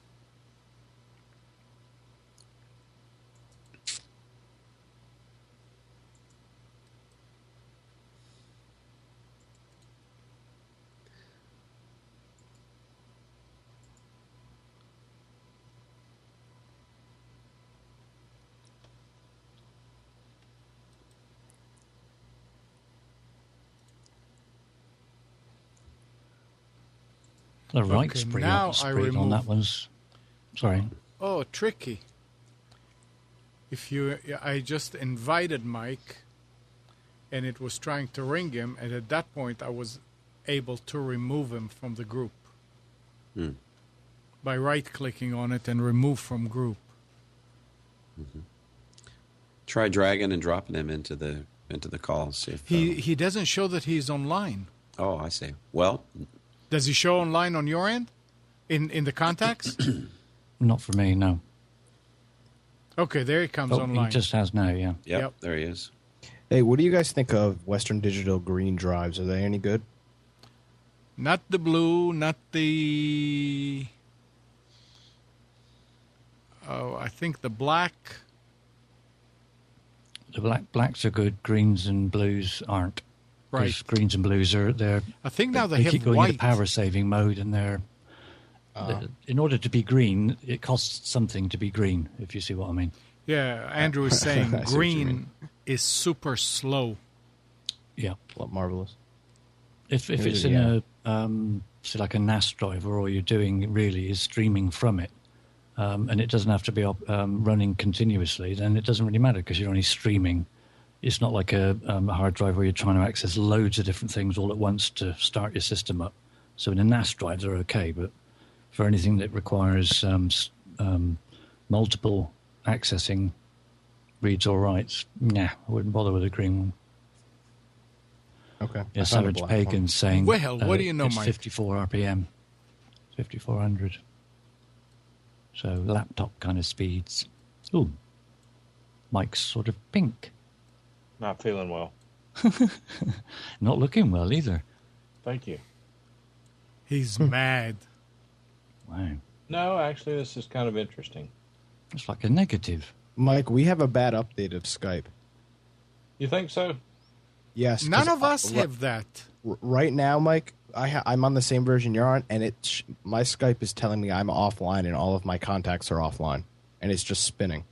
The right Okay, spree now on that one's... Sorry. Oh, tricky. I just invited Mike, and it was trying to ring him, and at that point I was able to remove him from the group by right-clicking on it and remove from group. Mm-hmm. Try dragging and dropping him into the call. See if he doesn't show that he's online. Oh, I see. Well, does he show online on your end, in the contacts? Not for me, no. Okay, there he comes online. He just has now, yeah. Yep, there he is. Hey, what do you guys think of Western Digital green drives? Are they any good? Not the blue, not the... Oh, I think the black. The blacks are good. Greens and blues aren't. Right. Greens and blues are I think now they keep have going white. into power saving mode, and in order to be green, it costs something to be green. If you see what I mean. Yeah, Andrew is saying green is super slow. Yeah, marvelous. If it's in a say like a NAS drive, where all you're doing really is streaming from it, and it doesn't have to be running continuously, then it doesn't really matter because you're only streaming. It's not like a hard drive where you're trying to access loads of different things all at once to start your system up. So in a NAS drive, they're okay, but for anything that requires multiple accessing, reads or writes, nah, I wouldn't bother with a green one. Okay. Yeah, Savage Pagan's saying, Well, what do you know, it's Mike? 54 RPM, 5400. So laptop kind of speeds. Ooh, Mike's sort of pink. Not feeling well. Not looking well either. Thank you. He's mad. Wow. No, actually, this is kind of interesting. It's like a negative. Mike, we have a bad update of Skype. You think so? Yes. None 'cause of us have that. Right now, Mike, I'm on the same version you're on, and my Skype is telling me I'm offline and all of my contacts are offline, and it's just spinning.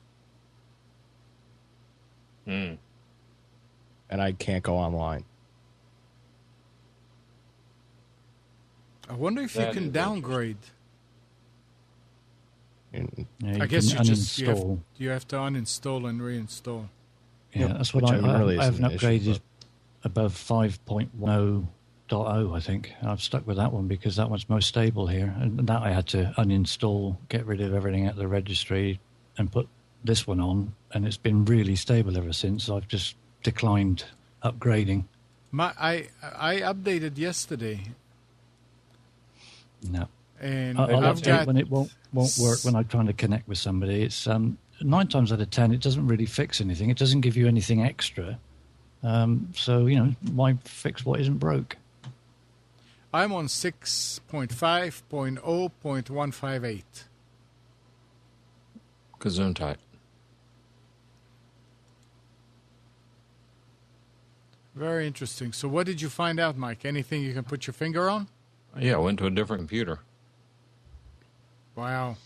Hmm. And I can't go online. I wonder if That you can is downgrade. And Yeah, I guess you uninstall. have to uninstall and reinstall. Yeah, that's what which I really haven't isn't an issue, upgraded but- above 5.10.0, I think. I've stuck with that one because that one's most stable here. And that I had to uninstall, get rid of everything at the registry, and put this one on. And it's been really stable ever since. I've just declined upgrading. I updated yesterday, No. and I'll I've update got when it won't work when I'm trying to connect with somebody. It's 9 times out of 10, it doesn't really fix anything. It doesn't give you anything extra. So, why fix what isn't broke? I'm on 6.5.0.158. Gesundheit. Very interesting. So what did you find out, Mike? Anything you can put your finger on? Yeah, I went to a different computer. Wow.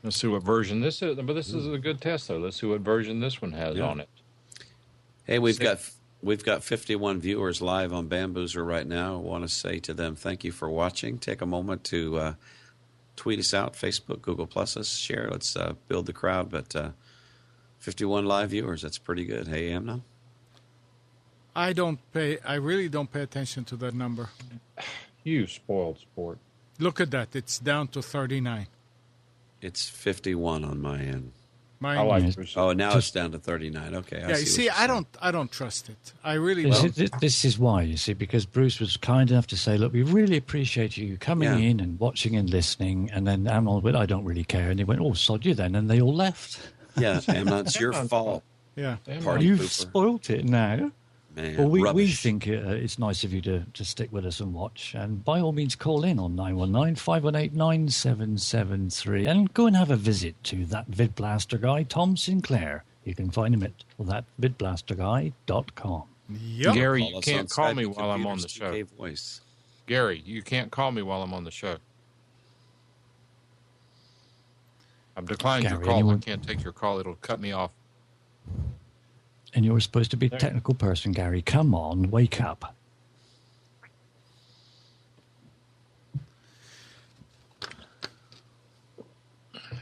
Let's see what version this is. But this is a good test, though. Let's see what version this one has on it. Hey, we've got 51 viewers live on Bamboozer right now. I want to say to them, thank you for watching. Take a moment to tweet us out, Facebook, Google Plus us, share. Let's build the crowd. But 51 live viewers, that's pretty good. Hey, Amnon? I really don't pay attention to that number. You spoiled sport. Look at that. It's down to 39. It's 51 on my end. Mine, I like Yes. Bruce. Oh, now it's down to 39. Okay. yeah, you see, I don't trust it. I really don't. This is why, you see, because Bruce was kind enough to say, look, we really appreciate you coming in and watching and listening. And then Amnon went, I don't really care. And he went, oh, sod you then. And they all left. Yeah, Amnon, it's your fault. Yeah. Party You've pooper. spoilt it now. Man, Well, we rubbish. think it's nice of you to stick with us and watch. And by all means, call in on 919-518-9773 and go and have a visit to that VidBlaster guy, Tom Sinclair. You can find him at thatvidblasterguy.com. Yep. Gary, Call you us can't on call Skype me and while I'm on the computers, show. 2K voice. Gary, you can't call me while I'm on the show. I've declined your Gary, call. anyone- I can't take your call. It'll cut me off. And you're supposed to be a technical person, Gary. Come on, wake up.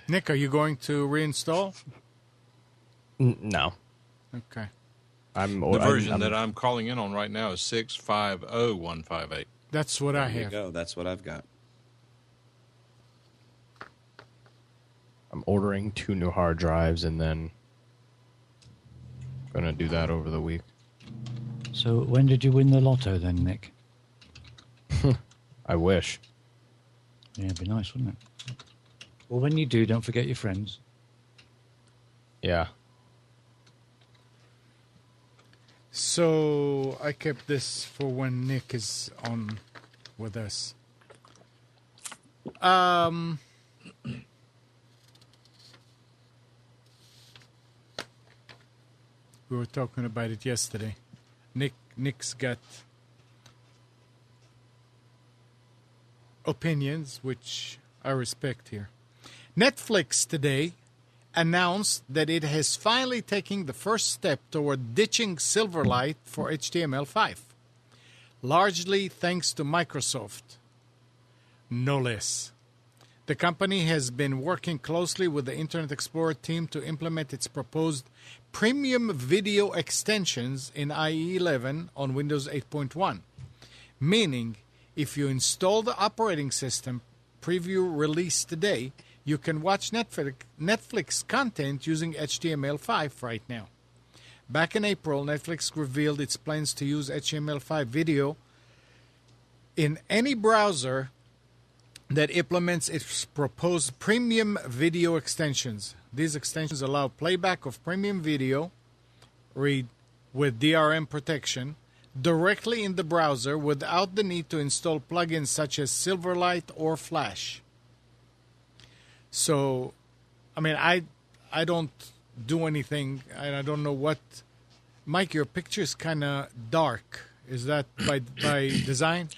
Nick, are you going to reinstall? No. Okay. The version that I'm calling in on right now is 650.158. That's what I There you have. go. That's what I've got. I'm ordering 2 new hard drives and then going to do that over the week. So when did you win the lotto then, Nick? I wish. Yeah, it'd be nice, wouldn't it? Well, when you do, don't forget your friends. Yeah. So I kept this for when Nick is on with us. We were talking about it yesterday. Nick's got opinions, which I respect here. Netflix today announced that it has finally taken the first step toward ditching Silverlight for HTML5, largely thanks to Microsoft, no less. The company has been working closely with the Internet Explorer team to implement its proposed premium video extensions in IE 11 on Windows 8.1, meaning if you install the operating system preview release today, you can watch Netflix content using HTML5 right now. Back in April, Netflix revealed its plans to use HTML5 video in any browser that implements its proposed premium video extensions. These extensions allow playback of premium video, read with DRM protection, directly in the browser without the need to install plugins such as Silverlight or Flash. So, I mean, I don't do anything, and I don't know what. Mike, your picture is kind of dark. Is that by design?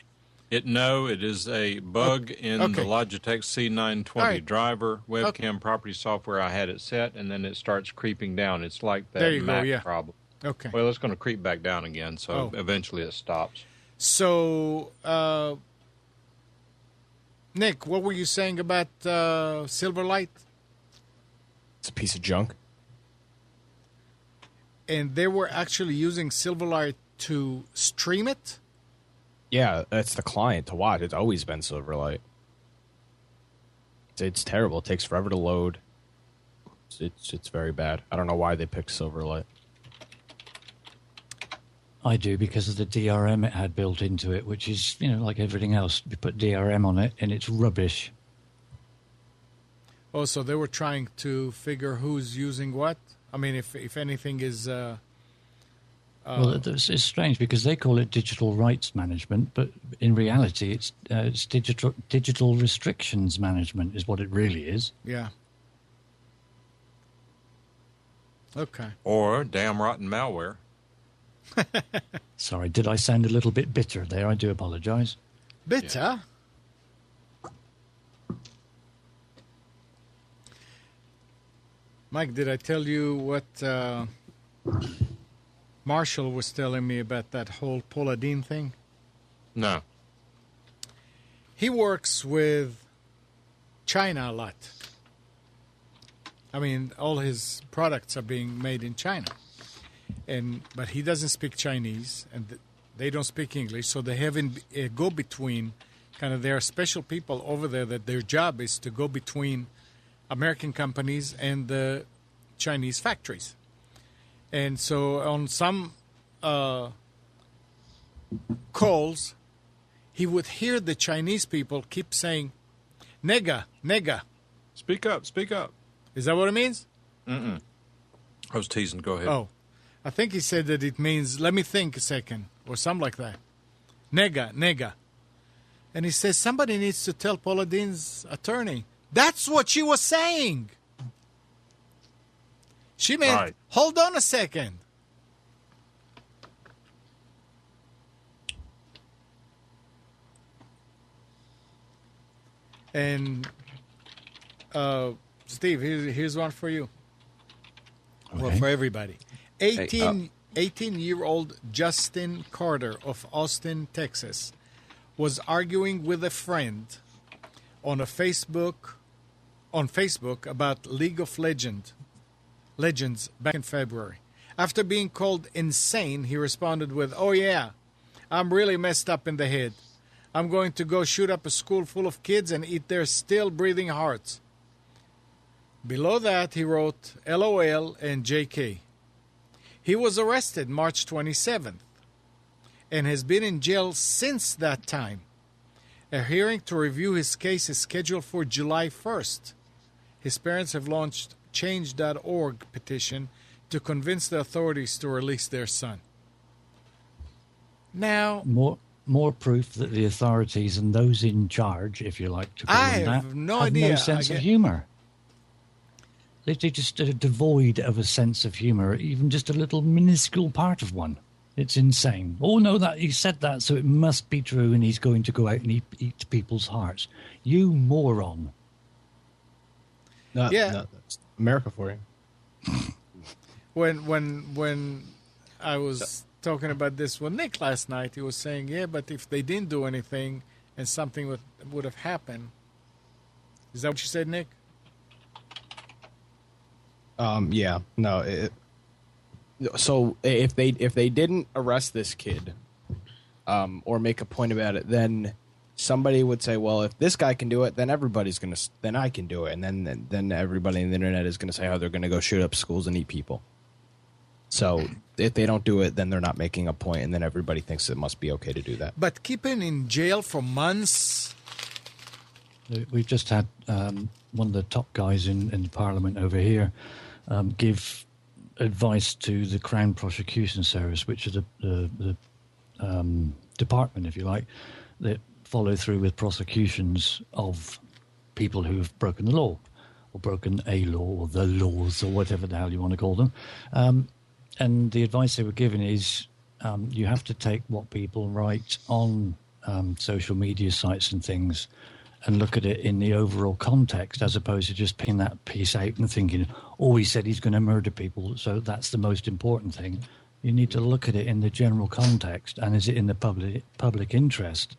It is a bug in the Logitech C920 driver webcam property software. I had it set, and then it starts creeping down. It's like that Mac problem. Okay. Well, it's going to creep back down again, so eventually it stops. So, Nick, what were you saying about Silverlight? It's a piece of junk. And they were actually using Silverlight to stream it? Yeah, that's the client to watch. It's always been Silverlight. It's terrible. It takes forever to load. It's very bad. I don't know why they picked Silverlight. I do, because of the DRM it had built into it, which is, like everything else. You put DRM on it, and it's rubbish. Oh, so they were trying to figure who's using what? I mean, if anything is... well, it's strange because they call it digital rights management, but in reality, it's digital restrictions management is what it really is. Yeah. Okay. Or damn rotten malware. Sorry, did I sound a little bit bitter there? I do apologize. Bitter? Yeah. Mike, did I tell you what Marshall was telling me about that whole Paula Deen thing? No. He works with China a lot. I mean, all his products are being made in China. But he doesn't speak Chinese, and they don't speak English, so they have a go-between. Kind of, there are special people over there that their job is to go between American companies and the Chinese factories. And so on some calls, he would hear the Chinese people keep saying, nega, nega. Speak up, speak up. Is that what it means? Mm-mm. I was teasing. Go ahead. Oh, I think he said that it means, let me think a second, or something like that. Nega, nega. And he says, somebody needs to tell Paula Deen's attorney. That's what she was saying. She meant, hold on a second. And, Steve, here's one for you. Okay. Well, for everybody. 18-year-old Justin Carter of Austin, Texas, was arguing with a friend on Facebook about League of Legends back in February. After being called insane, he responded with, "Oh yeah, I'm really messed up in the head. I'm going to go shoot up a school full of kids and eat their still breathing hearts." Below that, he wrote LOL and JK. He was arrested March 27th and has been in jail since that time. A hearing to review his case is scheduled for July 1st. His parents have launched Change.org petition to convince the authorities to release their son. Now, more proof that the authorities and those in charge, if you like to call them that, have no sense of humor. They just are devoid of a sense of humor, even just a little minuscule part of one. It's insane. Oh, no, that he said that, so it must be true, and he's going to go out and eat people's hearts. You moron. That's America for you. When I was talking about this with Nick last night, he was saying, yeah, but if they didn't do anything and something would have happened. Is that what you said, Nick? Yeah. No. So if they didn't arrest this kid, or make a point about it, then somebody would say, well, if this guy can do it, then then I can do it, and then everybody on the internet is gonna say how they're gonna go shoot up schools and eat people. So if they don't do it, then they're not making a point, and then everybody thinks it must be okay to do that. But keeping in jail for months. We've just had one of the top guys in Parliament over here give advice to the Crown Prosecution Service, which is the department, if you like, that follow through with prosecutions of people who have broken the law or broken a law or the laws or whatever the hell you want to call them. And the advice they were given is you have to take what people write on social media sites and things and look at it in the overall context, as opposed to just picking that piece out and thinking, oh, he said he's going to murder people, so that's the most important thing. You need to look at it in the general context, and is it in the public interest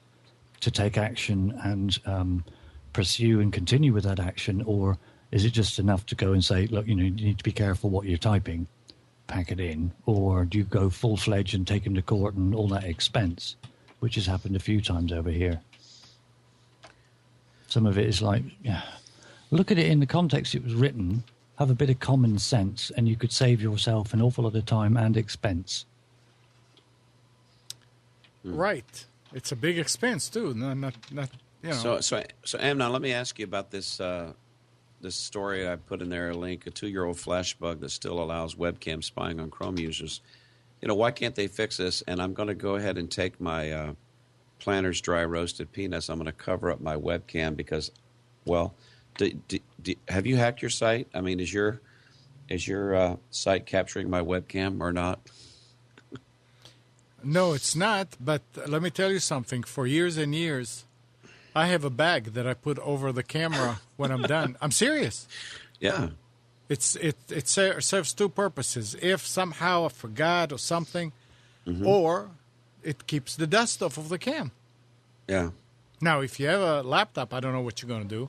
to take action and pursue and continue with that action, or is it just enough to go and say, look, you need to be careful what you're typing, pack it in, or do you go full-fledged and take him to court and all that expense, which has happened a few times over here. Some of it is like, yeah, look at it in the context it was written, have a bit of common sense, and you could save yourself an awful lot of time and expense. Right. It's a big expense, too. Not you know. So Amnon, let me ask you about this this story I put in there, a link, a 2-year-old flash bug that still allows webcam spying on Chrome users. Why can't they fix this? And I'm going to go ahead and take my Planters dry roasted peanuts. I'm going to cover up my webcam because, well, have you hacked your site? I mean, is your site capturing my webcam or not? No, it's not. But let me tell you something. For years and years, I have a bag that I put over the camera when I'm done. I'm serious. Yeah. It serves two purposes. If somehow I forgot or something, or it keeps the dust off of the cam. Yeah. Now, if you have a laptop, I don't know what you're going to do.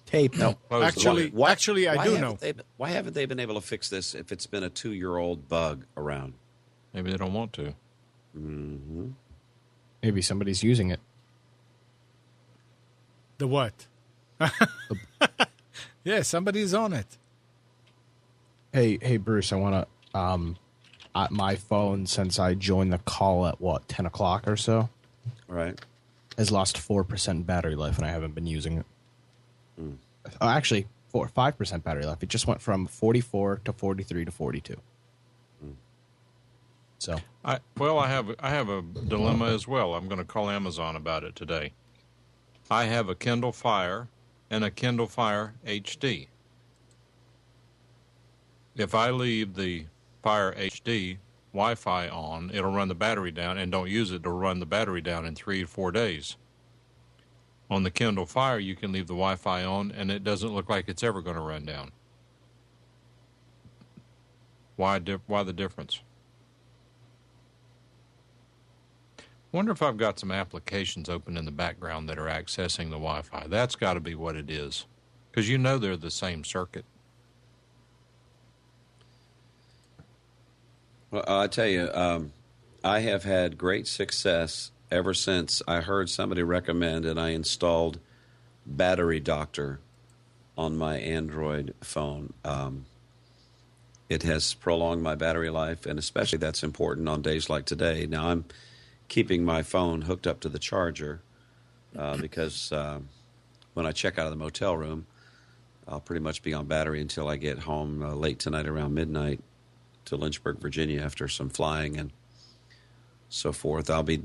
Tape. No. Actually, I do know. Why haven't they been able to fix this if it's been a 2-year-old bug around? Maybe they don't want to. Mm-hmm. Maybe somebody's using it. The what? Yeah, somebody's on it. Hey, Bruce, I want to, my phone, since I joined the call at, 10 o'clock or so? Right. Has lost 4% battery life, and I haven't been using it. Actually, 5% battery life. It just went from 44 to 43 to 42. So I have a dilemma as well. I'm going to call Amazon about it today. I have a Kindle Fire and a Kindle Fire HD. If I leave the Fire HD Wi-Fi on, it'll run the battery down, and don't use it, it'll run the battery down in 3 to 4 days. On the Kindle Fire, you can leave the Wi-Fi on, and it doesn't look like it's ever going to run down. Why the difference? Wonder if I've got some applications open in the background that are accessing the Wi-Fi. That's got to be what it is, because they're the same circuit. Well, I tell you, I have had great success ever since I heard somebody recommend and I installed Battery Doctor on my Android phone. It has prolonged my battery life, and especially that's important on days like today. Now, I'm keeping my phone hooked up to the charger because when I check out of the motel room, I'll pretty much be on battery until I get home late tonight around midnight to Lynchburg, Virginia, after some flying and so forth. I'll be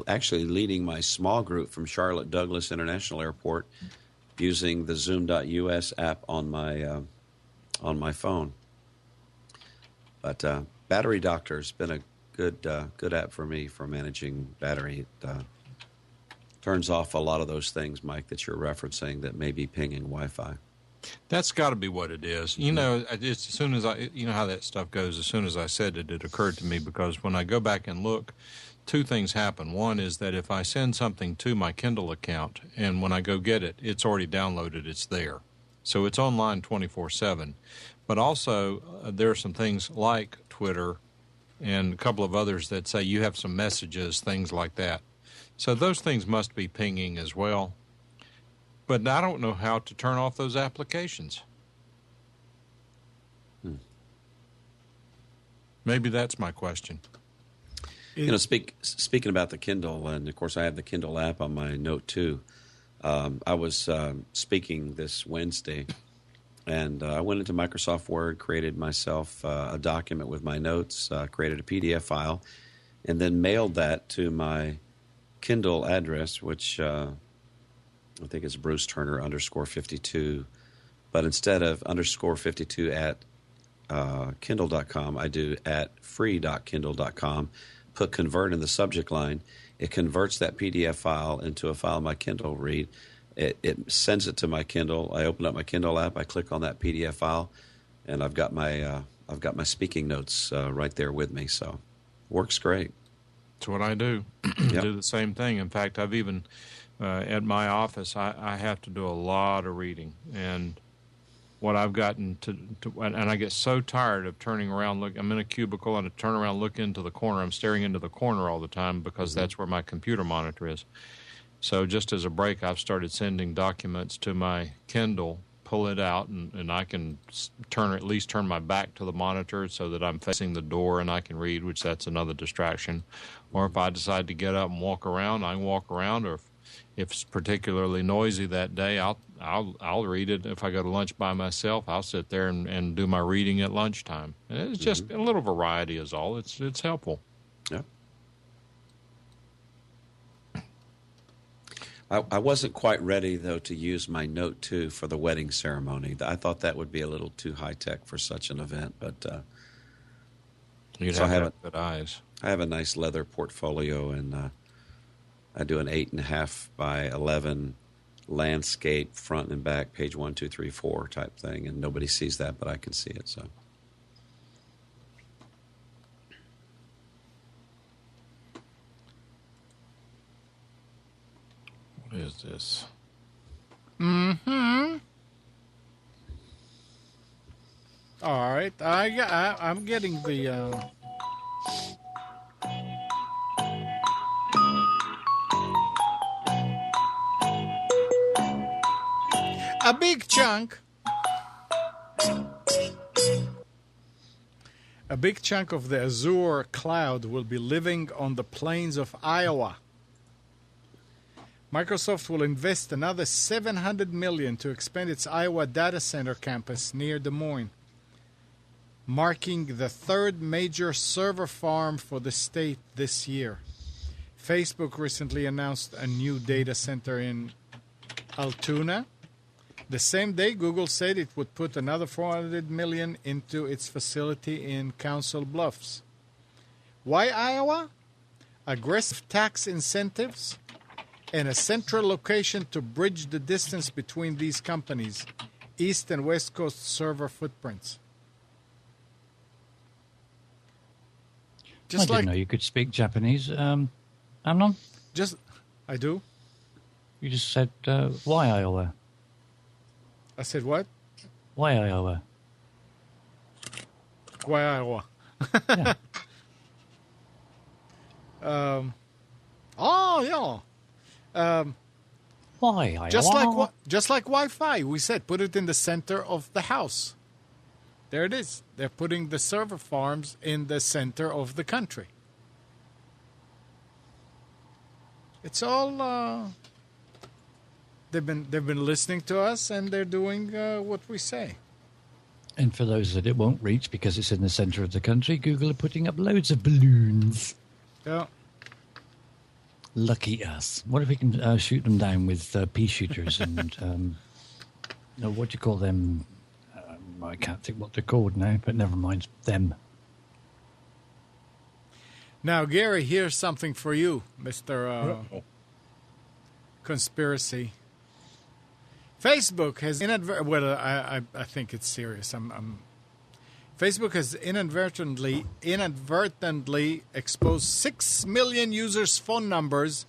actually leading my small group from Charlotte Douglas International Airport using the Zoom.us app on my phone. But Battery Doctor has been a good app for me for managing battery. It turns off a lot of those things, Mike, that you're referencing that may be pinging Wi-Fi. That's got to be what it is. You know, it's as soon as you know how that stuff goes. As soon as I said it, it occurred to me because when I go back and look, two things happen. One is that if I send something to my Kindle account and when I go get it, it's already downloaded, it's there. So it's online 24/7. But also, there are some things like Twitter and a couple of others that say you have some messages, things like that. So those things must be pinging as well. But I don't know how to turn off those applications. Maybe that's my question. You know, speaking about the Kindle, and of course I have the Kindle app on my Note 2. I was speaking this Wednesday, and I went into Microsoft Word, created myself a document with my notes, created a PDF file, and then mailed that to my Kindle address, which I think it's Bruce Turner _52. But instead of _52 at Kindle.com, I do at free.kindle.com. Put convert in the subject line. It converts that PDF file into a file my Kindle read. It sends it to my Kindle. I open up my Kindle app. I click on that PDF file, and I've got my speaking notes right there with me. So, works great. That's what I do. Yep. Do the same thing. In fact, I've even at my office, I have to do a lot of reading, and what I've gotten to and I get so tired of turning around. Look, I'm in a cubicle, and I turn around, look into the corner. I'm staring into the corner all the time because that's where my computer monitor is. So just as a break, I've started sending documents to my Kindle, pull it out, and I can at least turn my back to the monitor so that I'm facing the door and I can read, which that's another distraction. Or if I decide to get up and walk around, I can walk around. Or if it's particularly noisy that day, I'll read it. If I go to lunch by myself, I'll sit there and do my reading at lunchtime. And it's just a little variety is all. It's helpful. Yeah. I wasn't quite ready, though, to use my Note 2 for the wedding ceremony. I thought that would be a little too high-tech for such an event. But You'd so have good eyes. I have a nice leather portfolio, and I do an 8.5 by 11 landscape, front and back, page 1, 2, 3, 4 type thing. And nobody sees that, but I can see it. So. What is this? Mm-hmm. All right. I'm getting the... A big chunk of the Azure cloud will be living on the plains of Iowa. Microsoft will invest another $700 million to expand its Iowa data center campus near Des Moines, marking the third major server farm for the state this year. Facebook recently announced a new data center in Altoona. The same day, Google said it would put another $400 million into its facility in Council Bluffs. Why Iowa? Aggressive tax incentives and a central location to bridge the distance between these companies' East and West Coast server footprints. I didn't know you could speak Japanese, Amnon. I do. You just said, why Iowa? I said what? Why Iowa? Why Iowa? Yeah. Why Iowa? Just like Wi-Fi. We said put it in the center of the house. There it is. They're putting the server farms in the center of the country. It's all. They've been listening to us, and they're doing what we say. And for those that it won't reach because it's in the center of the country, Google are putting up loads of balloons. Yeah. Lucky us. What if we can shoot them down with pea shooters and what do you call them? I can't think what they're called now, but never mind them. Now, Gary, here's something for you, Mr. Conspiracy. Facebook has I think it's serious. Facebook has inadvertently exposed 6 million users' phone numbers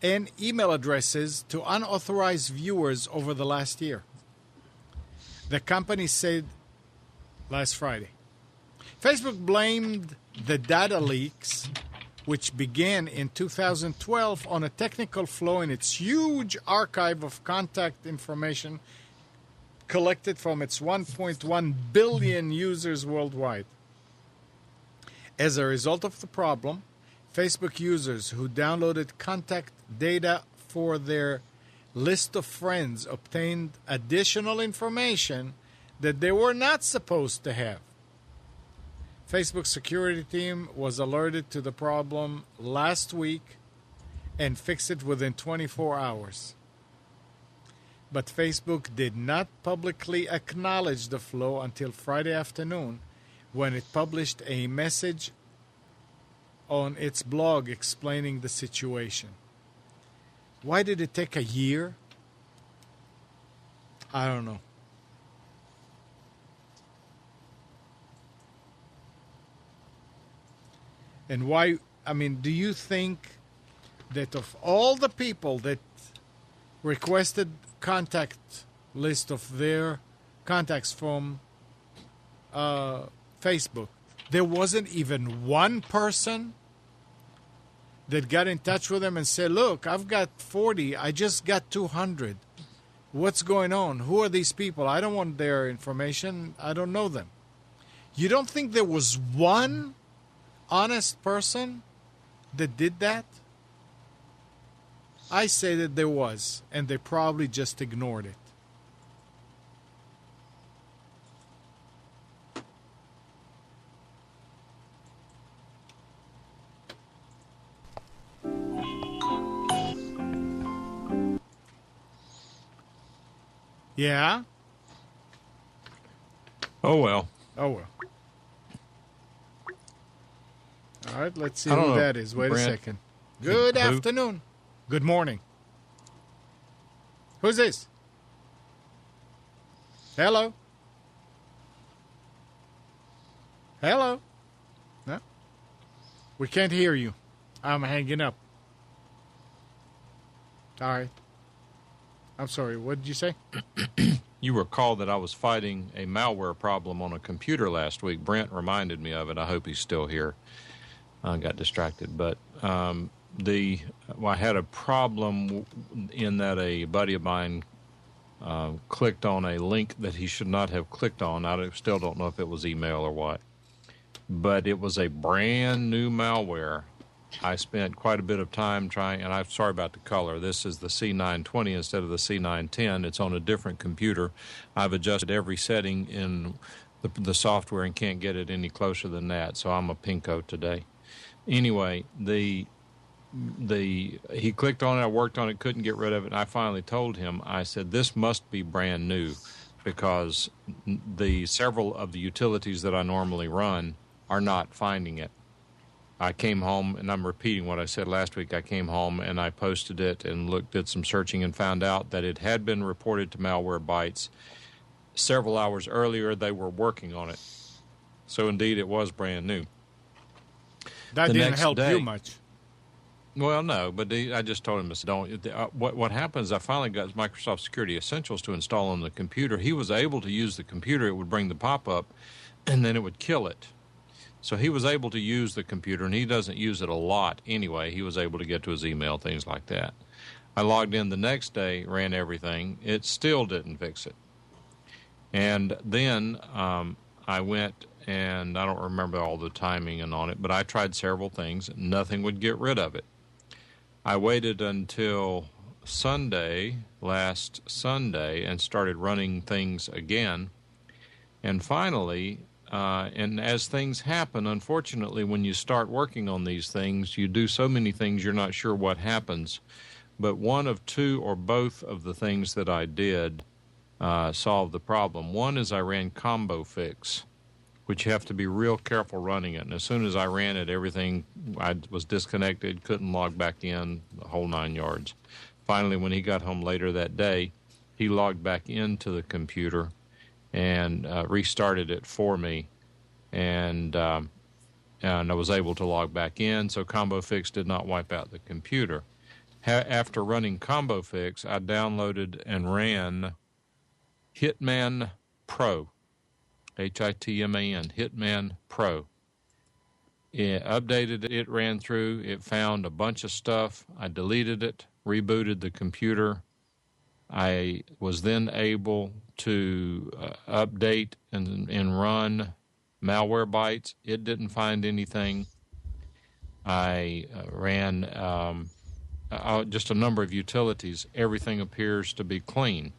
and email addresses to unauthorized viewers over the last year. The company said last Friday. Facebook blamed the data leaks, which began in 2012, on a technical flaw in its huge archive of contact information collected from its 1.1 billion users worldwide. As a result of the problem, Facebook users who downloaded contact data for their list of friends obtained additional information that they were not supposed to have. Facebook's security team was alerted to the problem last week and fixed it within 24 hours. But Facebook did not publicly acknowledge the flaw until Friday afternoon, when it published a message on its blog explaining the situation. Why did it take a year? I don't know. And why, do you think that of all the people that requested contact list of their contacts from Facebook, there wasn't even one person that got in touch with them and said, look, I've got 40, I just got 200. What's going on? Who are these people? I don't want their information. I don't know them. You don't think there was one honest person that did that? I say that there was, and they probably just ignored it. Yeah? Oh, well. Oh, well. All right, let's see who that is. Wait Brent, a second. Good afternoon. Good morning. Who's this? Hello? Hello? No? We can't hear you. I'm hanging up. All right. I'm sorry, what did you say? You recall that I was fighting a malware problem on a computer last week. Brent reminded me of it. I hope he's still here. I got distracted. But I had a problem in that a buddy of mine clicked on a link that he should not have clicked on. I still don't know if it was email or what. But it was a brand new malware. I spent quite a bit of time trying, and I'm sorry about the color. This is the C920 instead of the C910. It's on a different computer. I've adjusted every setting in the software and can't get it any closer than that, so I'm a pinko today. Anyway, he clicked on it, I worked on it, couldn't get rid of it, and I finally told him, I said, this must be brand new, because several of the utilities that I normally run are not finding it. I came home, and I'm repeating what I said last week. I came home and I posted it and did some searching and found out that it had been reported to Malwarebytes. Several hours earlier, they were working on it. So, indeed, it was brand new. That didn't help you much. Well, no, but I just told him, don't. What happens, I finally got Microsoft Security Essentials to install on the computer. He was able to use the computer. It would bring the pop-up, and then it would kill it. So he was able to use the computer, and he doesn't use it a lot anyway. He was able to get to his email, things like that. I logged in the next day, ran everything. It still didn't fix it. And then I went, and I don't remember all the timing and on it, but I tried several things. Nothing would get rid of it. I waited until last Sunday, and started running things again. And finally... and as things happen, unfortunately, when you start working on these things, you do so many things you're not sure what happens. But one of two or both of the things that I did solved the problem. One is I ran Combo Fix, which you have to be real careful running it. And as soon as I ran it, I was disconnected, couldn't log back in, the whole 9 yards. Finally, when he got home later that day, he logged back into the computer and restarted it for me, and I was able to log back in. So Combo Fix did not wipe out the computer. After running Combo Fix, I downloaded and ran Hitman Pro, Hitman, Hitman Pro. It updated it, ran through, it found a bunch of stuff. I deleted it, rebooted the computer. I was then able to update and run Malwarebytes. It didn't find anything. I ran just a number of utilities. Everything appears to be clean.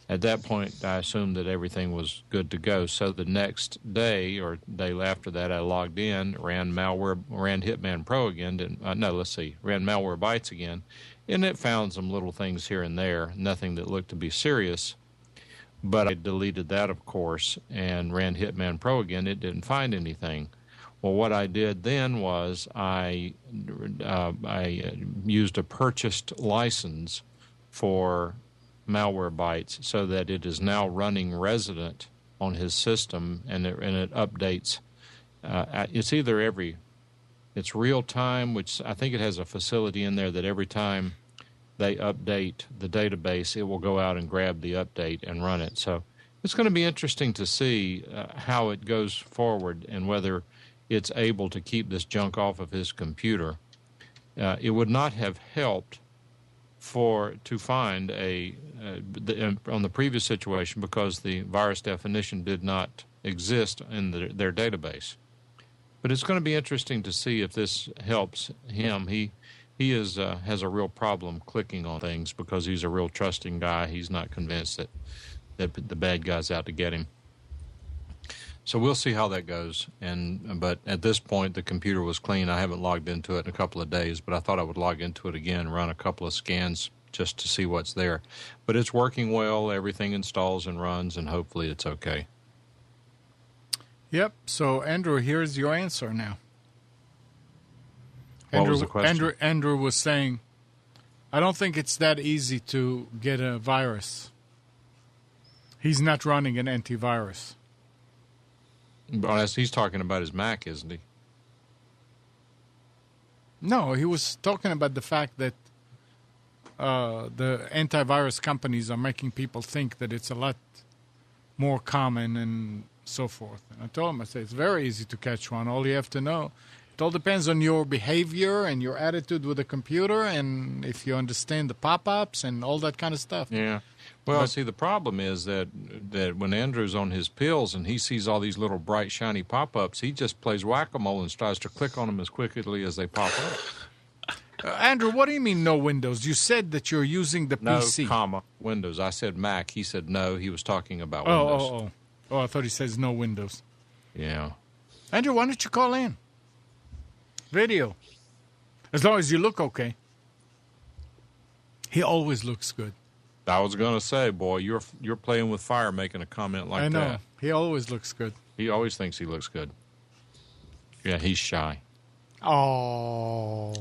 At that point, I assumed that everything was good to go. So the next day or day after that, I logged in, ran Hitman Pro again. Ran Malwarebytes again, and it found some little things here and there, nothing that looked to be serious. But I deleted that, of course, and ran Hitman Pro again. It didn't find anything. Well, what I did then was I used a purchased license for Malwarebytes so that it is now running resident on his system, and it updates. It's real time, which I think it has a facility in there that every time they update the database, it will go out and grab the update and run it. So it's going to be interesting to see how it goes forward and whether it's able to keep this junk off of his computer. It would not have helped to find on the previous situation because the virus definition did not exist in their database. But it's going to be interesting to see if this helps him. He has a real problem clicking on things because he's a real trusting guy. He's not convinced that the bad guy's out to get him. So we'll see how that goes. But at this point, the computer was clean. I haven't logged into it in a couple of days, but I thought I would log into it again, run a couple of scans just to see what's there. But it's working well. Everything installs and runs, and hopefully it's okay. Yep. So, Andrew, here's your answer now. What was the question? Andrew was saying, I don't think it's that easy to get a virus. He's not running an antivirus. But he's talking about his Mac, isn't he? No, he was talking about the fact that the antivirus companies are making people think that it's a lot more common and so forth. And I told him, I said, it's very easy to catch one. All you have to know, it all depends on your behavior and your attitude with the computer and if you understand the pop-ups and all that kind of stuff. Yeah. Well, see, the problem is that when Andrew's on his pills and he sees all these little bright, shiny pop-ups, he just plays whack-a-mole and tries to click on them as quickly as they pop up. Andrew, what do you mean no Windows? You said that you're using the PC. No, Windows. I said Mac. He said no. He was talking about Windows. Oh, I thought he says no Windows. Yeah. Andrew, why don't you call in? Video. As long as you look okay. He always looks good. I was going to say, boy, you're playing with fire making a comment like that. I know. He always looks good. He always thinks he looks good. Yeah, he's shy. Oh,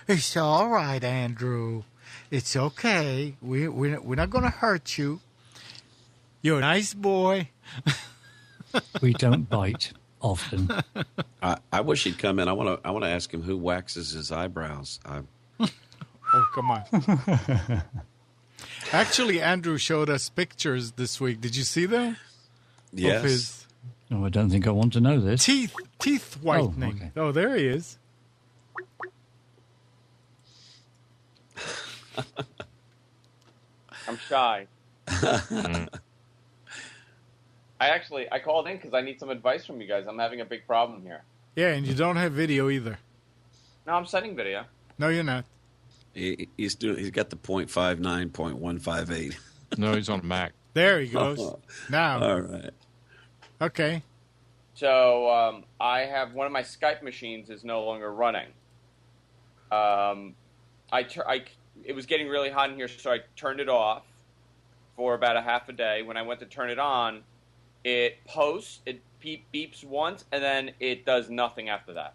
it's all right, Andrew. It's okay. We're not going to hurt you. You're a nice boy. We don't bite often. I wish he'd come in. I want to ask him who waxes his eyebrows. Oh, come on. Actually, Andrew showed us pictures this week. Did you see them? Yes. Of his No, I don't think I want to know this. teeth whitening. okay. Oh, there he is. I'm shy. I called in because I need some advice from you guys. I'm having a big problem here. Yeah, and you don't have video either. No, I'm sending video. No, you're not. He's got the 0.59, 0.158. No, he's on a Mac. There he goes. Now. All right. Okay. So I have one of my Skype machines is no longer running. It was getting really hot in here, so I turned it off for about a half a day. When I went to turn it on, it posts, it beeps once, and then it does nothing after that.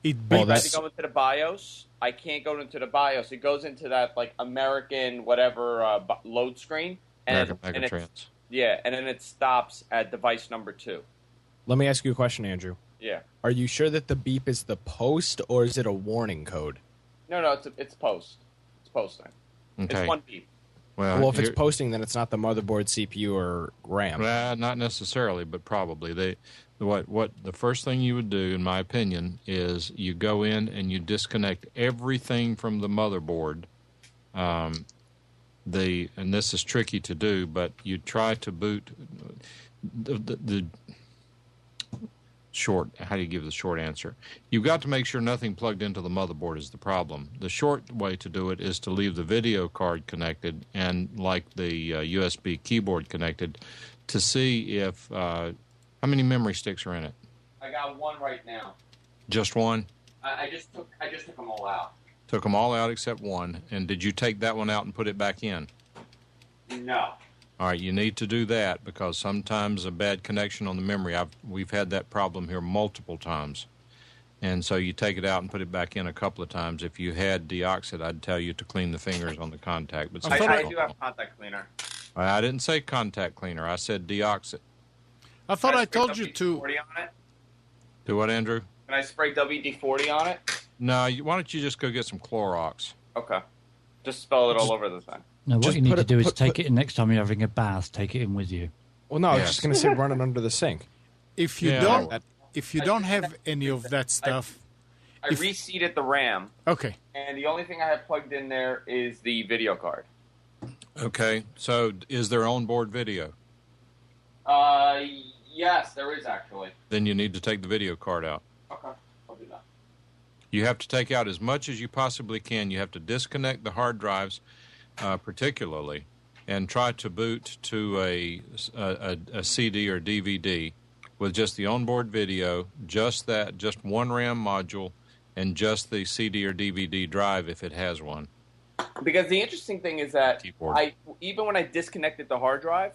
It I beeps. tried to go into the BIOS, I can't go into the BIOS. It goes into that like American whatever load screen, and Megatrends. and then it stops at device number 2. Let me ask you a question, Andrew. Yeah. Are you sure that the beep is the post, or is it a warning code? No, it's post. It's posting. Okay. It's one beep. Well, if it's posting, then it's not the motherboard, CPU, or RAM. Not necessarily, but probably. What the first thing you would do, in my opinion, is you go in and you disconnect everything from the motherboard. And this is tricky to do, but you try to boot the short. How do you give the short answer? You've got to make sure nothing plugged into the motherboard is the problem. The short way to do it is to leave the video card connected and like the USB keyboard connected to see if how many memory sticks are in it. I got one right now. Just one? I just took them all out. Took them all out except one. And did you take that one out and put it back in? No. All right, you need to do that because sometimes a bad connection on the memory. We've had that problem here multiple times. And so you take it out and put it back in a couple of times. If you had deoxit, I'd tell you to clean the fingers on the contact. But I do have contact cleaner. I didn't say contact cleaner. I said deoxit. I thought I told you to. WD-40 on it? Do what, Andrew? Can I spray WD-40 on it? No, why don't you just go get some Clorox? Okay. Just spell it all over the thing. No, what you need to do is take it in next time you're having a bath. Take it in with you. Well, no, I was just going to say run it under the sink. If you don't have any of that stuff, I reseated the RAM. Okay. And the only thing I have plugged in there is the video card. Okay. So is there onboard video? Yes, there is actually. Then you need to take the video card out. Okay, I'll do that. You have to take out as much as you possibly can. You have to disconnect the hard drives, particularly, and try to boot to a CD or DVD with just the onboard video, just one RAM module, and just the CD or DVD drive if it has one. Because the interesting thing is that Keyboard. even when I disconnected the hard drive,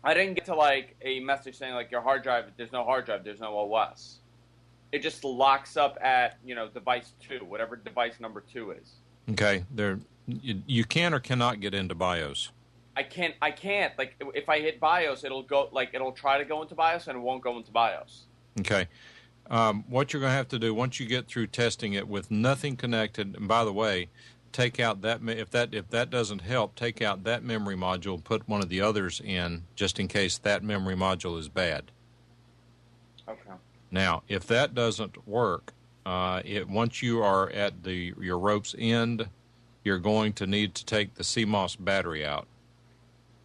I didn't get to like a message saying like your hard drive, there's no hard drive, there's no OS. It just locks up at, device 2, whatever device number 2 is. Okay. You can or cannot get into BIOS. I can't. Like if I hit BIOS, it'll try to go into BIOS and it won't go into BIOS. Okay. What you're going to have to do once you get through testing it with nothing connected, and by the way, take out that if that doesn't help, take out that memory module, put one of the others in just in case that memory module is bad. Okay. Now, if that doesn't work, once you are at your rope's end, you're going to need to take the CMOS battery out.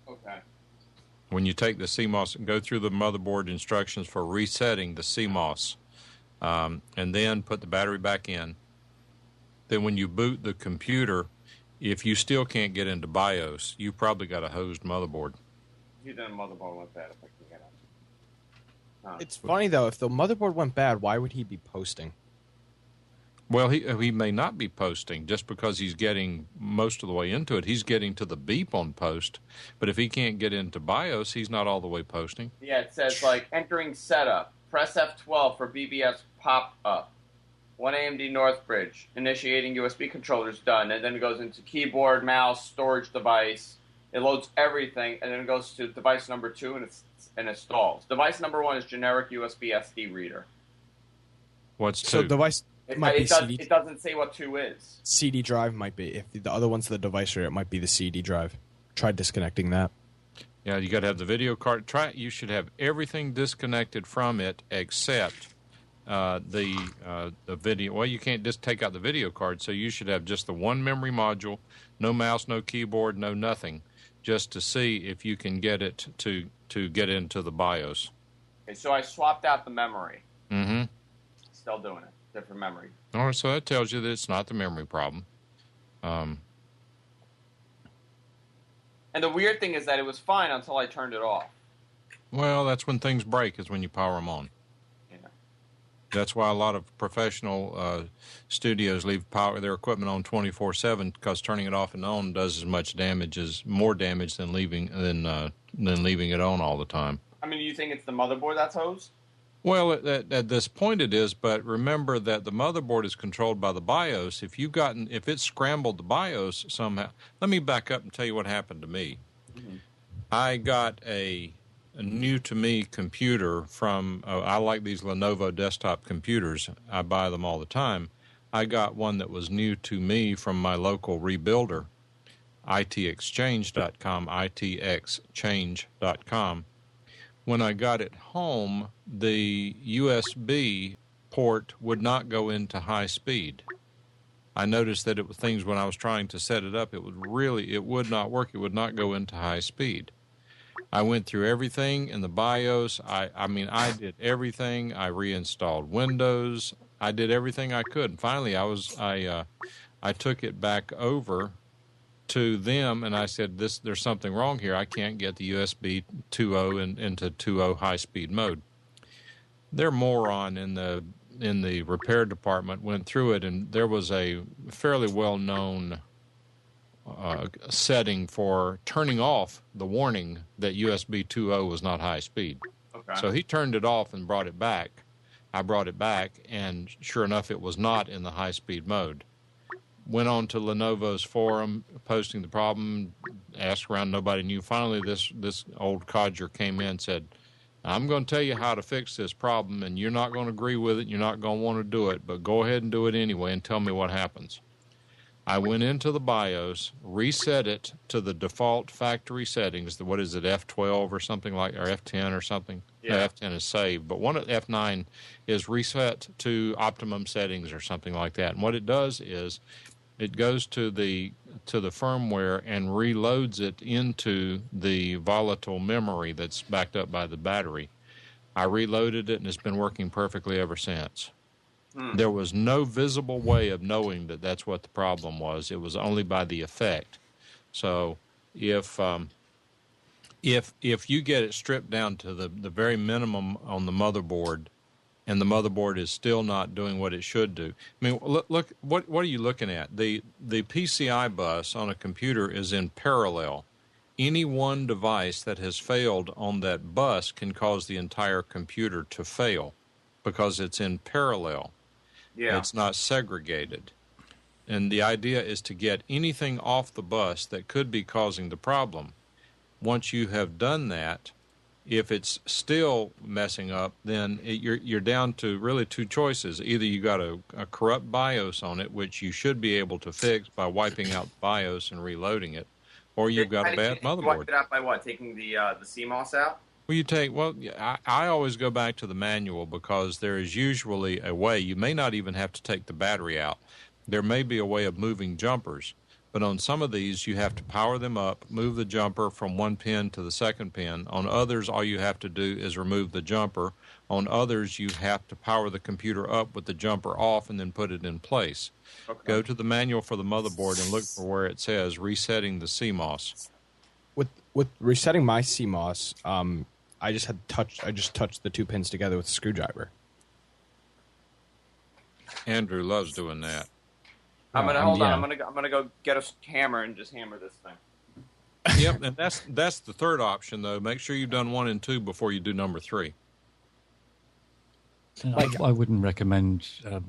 Okay. When you take the CMOS, go through the motherboard instructions for resetting the CMOS, and then put the battery back in. Then when you boot the computer, if you still can't get into BIOS, you probably got a hosed motherboard. You done motherboard went bad if I can get it. Huh. It's funny, though. If the motherboard went bad, why would he be posting? Well, he may not be posting just because he's getting most of the way into it. He's getting to the beep on post. But if he can't get into BIOS, he's not all the way posting. Yeah, it says like entering setup. Press F12 for BBS pop-up. 1 AMD Northbridge. Initiating USB controllers done. And then it goes into keyboard, mouse, storage device. It loads everything. And then it goes to device number 2 and installs. Device number 1 is generic USB SD reader. What's 2? So device... It doesn't say what 2 is. CD drive might be. If the other one's the device reader, it might be the CD drive. Try disconnecting that. Yeah, you got to have the video card. You should have everything disconnected from it except the video. Well, you can't just take out the video card, so you should have just the one memory module, no mouse, no keyboard, no nothing, just to see if you can get it to get into the BIOS. Okay, so I swapped out the memory. Mm-hmm. Still doing it. Different memory. All right, so that tells you that it's not the memory problem. And the weird thing is that it was fine until I turned it off. Well, that's when things break, is when you power them on. Yeah. That's why a lot of professional studios leave their equipment on 24/7 because turning it off and on does more damage than leaving it on all the time. I mean, do you think it's the motherboard that's hosed? Well, at this point it is, but remember that the motherboard is controlled by the BIOS. If it scrambled the BIOS somehow, let me back up and tell you what happened to me. Mm-hmm. I got a new to me computer from, I like these Lenovo desktop computers. I buy them all the time. I got one that was new to me from my local rebuilder, itexchange.com, itexchange.com. When I got it home, the USB port would not go into high speed. I noticed that it was things when I was trying to set it up, it would not work. It would not go into high speed. I went through everything in the BIOS. I did everything. I reinstalled Windows. I did everything I could. And finally, I took it back over to them, and I said, there's something wrong here. I can't get the USB 2.0 into 2.0 high-speed mode. Their moron in the repair department went through it, and there was a fairly well-known setting for turning off the warning that USB 2.0 was not high-speed. Okay. So he turned it off and brought it back. I brought it back, and sure enough, it was not in the high-speed mode. Went on to Lenovo's forum, posting the problem, asked around, nobody knew. Finally, this old codger came in and said, I'm going to tell you how to fix this problem, and you're not going to agree with it, you're not going to want to do it, but go ahead and do it anyway and tell me what happens. I went into the BIOS, reset it to the default factory settings, what is it, F12 or something like, or F10 or something? Yeah. No, F10 is saved, but one at F9 is reset to optimum settings or something like that. And what it does is it goes to the firmware and reloads it into the volatile memory that's backed up by the battery. I reloaded it, and it's been working perfectly ever since. There was no visible way of knowing that that's what the problem was. It was only by the effect. So if you get it stripped down to the very minimum on the motherboard, and the motherboard is still not doing what it should do. I mean, look what are you looking at? The PCI bus on a computer is in parallel. Any one device that has failed on that bus can cause the entire computer to fail because it's in parallel. Yeah. It's not segregated. And the idea is to get anything off the bus that could be causing the problem. Once you have done that, if it's still messing up, then you're down to really two choices. Either you got a corrupt BIOS on it, which you should be able to fix by wiping out the BIOS and reloading it, or you've got a bad motherboard. Wipe it out by what? Taking the CMOS out? Well, I always go back to the manual because there is usually a way. You may not even have to take the battery out. There may be a way of moving jumpers. But on some of these, you have to power them up, move the jumper from one pin to the second pin. On others, all you have to do is remove the jumper. On others, you have to power the computer up with the jumper off and then put it in place. Okay. Go to the manual for the motherboard and look for where it says resetting the CMOS. With resetting my CMOS, I just touched the two pins together with a screwdriver. Andrew loves doing that. I'm gonna go get a hammer and just hammer this thing. Yep, and that's the third option though. Make sure you've done 1 and 2 before you do number 3. I wouldn't recommend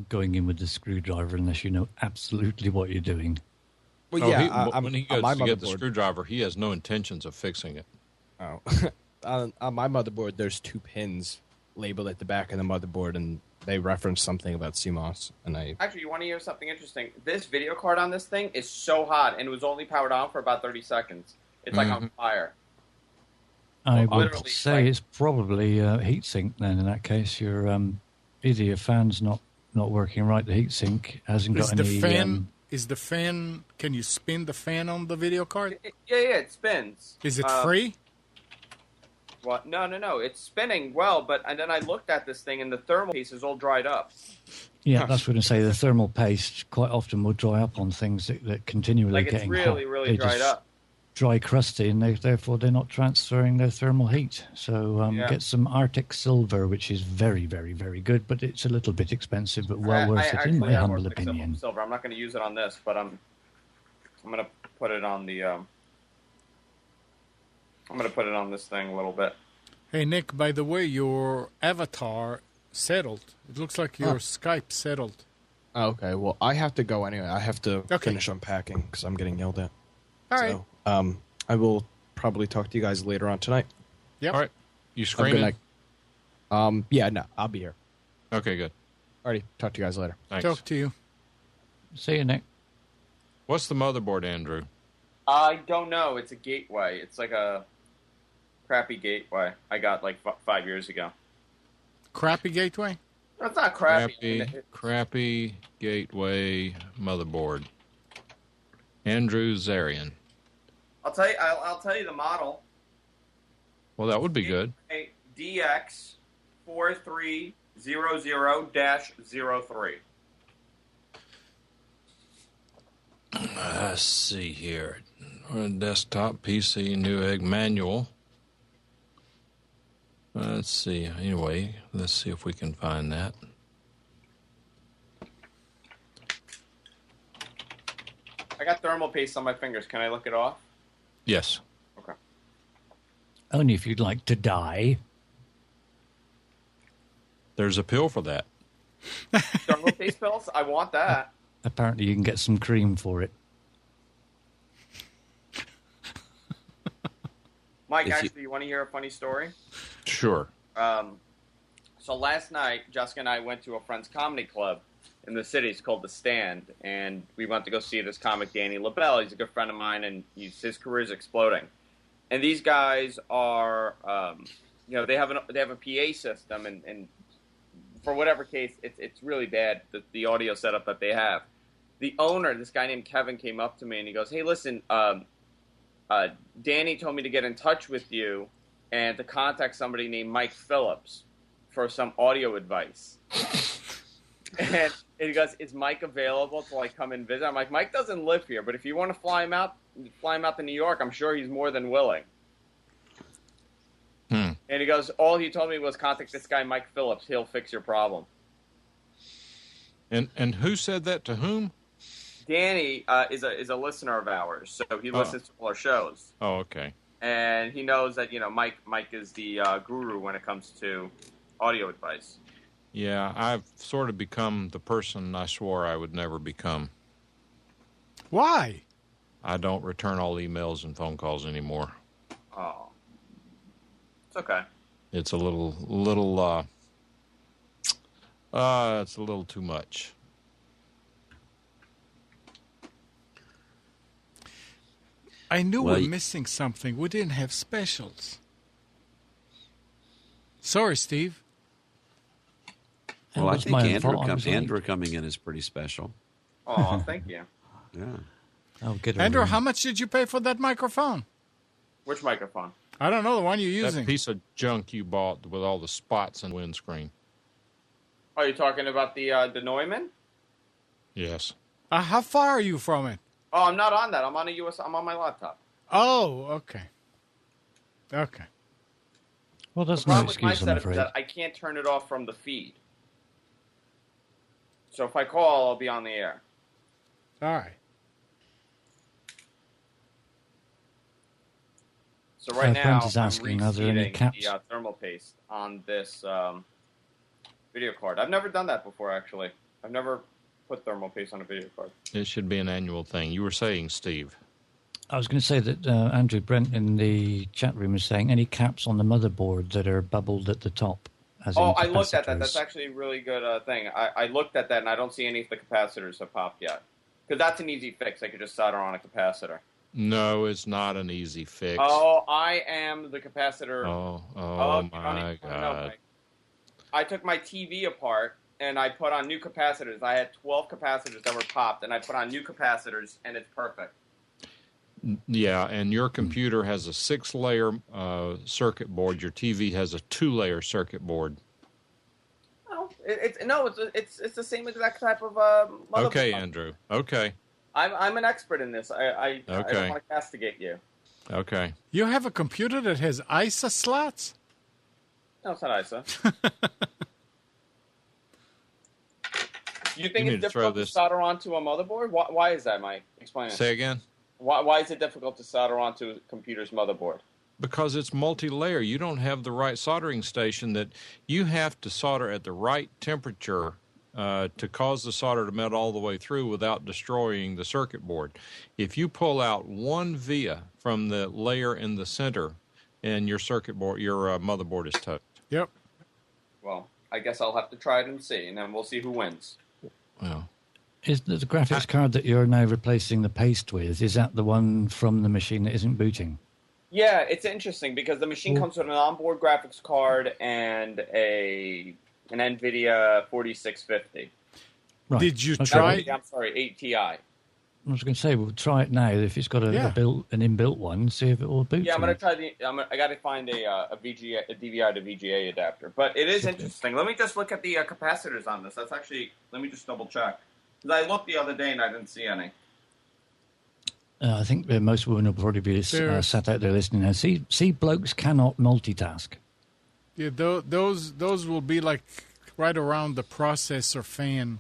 going in with the screwdriver unless you know absolutely what you're doing. Well, yeah, when he goes to get the screwdriver, he has no intentions of fixing it. Oh, on my motherboard, there's 2 pins labeled at the back of the motherboard, and they reference something about CMOS. Actually, you want to hear something interesting? This video card on this thing is so hot, and it was only powered on for about 30 seconds. It's like on fire. I would say it's probably a heatsink then. In that case, either your fan's not working right, the heatsink hasn't got any... Is the fan... Can you spin the fan on the video card? Yeah, it spins. Is it free? What? No. It's spinning well, and then I looked at this thing, and the thermal piece is all dried up. Yeah, that's what I say. The thermal paste quite often will dry up on things that continually getting hot. Like it's really dried up. Dry crusty, and therefore they're not transferring their thermal heat. So get some Arctic silver, which is very, very, very good, but it's a little bit expensive, but well worth it in my humble opinion. Silver. I'm not going to use it on this, but I'm going to put it on the. I'm going to put it on this thing a little bit. Hey Nick, by the way, your avatar Settled. It looks like your Skype settled. Okay, well, I have to go anyway. I have to finish unpacking because I'm getting yelled at. All right. So, I will probably talk to you guys later on tonight. Yep. All right. You Have a screening? good night. Yeah, no, I'll be here. Okay, good. Alrighty, talk to you guys later. Thanks. Talk to you. See you, Nick. What's the motherboard, Andrew? I don't know. It's a gateway. It's like a crappy gateway I got like 5 years ago. Crappy gateway? That's not crappy. Crappy gateway motherboard. Andrew Zarian. I'll tell you. I'll tell you the model. Well, that would be good. DX 4300-03. Let's see here. Desktop PC Newegg manual. Let's see. Anyway, let's see if we can find that. I got thermal paste on my fingers. Can I look it off? Yes. Okay. Only if you'd like to die. There's a pill for that. Thermal paste pills? I want that. Apparently you can get some cream for it. Mike, actually, you want to hear a funny story? Sure. So last night, Jessica and I went to a friend's comedy club in the city. It's called The Stand, and we went to go see this comic, Danny LaBelle. He's a good friend of mine, and his career is exploding. And these guys are, they have a PA system, and for whatever case, it's really bad, the audio setup that they have. The owner, this guy named Kevin, came up to me, and he goes, "Hey, listen, Danny told me to get in touch with you and to contact somebody named Mike Phillips for some audio advice." And he goes, "Is Mike available to like come and visit?" I'm like, "Mike doesn't live here, but if you want to fly him out to New York, I'm sure he's more than willing." And he goes, "All he told me was contact this guy Mike Phillips. He'll fix your problem." And who said that to whom? Danny is a listener of ours, so he listens to all our shows. Oh, okay. And he knows that Mike is the guru when it comes to audio advice. Yeah, I've sort of become the person I swore I would never become. Why? I don't return all emails and phone calls anymore. Oh, it's okay. It's a little, it's a little too much. I knew we're missing something. We didn't have specials. Sorry, Steve. Well, I think Andrew coming in is pretty special. Oh, thank you. Yeah. Oh, good. Andrew, how much did you pay for that microphone? Which microphone? I don't know, the one you're using. That piece of junk you bought with all the spots in the windscreen. Oh, you're talking about the Neumann? Yes. How far are you from it? Oh, I'm not on that. I'm on my laptop. Oh, okay. Okay. Well, The that's no problem with my excuse, I'm setup is afraid. that I can't turn it off from the feed. So if I call, I'll be on the air. All right. So right now, Brent is I'm asking, are there any reseating caps? the thermal paste on this video card. I've never done that before, actually. I've never put thermal paste on a video card. It should be an annual thing. You were saying, Steve. I was going to say that Andrew Brent in the chat room is saying any caps on the motherboard that are bubbled at the top. I looked at that. That's actually a really good thing. I looked at that, and I don't see any of the capacitors have popped yet. Because that's an easy fix. I could just solder on a capacitor. No, it's not an easy fix. Oh, I am the capacitor. Oh my God. I took my TV apart, and I put on new capacitors. I had 12 capacitors that were popped, and I put on new capacitors, and it's perfect. Yeah, and your computer has a 6-layer circuit board. Your TV has a 2-layer circuit board. No, it's the same exact type of motherboard. Okay, Andrew. Okay. I'm an expert in this. I don't Okay. want to castigate you. Okay. You have a computer that has ISA slots? No, it's not ISA. You think You need it's to throw difficult to this- solder onto a motherboard? Why is that, Mike? Explain it. Say again? Why is it difficult to solder onto a computer's motherboard? Because it's multi-layer. You don't have the right soldering station. That you have to solder at the right temperature to cause the solder to melt all the way through without destroying the circuit board. If you pull out one via from the layer in the center, and your circuit board, your motherboard is toast. Yep. Well, I guess I'll have to try it and see, and then we'll see who wins. Well, Is the graphics card that you're now replacing the paste with, is that the one from the machine that isn't booting? Yeah, it's interesting because the machine comes with an onboard graphics card and an NVIDIA 4650. Right. Did you Okay. try? I'm sorry, 8 Ti. I was going to say, we'll try it now. If it's got an inbuilt one, see if it will boot. Yeah, I'm going to try I got to find a DVI to VGA adapter. But it is interesting. Let me just look at the capacitors on this. That's actually, let me just double check. Because I looked the other day and I didn't see any. I think most women will probably be sat out there listening now. See, blokes cannot multitask. Yeah, those will be like right around the processor fan.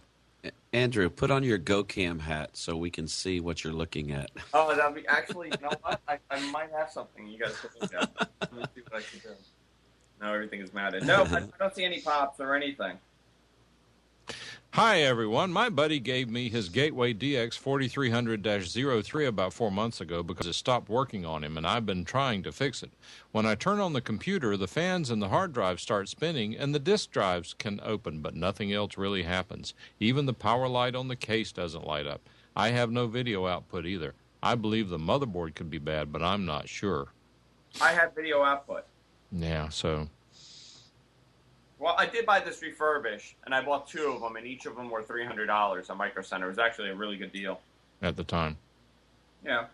Andrew, put on your GoCam hat so we can see what you're looking at. Oh, that'd be actually, you know what? I might have something you guys could look at. Let me see what I can do. Now everything is matted. No, I don't see any pops or anything. hi, everyone. My buddy gave me his Gateway DX 4300-03 about 4 months ago because it stopped working on him, and I've been trying to fix it. When I turn on the computer, the fans and the hard drive start spinning, and the disk drives can open, but nothing else really happens. Even the power light on the case doesn't light up. I have no video output either. I believe the motherboard could be bad, but I'm not sure. I have video output. Yeah, so... Well, I did buy this refurbished, and I bought 2 of them, and each of them were $300 at Micro Center. It was actually a really good deal. At the time. Yeah.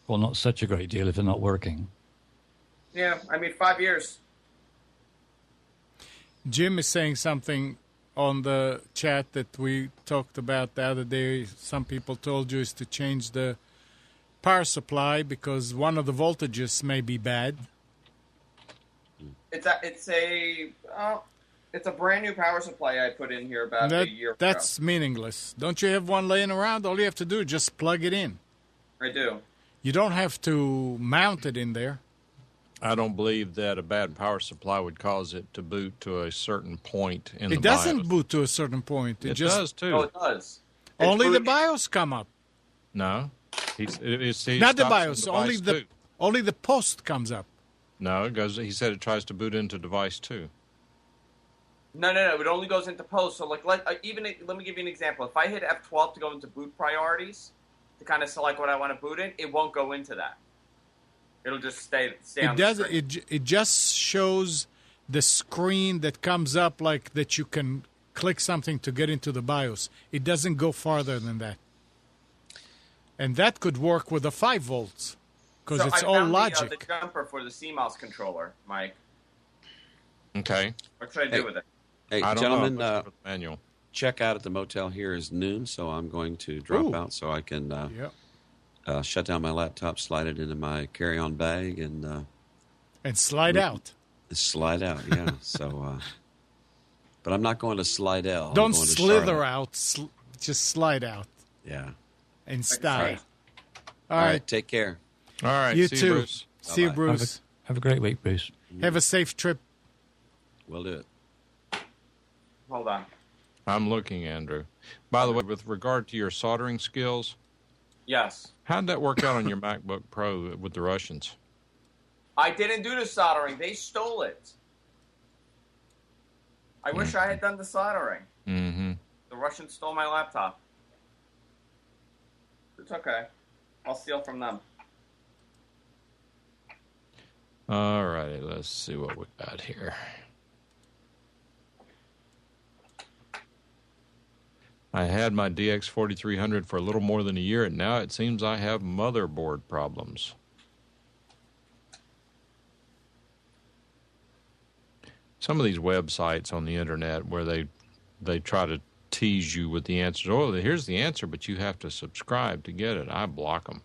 Well, not such a great deal if they're not working. Yeah, I mean, 5 years. Jim is saying something on the chat that we talked about the other day. Some people told you is to change the power supply because one of the voltages may be bad. It's a brand new power supply I put in here about a year ago. That's meaningless. Don't you have one laying around? All you have to do is just plug it in. I do. You don't have to mount it in there. I don't believe that a bad power supply would cause it to boot to a certain point in the BIOS. It doesn't boot to a certain point. It does, too. Oh, it does. Only the BIOS come up. No. He Not the BIOS. Only the post comes up. No, it goes. He said it tries to boot into device 2. No. It only goes into post. So, let me give you an example. If I hit F12 to go into boot priorities, to kind of select what I want to boot in, it won't go into that. It'll just stay on the screen. It just shows the screen that comes up like that you can click something to get into the BIOS. It doesn't go farther than that. And that could work with the 5 volts because it's all logic. The jumper for the CMOS controller, Mike. Okay. What should I do with it? Hey, I don't gentlemen, know. Manual. check out at the motel here is noon, so I'm going to drop out so I can shut down my laptop, slide it into my carry-on bag, and slide out. Slide out, yeah. So, but I'm not going to Slidell. Don't slither out. Just slide out. Yeah. In style. All right. Take care. All right. You see too. You, Bruce. See you, Bruce. Have a great week, Bruce. Have a safe trip. We'll do it. Hold on. I'm looking, Andrew. By the way, with regard to your soldering skills, yes. How'd that work out on your MacBook Pro with the Russians? I didn't do the soldering. They stole it. I wish I had done the soldering. Mm-hmm. The Russians stole my laptop. It's okay. I'll steal from them. All righty, let's see what we got here. I had my DX 4300 for a little more than a year, and now it seems I have motherboard problems. Some of these websites on the internet where they try to tease you with the answers. Oh, here's the answer, but you have to subscribe to get it. I block them.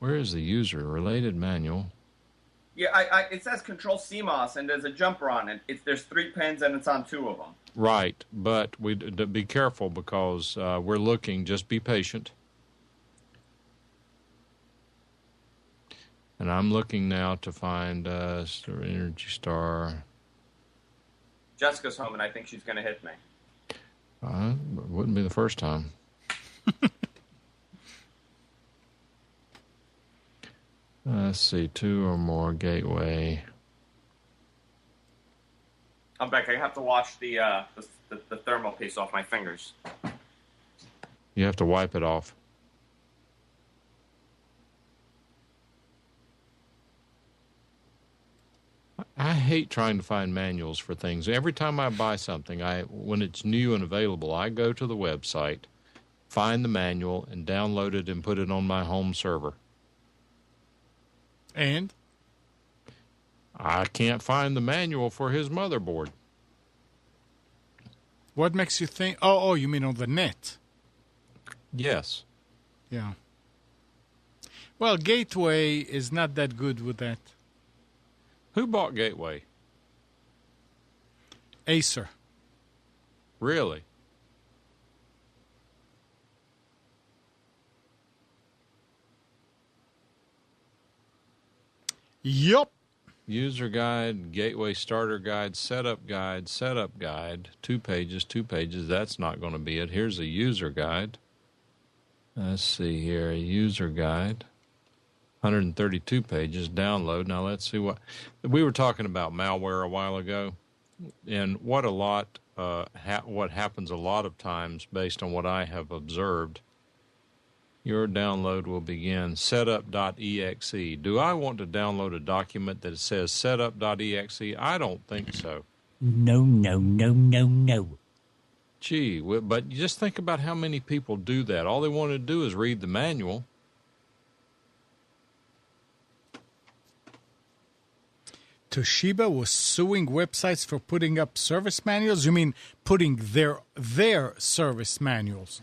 Where is the user related manual? Yeah, it says Control CMOS, and there's a jumper on it. There's 3 pins, and it's on 2 of them. Right, but be careful because we're looking. Just be patient. And I'm looking now to find Energy Star. Jessica's home, and I think she's going to hit me. Wouldn't be the first time. Let's see, 2 or more gateway. I'm back. I have to wash the thermal paste off my fingers. You have to wipe it off. I hate trying to find manuals for things. Every time I buy something, when it's new and available, I go to the website, find the manual, and download it and put it on my home server. And? I can't find the manual for his motherboard. What makes you think? Oh, you mean on the net? Yes. Yeah. Well, Gateway is not that good with that. Who bought Gateway? Acer. Really? Yup. User guide, gateway starter guide, setup guide, 2 pages, 2 pages. That's not going to be it. Here's a user guide. Let's see here, a user guide. 132 pages, download. Now let's see what... We were talking about malware a while ago, and what happens a lot of times based on what I have observed. Your download will begin setup.exe. Do I want to download a document that says setup.exe? I don't think so. No. Gee, but just think about how many people do that. All they want to do is read the manual. Toshiba was suing websites for putting up service manuals? You mean putting their service manuals?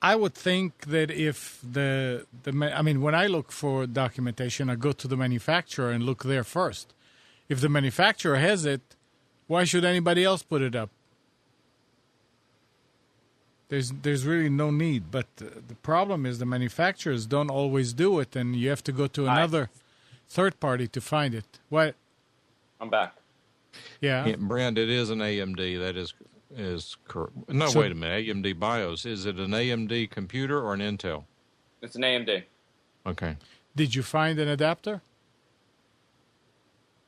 I would think that if when I look for documentation, I go to the manufacturer and look there first. If the manufacturer has it, why should anybody else put it up? There's really no need. But the problem is the manufacturers don't always do it, and you have to go to another third party to find it. What? I'm back. Yeah. Brand, it is an AMD. That is correct. No, so, wait a minute. AMD BIOS. Is it an AMD computer or an Intel? It's an AMD. Okay. Did you find an adapter?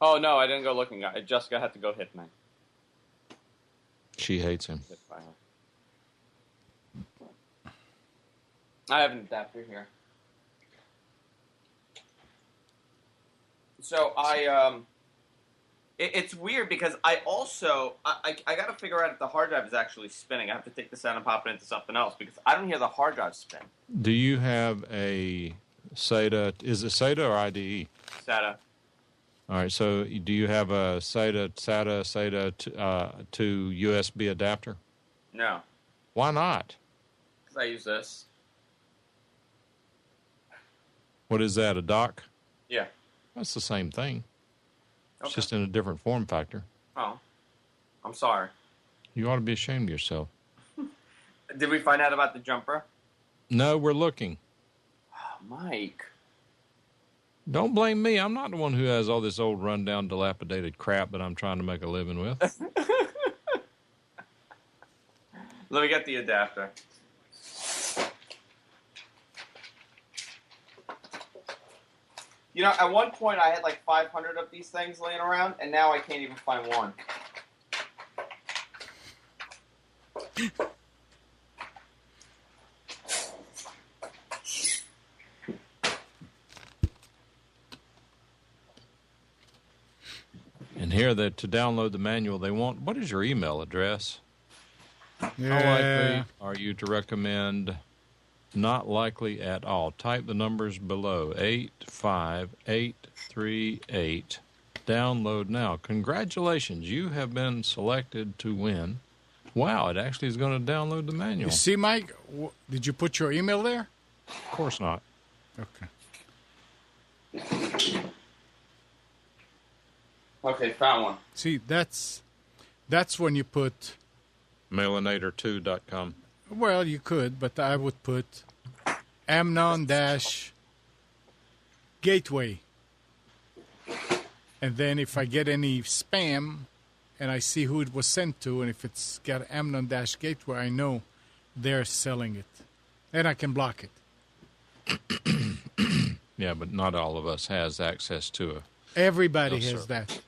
Oh, no, I didn't go looking. Jessica had to go hit me. She hates him. I have an adapter here. So it's weird because I got to figure out if the hard drive is actually spinning. I have to take this out and pop it into something else because I don't hear the hard drive spin. Do you have a SATA? Is it SATA or IDE? SATA. All right. So do you have a SATA to USB adapter? No. Why not? Because I use this. What is that? A dock? Yeah. That's the same thing. It's Okay. just in a different form factor. Oh, I'm sorry. You ought to be ashamed of yourself. Did we find out about the jumper? No, we're looking. Oh, Mike. Don't blame me. I'm not the one who has all this old rundown, dilapidated crap that I'm trying to make a living with. Let me get the adapter. You know, at one point I had like 500 of these things laying around, and now I can't even find one. And here, to download the manual, they want, what is your email address? Yeah. How likely are you to recommend? Not likely at all. Type the numbers below. 85838. Download now. Congratulations. You have been selected to win. Wow, it actually is going to download the manual. You see, Mike, did you put your email there? Of course not. Okay. Okay, found one. See, that's when you put... Mailinator2.com. Well, you could, but I would put Amnon-Gateway. And then if I get any spam and I see who it was sent to, and if it's got Amnon-Gateway, I know they're selling it. And I can block it. Yeah, but not all of us has access to it. Everybody has that.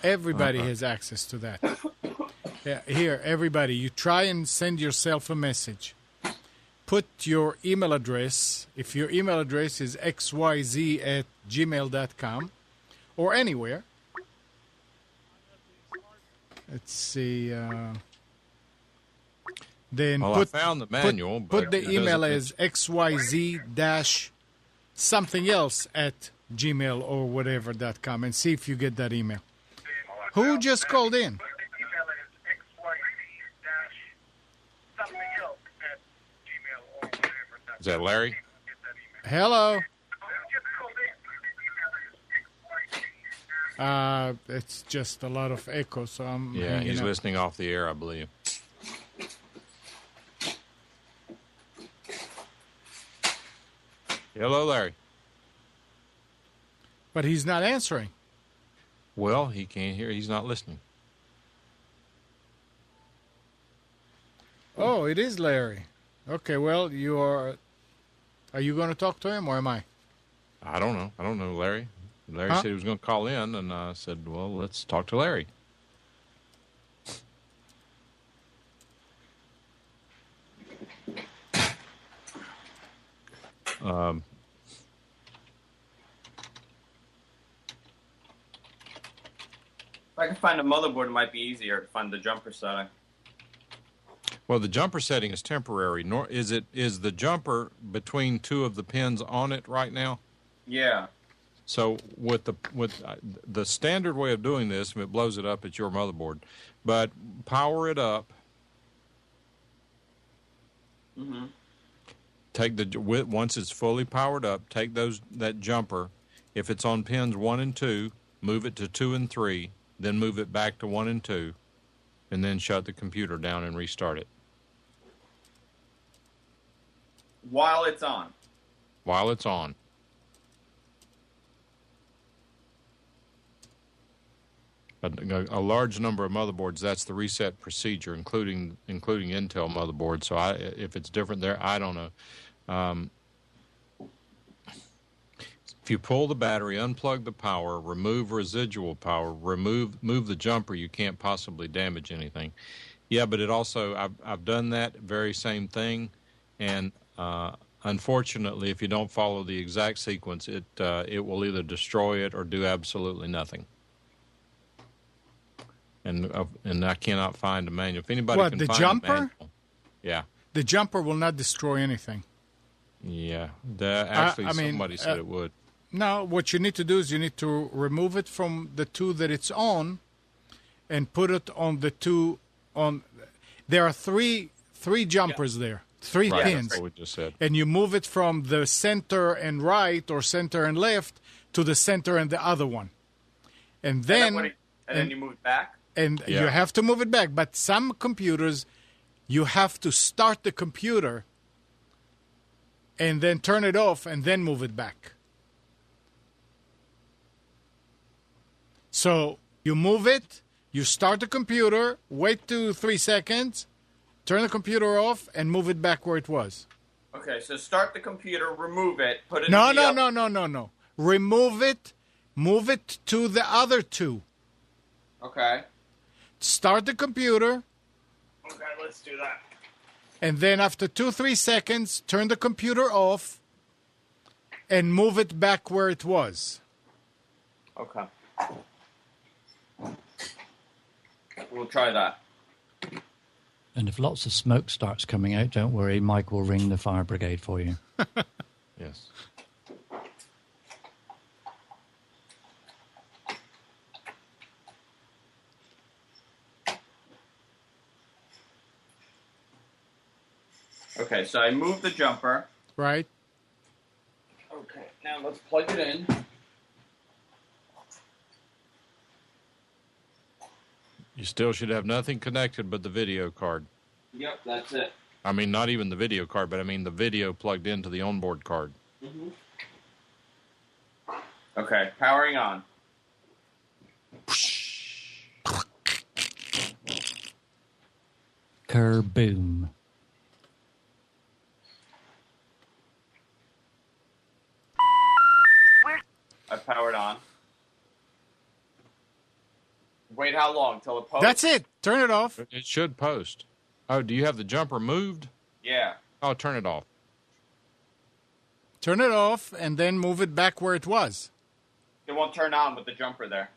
Everybody has access to that. Yeah, here, everybody, you try and send yourself a message. Put your email address, if your email address is xyz@gmail.com or anywhere. Let's see. Then I found the manual. Put the email as xyz-something else at gmail or whatever.com and see if you get that email. Who just called in? Is that Larry? Hello. It's just a lot of echo, so I'm he's listening off the air, I believe. Hello, Larry. But he's not answering. Well, he can't hear. He's not listening. Oh, it is Larry. Okay, well, you are... Are you going to talk to him, or am I? I don't know. I don't know, Larry. Larry said he was going to call in, and I said, well, let's talk to Larry. If I can find a motherboard, it might be easier to find the jumper setting. Well, the jumper setting is temporary. Is the jumper between two of the pins on it right now? Yeah. So with the standard way of doing this, if it blows it up, it's your motherboard. But power it up. Mm-hmm. Once it's fully powered up, take that jumper. If it's on pins 1 and 2, move it to 2 and 3, then move it back to 1 and 2, and then shut the computer down and restart it. While it's on. While it's on. A large number of motherboards, that's the reset procedure, including Intel motherboards. So if it's different there, I don't know. If you pull the battery, unplug the power, remove residual power, move the jumper, you can't possibly damage anything. Yeah, but it also, I've done that very same thing, and unfortunately, if you don't follow the exact sequence, it will either destroy it or do absolutely nothing. And I cannot find a manual. If anybody can find jumper? a manual, yeah, the jumper will not destroy anything. Yeah, somebody said it would. No, what you need to do is you need to remove it from the two that it's on, and put it on the two on. There are three jumpers there, three pins. That's what we just said. And you move it from the center and right or center and left to the center and the other one, and then you move it back. And you have to move it back. But some computers, you have to start the computer and then turn it off and then move it back. So you move it, you start the computer, wait 2-3 seconds, turn the computer off, and move it back where it was. Okay, so start the computer, remove it, put it No. Remove it, move it to the other two. Okay. Start the computer. Okay, let's do that. And then after 2-3 seconds, turn the computer off and move it back where it was. Okay. We'll try that. And if lots of smoke starts coming out, don't worry, Mike will ring the fire brigade for you. Yes. Okay, so I moved the jumper. Right. Okay, now let's plug it in. You still should have nothing connected but the video card. Yep, that's it. I mean, not even the video card, but I mean the video plugged into the onboard card. Mm-hmm. Okay, powering on. Kerboom. I powered on. Wait how long? Till it posts? That's it. Turn it off. It should post. Oh, do you have the jumper moved? Yeah. Oh, turn it off. Turn it off and then move it back where it was. It won't turn on with the jumper there.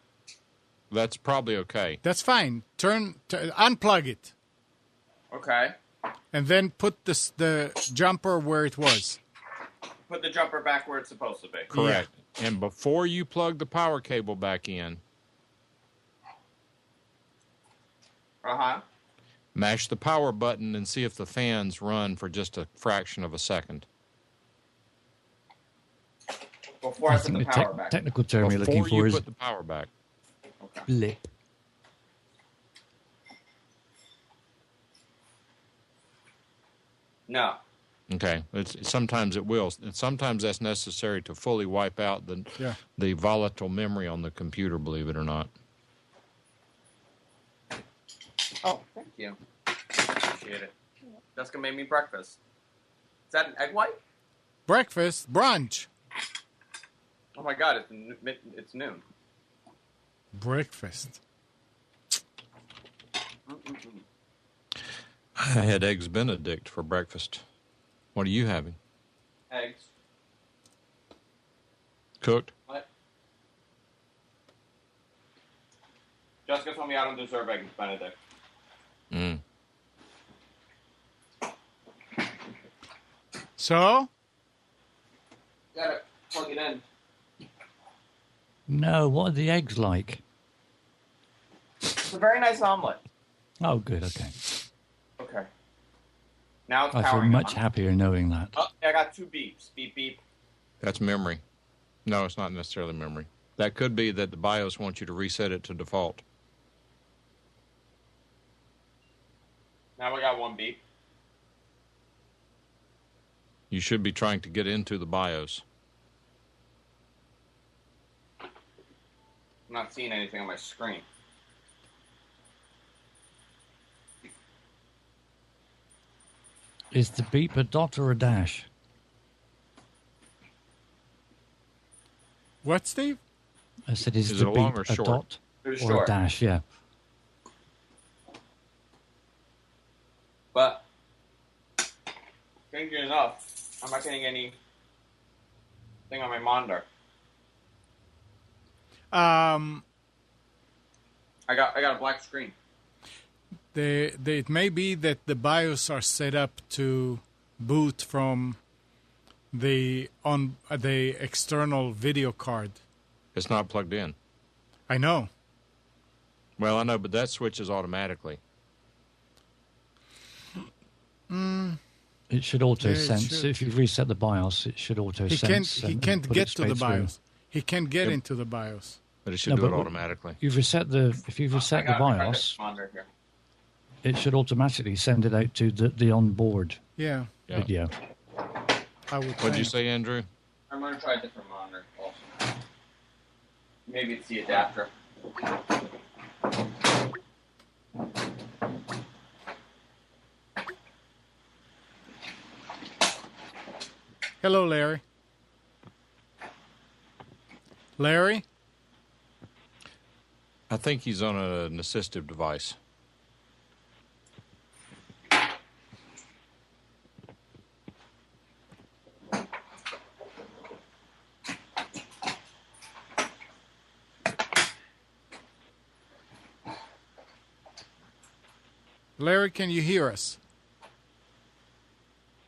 That's probably okay. That's fine. Unplug it. Okay. And then put the jumper where it was. Put the jumper back where it's supposed to be. Correct. Yeah. And before you plug the power cable back in, mash the power button and see if the fans run for just a fraction of a second. Before I put the power back. Technical term you're looking for Before you is put the power back. Okay. blip. No. Okay. Sometimes it will. And sometimes that's necessary to fully wipe out the volatile memory on the computer, believe it or not. Oh, thank you. Appreciate it. Jessica made me breakfast. Is that an egg white? Breakfast, brunch. Oh my god, it's noon. Breakfast. I had eggs Benedict for breakfast. What are you having? Eggs. Cooked? What? Jessica told me I don't deserve eggs Benedict. Mm. So? Gotta plug it in. No, what are the eggs like? It's a very nice omelet. Oh, good, okay. Okay. Now it's I feel powering much on. happier knowing that. Oh, I got 2 beeps. Beep, beep. That's memory. No, it's not necessarily memory. That could be that the BIOS wants you to reset it to default. Now we got 1 beep. You should be trying to get into the BIOS. I'm not seeing anything on my screen. Is the beep a dot or a dash? What, Steve? I said, is it the a long beep or a short? dot It was or short. a dash? Yeah. But, strangely enough, I'm not getting any thing on my monitor. I got a black screen. It may be that the BIOS are set up to boot from the external video card. It's not plugged in. I know. Well, I know, but that switches automatically. It should auto Yeah, it sense. should. If you reset the BIOS, it should auto He sense. can't get to the BIOS. He can't get into the BIOS. But it should No, do it but automatically. If you've reset the BIOS, Monitor here. it should automatically send it out to the onboard Yeah, Yeah. video. I would. What'd you think. say, Andrew? I'm going to try a different monitor also. Maybe it's the adapter. Hello, Larry. Larry? I think he's on an assistive device. Larry, can you hear us?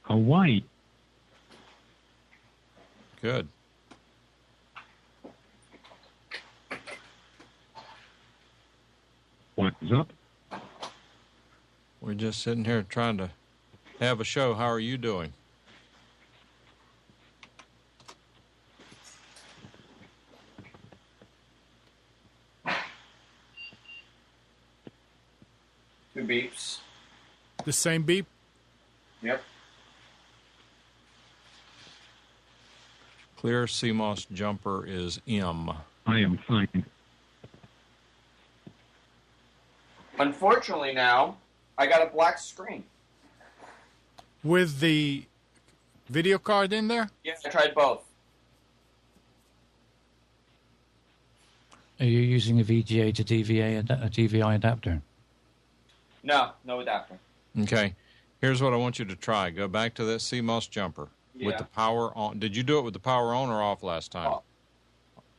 Hawaii. Good. What's up? We're just sitting here trying to have a show. How are you doing? Two beeps. The same beep? Yep. Clear CMOS jumper is M. I am fine. Unfortunately now, I got a black screen. With the video card in there? Yes, I tried both. Are you using a VGA to a DVI adapter? No adapter. Okay. Here's what I want you to try. Go back to that CMOS jumper with the power on. Did you do it with the power on or off last time? Off.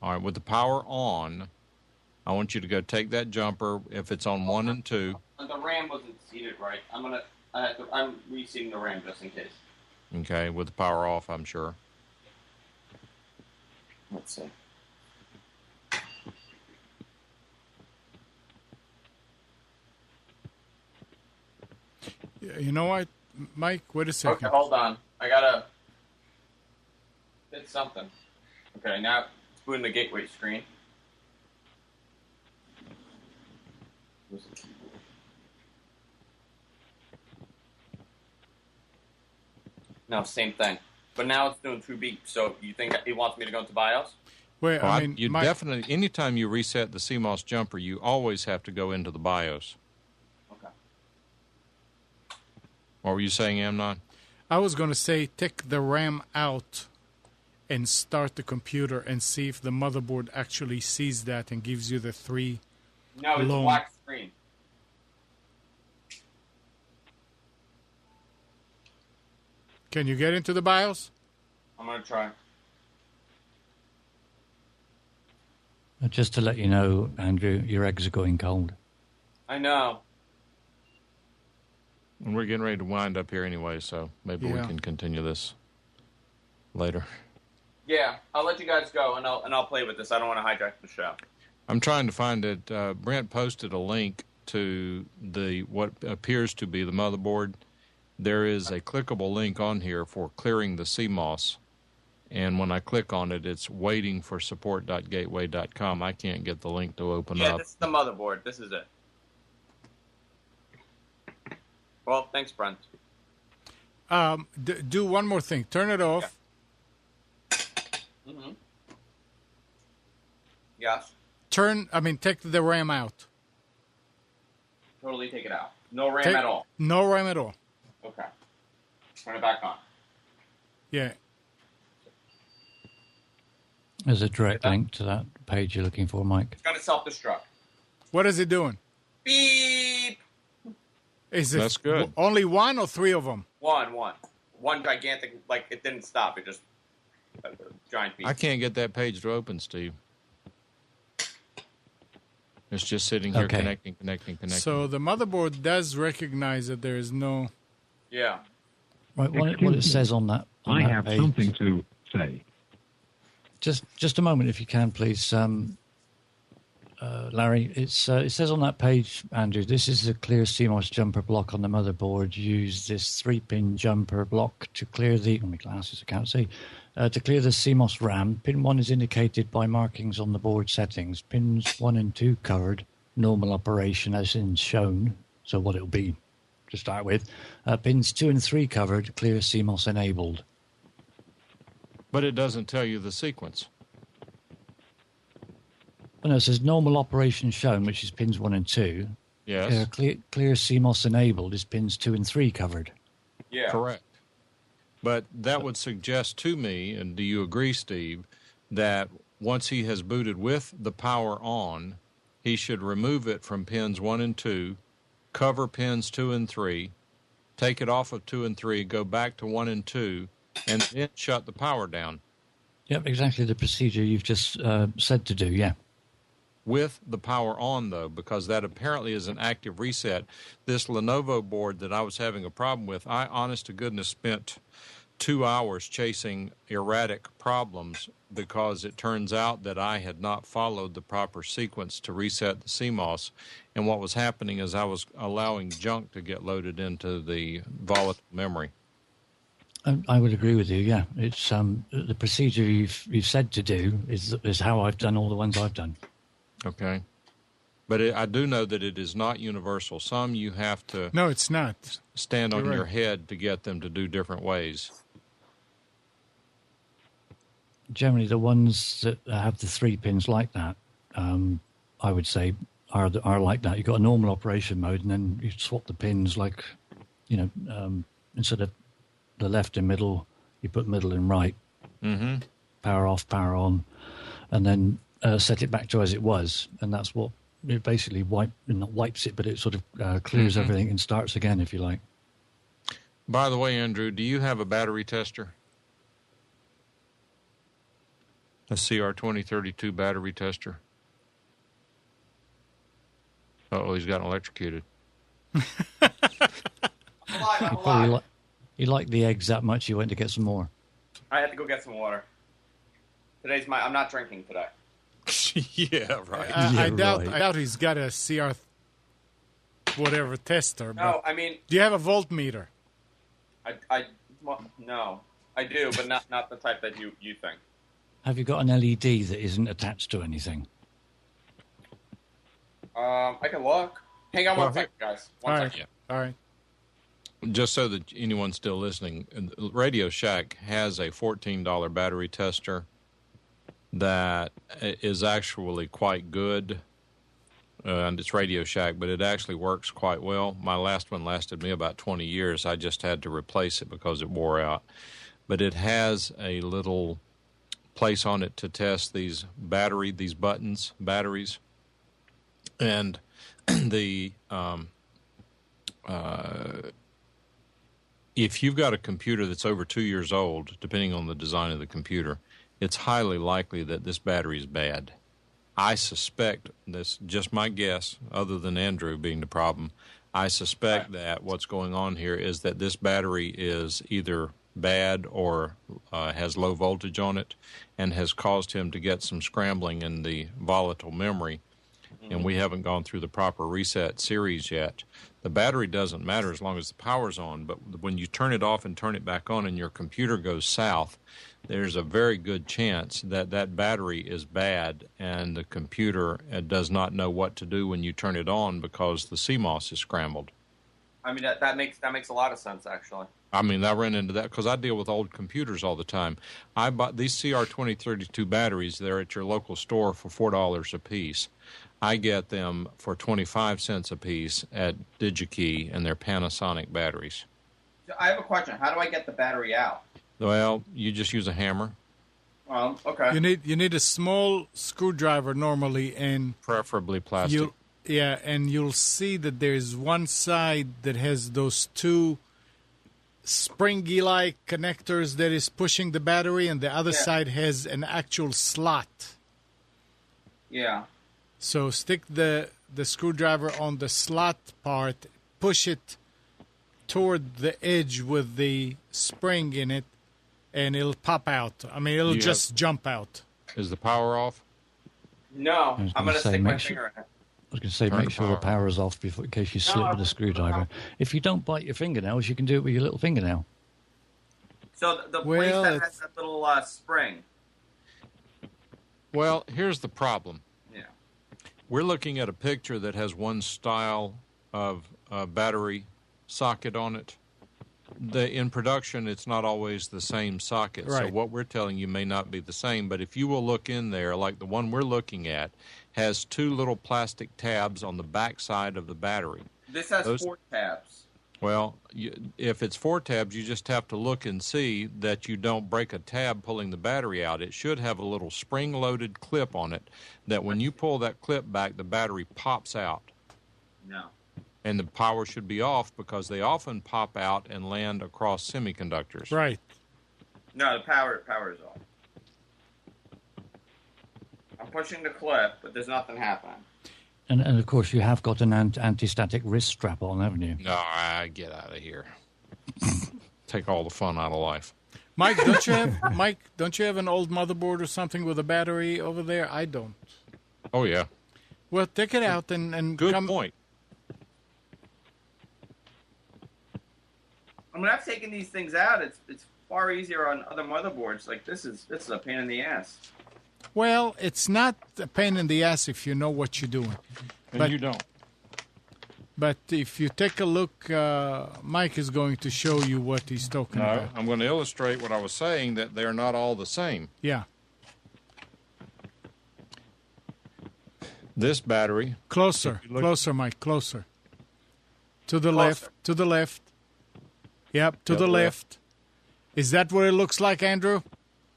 All right. With the power on, I want you to go take that jumper. If it's on 1 and 2. The RAM wasn't seated right. I'm reseating the RAM just in case. Okay. With the power off, I'm sure. Let's see. You know what, Mike? Wait a second. Okay, hold on. I gotta hit something. Okay, now it's booting the gateway screen. Where's the keyboard? No, same thing. But now it's doing 2 beeps. So you think it wants me to go into BIOS? Wait, Well, I mean, you Mike, definitely, anytime you reset the CMOS jumper, you always have to go into the BIOS. Okay. What were you saying, Amnon? I was going to say take the RAM out and start the computer and see if the motherboard actually sees that and gives you the 3. No, it's Long. a black screen. Can you get into the BIOS? I'm gonna try. Just to let you know, Andrew, your eggs are going cold. I know. And we're getting ready to wind up here anyway, so maybe we can continue this later. Yeah, I'll let you guys go, and I'll play with this. I don't want to hijack the show. I'm trying to find it. Brent posted a link to what appears to be the motherboard. There is a clickable link on here for clearing the CMOS. And when I click on it, it's waiting for support.gateway.com. I can't get the link to open up. Yeah, this is the motherboard. This is it. Well, thanks, Brent. Do one more thing. Turn it off. Yeah. Mm-hmm. Yes. Take the RAM out. Totally take it out. No RAM at all. No RAM at all. Okay. Turn it back on. Yeah. There's a direct link to that page you're looking for, Mike. It's going to self-destruct. What is it doing? Beep! Is it That's good. Only 1 or 3 of them? One gigantic, it didn't stop. It just, giant beep. I can't get that page to open, Steve. It's just sitting here connecting. So the motherboard does recognize that there is no... Yeah. Right, what it says on that I have page. something to say. Just a moment, if you can, please, Larry. It says on that page, Andrew, this is a clear CMOS jumper block on the motherboard. Use this 3-pin jumper block to clear the... my glasses, I can't see. To clear the CMOS RAM, pin 1 is indicated by markings on the board settings. Pins 1 and 2 covered, normal operation as in shown, so what it'll be to start with. Pins 2 and 3 covered, clear CMOS enabled. But it doesn't tell you the sequence. Oh, no, it says normal operation shown, which is pins 1 and 2. Yes. Clear CMOS enabled is pins 2 and 3 covered. Yeah. Correct. But that would suggest to me, and do you agree, Steve, that once he has booted with the power on, he should remove it from pins 1 and 2, cover pins 2 and 3, take it off of 2 and 3, go back to 1 and 2, and then shut the power down. Yep, exactly the procedure you've just said to do, yeah. With the power on, though, because that apparently is an active reset. This Lenovo board that I was having a problem with, I, honest to goodness, spent 2 hours chasing erratic problems because it turns out that I had not followed the proper sequence to reset the CMOS. And what was happening is I was allowing junk to get loaded into the volatile memory. I would agree with you, yeah. It's the procedure you've said to do is how I've done all the ones I've done. Okay. But I do know that it is not universal. Some you have to No, it's not. stand on You're your right. head to get them to do different ways. Generally, the ones that have the 3 pins like that, I would say, are like that. You've got a normal operation mode, and then you swap the pins like, instead of the left and middle, you put middle and right. Mm-hmm. Power off, power on, and then set it back to as it was. And that's what it basically not wipes it, but it sort of clears everything and starts again, if you like. By the way, Andrew, do you have a battery tester? A CR2032 battery tester? Uh-oh, he's gotten electrocuted. I'm alive. You like the eggs that much, you went to get some more. I had to go get some water. I'm not drinking today. Yeah, right. I doubt right. I doubt he's got a CR whatever tester. No, But I mean, do you have a voltmeter? no, I do, but not the type that you think. Have you got an LED that isn't attached to anything? I can look. Hang on one second, guys. One second. All right. Just so that anyone's still listening, Radio Shack has a $14 battery tester that is actually quite good. And it's Radio Shack, but it actually works quite well. My last one lasted me about 20 years. I just had to replace it because it wore out. But it has a little place on it to test these batteries. And the if you've got a computer that's over 2 years old, depending on the design of the computer, it's highly likely that this battery is bad. I suspect, that's just my guess, other than Andrew being the problem, I suspect that what's going on here is that this battery is either bad or has low voltage on it and has caused him to get some scrambling in the volatile memory. And we haven't gone through the proper reset series yet. The battery doesn't matter as long as the power's on, but when you turn it off and turn it back on and your computer goes south, there's a very good chance that that battery is bad and the computer does not know what to do when you turn it on because the CMOS is scrambled. I mean, that makes a lot of sense, actually. I mean, I ran into that because I deal with old computers all the time. I bought these CR2032 batteries. They're at your local store for $4 a piece. I get them for 25 cents a piece at DigiKey, and they're Panasonic batteries. I have a question. How do I get the battery out? Well, you just use a hammer. Okay. You need a small screwdriver normally, and Preferably plastic. and you'll see that there's one side that has those two springy-like connectors that is pushing the battery, and the other side has an actual slot. Yeah. So stick the screwdriver on the slot part, push it toward the edge with the spring in it, and it'll pop out. I mean, it'll just jump out. Is the power off? No, I'm going to stick my finger in it. I was going to say, make sure the power's off before, in case you slip with a screwdriver. If you don't bite your fingernails, you can do it with your little fingernail. So the place that has that little spring. Well, here's the problem. Yeah. We're looking at a picture that has one style of battery socket on it. In production, it's not always the same socket. Right. So what we're telling you may not be the same. But if you will look in there, like the one we're looking at, has two little plastic tabs on the back side of the battery. This has 4 tabs. Well, if it's 4 tabs, you just have to look and see that you don't break a tab pulling the battery out. It should have a little spring-loaded clip on it that when you pull that clip back, the battery pops out. No. And the power should be off because they often pop out and land across semiconductors. Right. No, the power is off. I'm pushing the clip, but there's nothing happening. And of course, you have got an anti-static wrist strap on, haven't you? No, get out of here. Take all the fun out of life. Mike, don't you have an old motherboard or something with a battery over there? I don't. Oh, yeah. Well, take it out and Good come. point. I mean, I've taken these things out. It's far easier on other motherboards. Like this is a pain in the ass. Well, it's not a pain in the ass if you know what you're doing. And you don't. But if you take a look, Mike is going to show you what he's talking No, about. I'm going to illustrate what I was saying, that they're not all the same. Yeah. This battery. Closer, Mike, closer. To the left, to the left. Yep, to the left. Is that what it looks like, Andrew?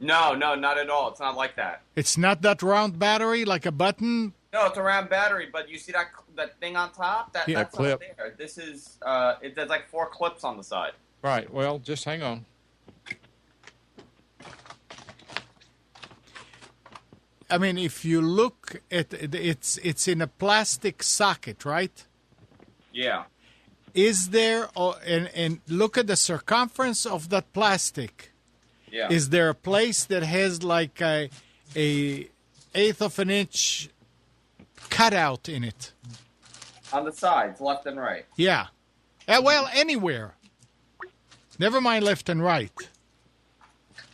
No, not at all. It's not like that. It's not that round battery like a button? No, it's a round battery, but you see that thing on top? That's clip. not there. This is, there's like 4 clips on the side. Right, well, just hang on. I mean, if you look at it, it's in a plastic socket, right? Yeah. Is there, and look at the circumference of that plastic. Yeah. Is there a place that has like a eighth of an inch cutout in it? On the sides, left and right. Yeah. Well, anywhere. Never mind left and right.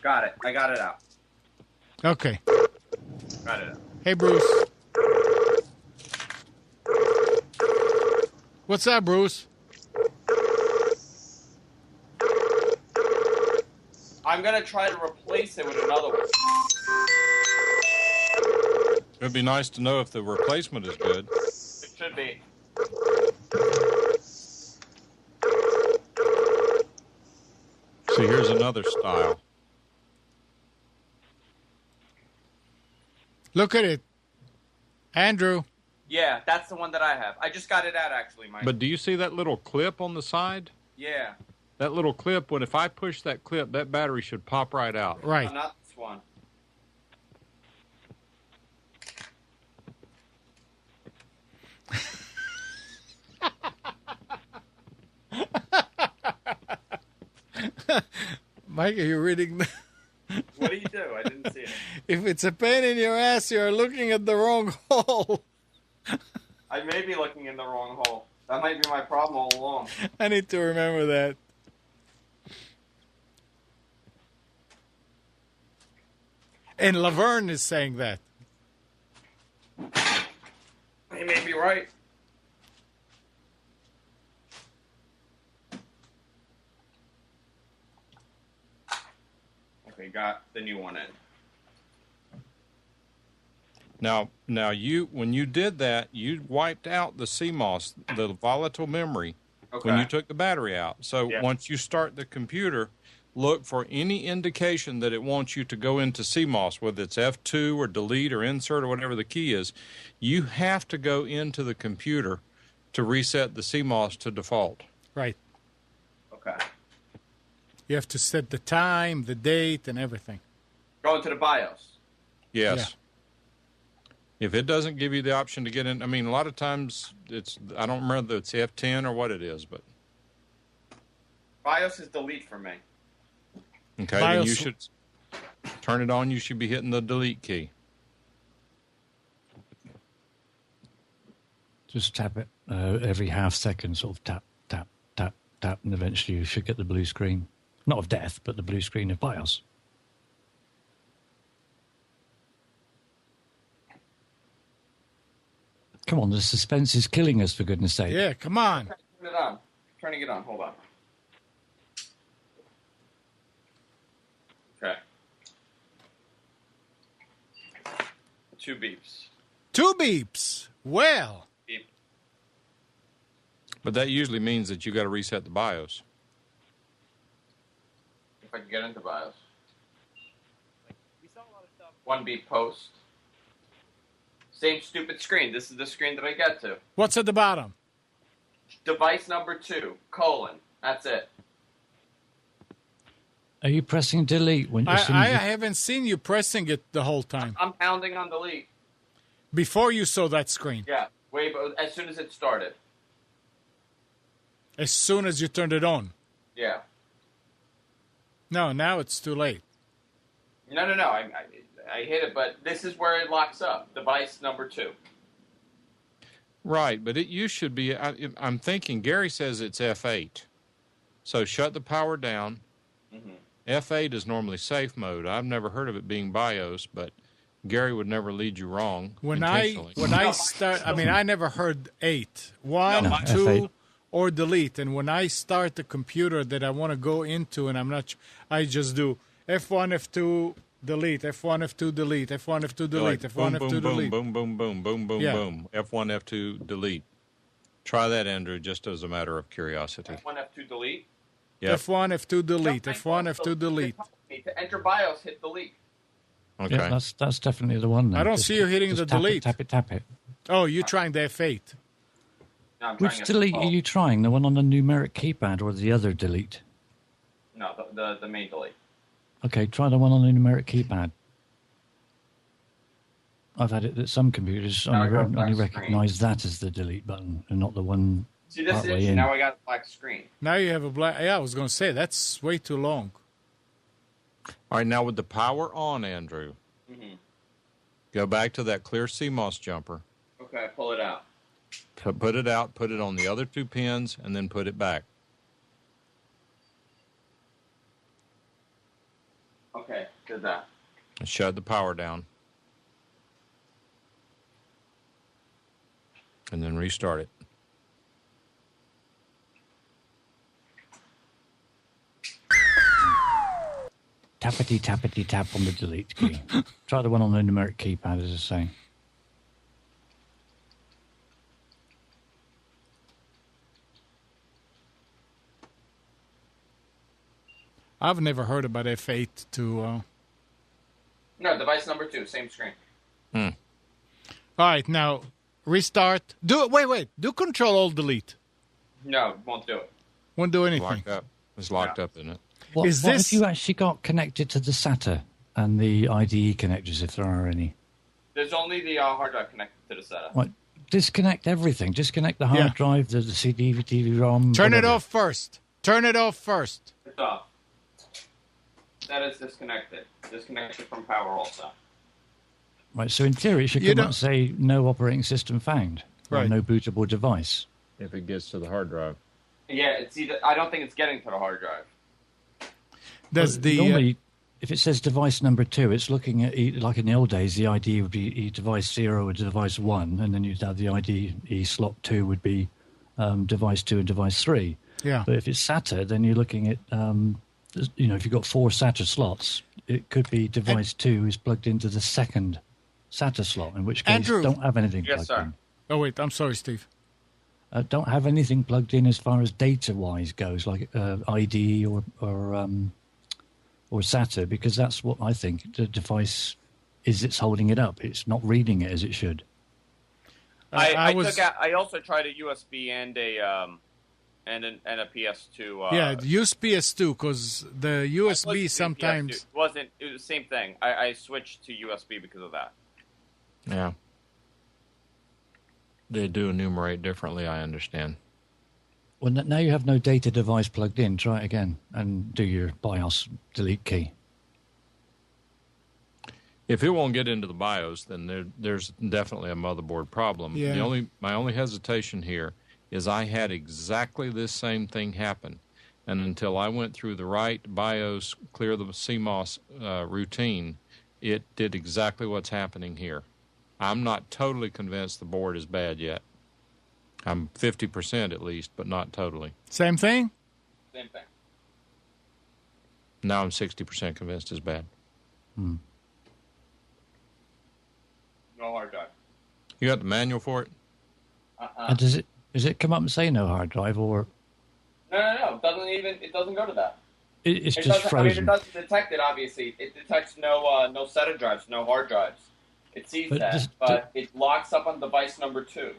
Got it. I got it out. Okay. Got it out. Hey, Bruce. What's up, Bruce? I'm going to try to replace it with another one. It'd be nice to know if the replacement is good. It should be. See, here's another style. Look at it. Andrew. Yeah, that's the one that I have. I just got it out, actually, Mike. But do you see that little clip on the side? Yeah. That little clip, if I push that clip, that battery should pop right out. Right. No, not this one. Mike, are you reading? What do you do? I didn't see it. If it's a pain in your ass, you're looking at the wrong hole. I may be looking in the wrong hole. That might be my problem all along. I need to remember that. And Laverne is saying that. He may be right. Okay, got the new one in. Now, when you did that, you wiped out the CMOS, the volatile memory, when you took the battery out. So once you start the computer, look for any indication that it wants you to go into CMOS, whether it's F2 or delete or insert or whatever the key is. You have to go into the computer to reset the CMOS to default. Right. Okay. You have to set the time, the date, and everything. Go into the BIOS. Yes. Yeah. If it doesn't give you the option to get in, I mean, a lot of times I don't remember if it's F10 or what it is, but. BIOS is delete for me. Okay, then you should turn it on. You should be hitting the delete key. Just tap it every half second, sort of tap, tap, tap, tap, and eventually you should get the blue screen. Not of death, but the blue screen of BIOS. Come on, the suspense is killing us, for goodness sake. Yeah, come on. Turn it on. Turning it on. Hold on. Okay. 2 beeps. 2 beeps. Well. Beep. But that usually means that you got to reset the BIOS. If I can get into BIOS. 1 beep post. Same stupid screen. This is the screen that I get to. What's at the bottom? Device number 2, : That's it. Are you pressing delete when you're I haven't seen you pressing it the whole time. I'm pounding on delete. Before you saw that screen. Yeah. Wait, but as soon as it started. As soon as you turned it on. Yeah. No, now it's too late. No. I hit it, but this is where it locks up. Device number 2. Right, but you should be, I'm thinking, Gary says it's F8. So shut the power down. Mm-hmm. F8 is normally safe mode. I've never heard of it being BIOS, but Gary would never lead you wrong When I intentionally. start, I mean, I never heard 8, 1, No, 2, F8. or delete. And when I start the computer that I want to go into, and I'm not, I just do F1, F2, delete, F1, F2, delete, F1, F2, delete, Like, F1, boom, F2, boom, boom, delete. boom, boom, boom, boom, boom, Yeah. boom. F1, F2, delete. Try that, Andrew, just as a matter of curiosity. F1, F2, delete. Yep. F1, F2, delete, F1, F2, delete. To enter BIOS, hit delete. Okay. Yeah, that's definitely the one. Then. I don't Just- see you hitting just the tap delete. It, tap it, tap it. Oh, you're trying the F8. No, I'm Which trying delete are you trying? The one on the numeric keypad or the other delete? No, the main delete. Okay, try the one on the numeric keypad. I've had it that some computers Now I got a only black screen. recognise that as the delete button and not the one See, this partway is in. now I got a black screen. Now you have a black. Yeah, I was going to say, that's way too long. All right, now with the power on, Andrew, Mm-hmm. go back to that clear CMOS jumper. Okay, pull it out. Put it out, put it on the other 2 pins, and then put it back. Okay, did that. And shut the power down. And then restart it. Tappity tappity tap on the delete key. Try the one on the numeric keypad, as I say. I've never heard about F8 to. No, device number 2, same screen. All right, now restart. Wait. Do Control Alt Delete. No, won't do it. Won't do It's anything. locked up. It's locked up, isn't it? What, Is what this- have you actually got connected to the SATA and the IDE connectors, if there are any? There's only the hard drive connected to the setup. What? Disconnect everything. Disconnect the hard Yeah. drive, the CD, DVD-ROM. Turn it whatever. off first. Turn it off first. It's off. That is disconnected. Disconnected from power also. Right, so in theory, it should You come up don't- and say no operating system found, or Right. no bootable device. If it gets to the hard drive. Yeah, it's either. I don't think it's getting to the hard drive. Does the Normally, if it says device number 2, it's looking at, like in the old days, the ID would be device 0 or device 1, and then you'd have the IDE slot 2 would be device 2 and device 3. yeah? But if it's SATA, then you're looking at, if you've got 4 SATA slots, it could be device 2 is plugged into the second SATA slot, in which case Andrew. don't have anything Yes, plugged sir. in. Oh wait, I'm sorry, Steve. Don't have anything plugged in as far as data-wise goes, like IDE or SATA, because that's what I think the device is. It's holding it up. It's not reading it as it should. I also tried a USB and a PS2. Yeah, use PS2 because the USB sometimes. It wasn't. It was the same thing. I switched to USB because of that. Yeah. They do enumerate differently, I understand. Well, now you have no data device plugged in. Try it again and do your BIOS delete key. If it won't get into the BIOS, then there's definitely a motherboard problem. Yeah. My only hesitation here is I had exactly this same thing happen, and until I went through the right BIOS clear the CMOS routine, it did exactly what's happening here. I'm not totally convinced the board is bad yet. I'm 50% at least, but not totally. Same thing. Same thing. Now I'm 60% convinced it's bad. No hard drive. You got the manual for it? And does it come up and say no hard drive, or No. It doesn't go to that. it's It just doesn't, I mean, it frozen? doesn't detect it. Obviously, it detects no SATA drives, no hard drives. It sees But that, but it locks up on device number 2.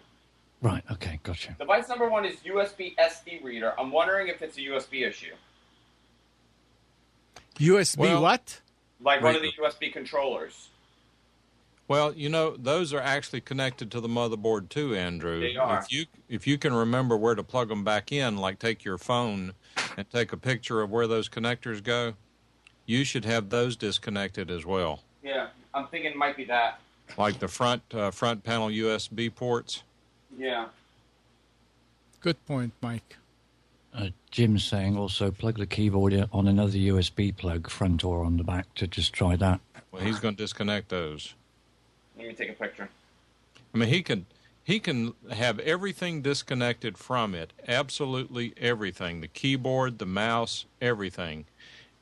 Right. Okay. Gotcha. Device number 1 is USB SD reader. I'm wondering if it's a USB issue, USB Well- what? like one of the USB controllers. Well, those are actually connected to the motherboard too, Andrew. They are. If you can remember where to plug them back in, like take your phone and take a picture of where those connectors go, you should have those disconnected as well. Yeah, I'm thinking it might be that. Like the front panel USB ports. Yeah. Good point, Mike. Jim's saying also plug the keyboard on another USB plug, front or on the back, to just try that. Well, he's going to disconnect those. Let me take a picture. I mean, he can have everything disconnected from it, absolutely everything, the keyboard, the mouse, everything.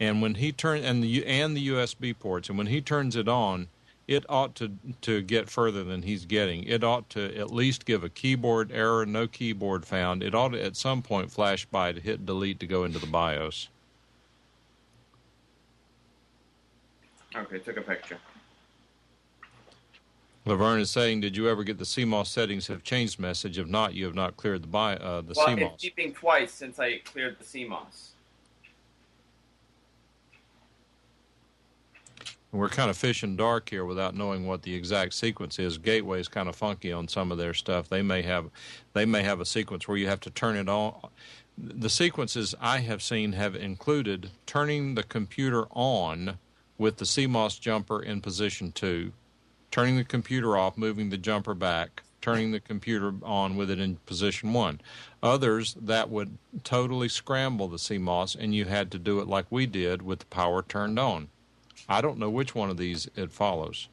And when he turns and the USB ports, and when he turns it on, it ought to get further than he's getting. It ought to at least give a keyboard error, no keyboard found. It ought to at some point flash by to hit delete to go into the BIOS. Okay, took a picture. Laverne is saying, did you ever get the CMOS settings have changed message? If not, you have not cleared the CMOS. Well, it's beeping twice since I cleared the CMOS. We're kind of fishing dark here without knowing what the exact sequence is. Gateway is kind of funky on some of their stuff. They may have a sequence where you have to turn it on. The sequences I have seen have included turning the computer on with the CMOS jumper in position 2, turning the computer off, moving the jumper back, turning the computer on with it in position 1. Others, that would totally scramble the CMOS, and you had to do it like we did with the power turned on. I don't know which one of these it follows.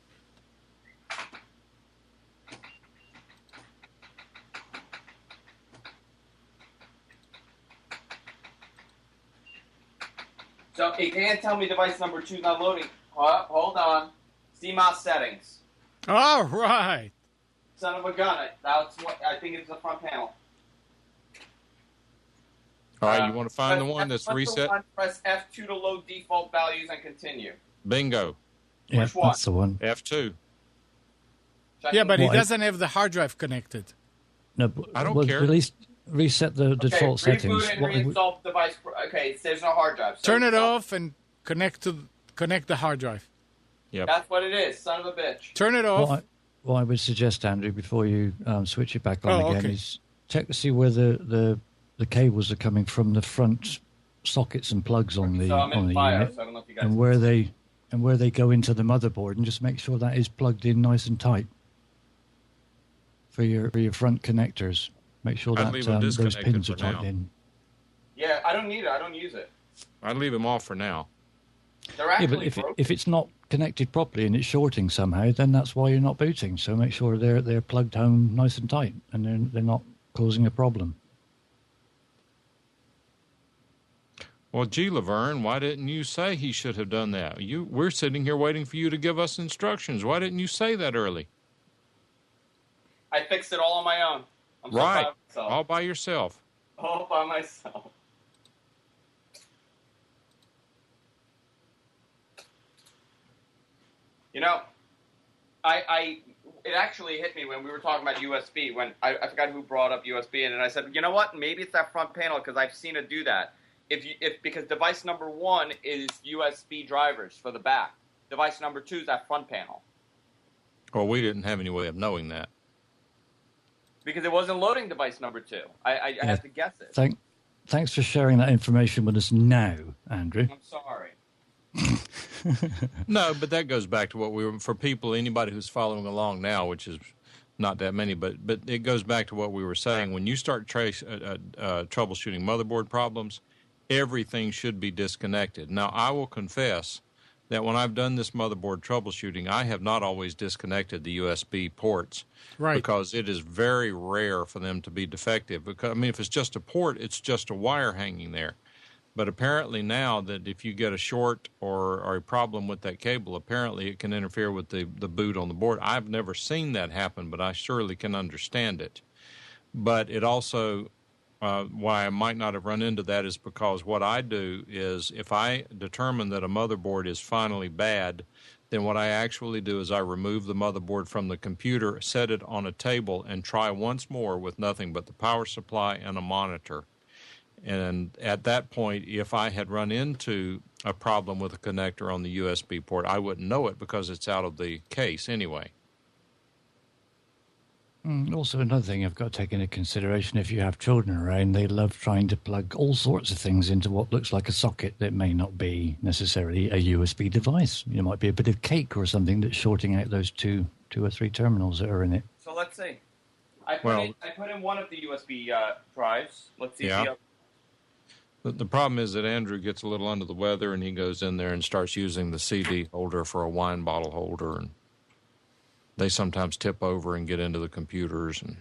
So it can't tell me device number 2 is not loading. Hold on. CMOS settings. All right. Son of a gun. That's what I think it's the front panel. All right, you want to find the one that's reset? Press F2 to load default values and continue. Bingo. Yeah, Which one? that's the one. F2. Yeah, but he doesn't have the hard drive connected. No, but I don't care. At least reset the default settings. Reboot and reinstall the device. Okay, there's no hard drive. So Turn it off and connect the hard drive. Yep. That's what it is, son of a bitch. Turn it off. What I would suggest, Andrew, before you switch it back on again, okay. is check to see where the cables are coming from the front sockets and plugs on the So I'm in unit, BIOS. I don't know if you guys and where they go into the motherboard, and just make sure that is plugged in nice and tight for your front connectors. Make sure I'd that leave them those disconnected pins are for tight now. in. Yeah, I don't need it. I don't use it. I'd leave them off for now. They're Yeah, actually but if it's not connected properly and it's shorting somehow, then that's why you're not booting. So make sure they're plugged home nice and tight, and they're not causing a problem. Well, gee, Laverne, why didn't you say he should have done that? We're sitting here waiting for you to give us instructions. Why didn't you say that early? I fixed it all on my own. I'm so Right, proud of myself. all by yourself. All by myself. You know, it actually hit me when we were talking about USB. When I forgot who brought up USB, and then I said, you know what? Maybe it's that front panel because I've seen it do that. Because device number 1 is USB drivers for the back. Device number 2 is that front panel. Well, we didn't have any way of knowing that. Because it wasn't loading device number 2. I had to guess it. Thanks for sharing that information with us now, Andrew. I'm sorry. No, but that goes back to what we were, for people, anybody who's following along now, which is not that many, but it goes back to what we were saying. When you start troubleshooting motherboard problems, everything should be disconnected. Now, I will confess that when I've done this motherboard troubleshooting, I have not always disconnected the USB ports. Right. Because it is very rare for them to be defective. Because, I mean, if it's just a port, it's just a wire hanging there. But apparently now that if you get a short or a problem with that cable, apparently it can interfere with the boot on the board. I've never seen that happen, but I surely can understand it. But it also, why I might not have run into that is because what I do is if I determine that a motherboard is finally bad, then what I actually do is I remove the motherboard from the computer, set it on a table, and try once more with nothing but the power supply and a monitor. And at that point, if I had run into a problem with a connector on the USB port, I wouldn't know it because it's out of the case anyway. Also, another thing I've got to take into consideration, if you have children around, they love trying to plug all sorts of things into what looks like a socket that may not be necessarily a USB device. It might be a bit of cake or something that's shorting out those two or three terminals that are in it. So let's see. I put in one of the USB drives. Let's see. Yeah. The problem is that Andrew gets a little under the weather, and he goes in there and starts using the CD holder for a wine bottle holder, and they sometimes tip over and get into the computers. And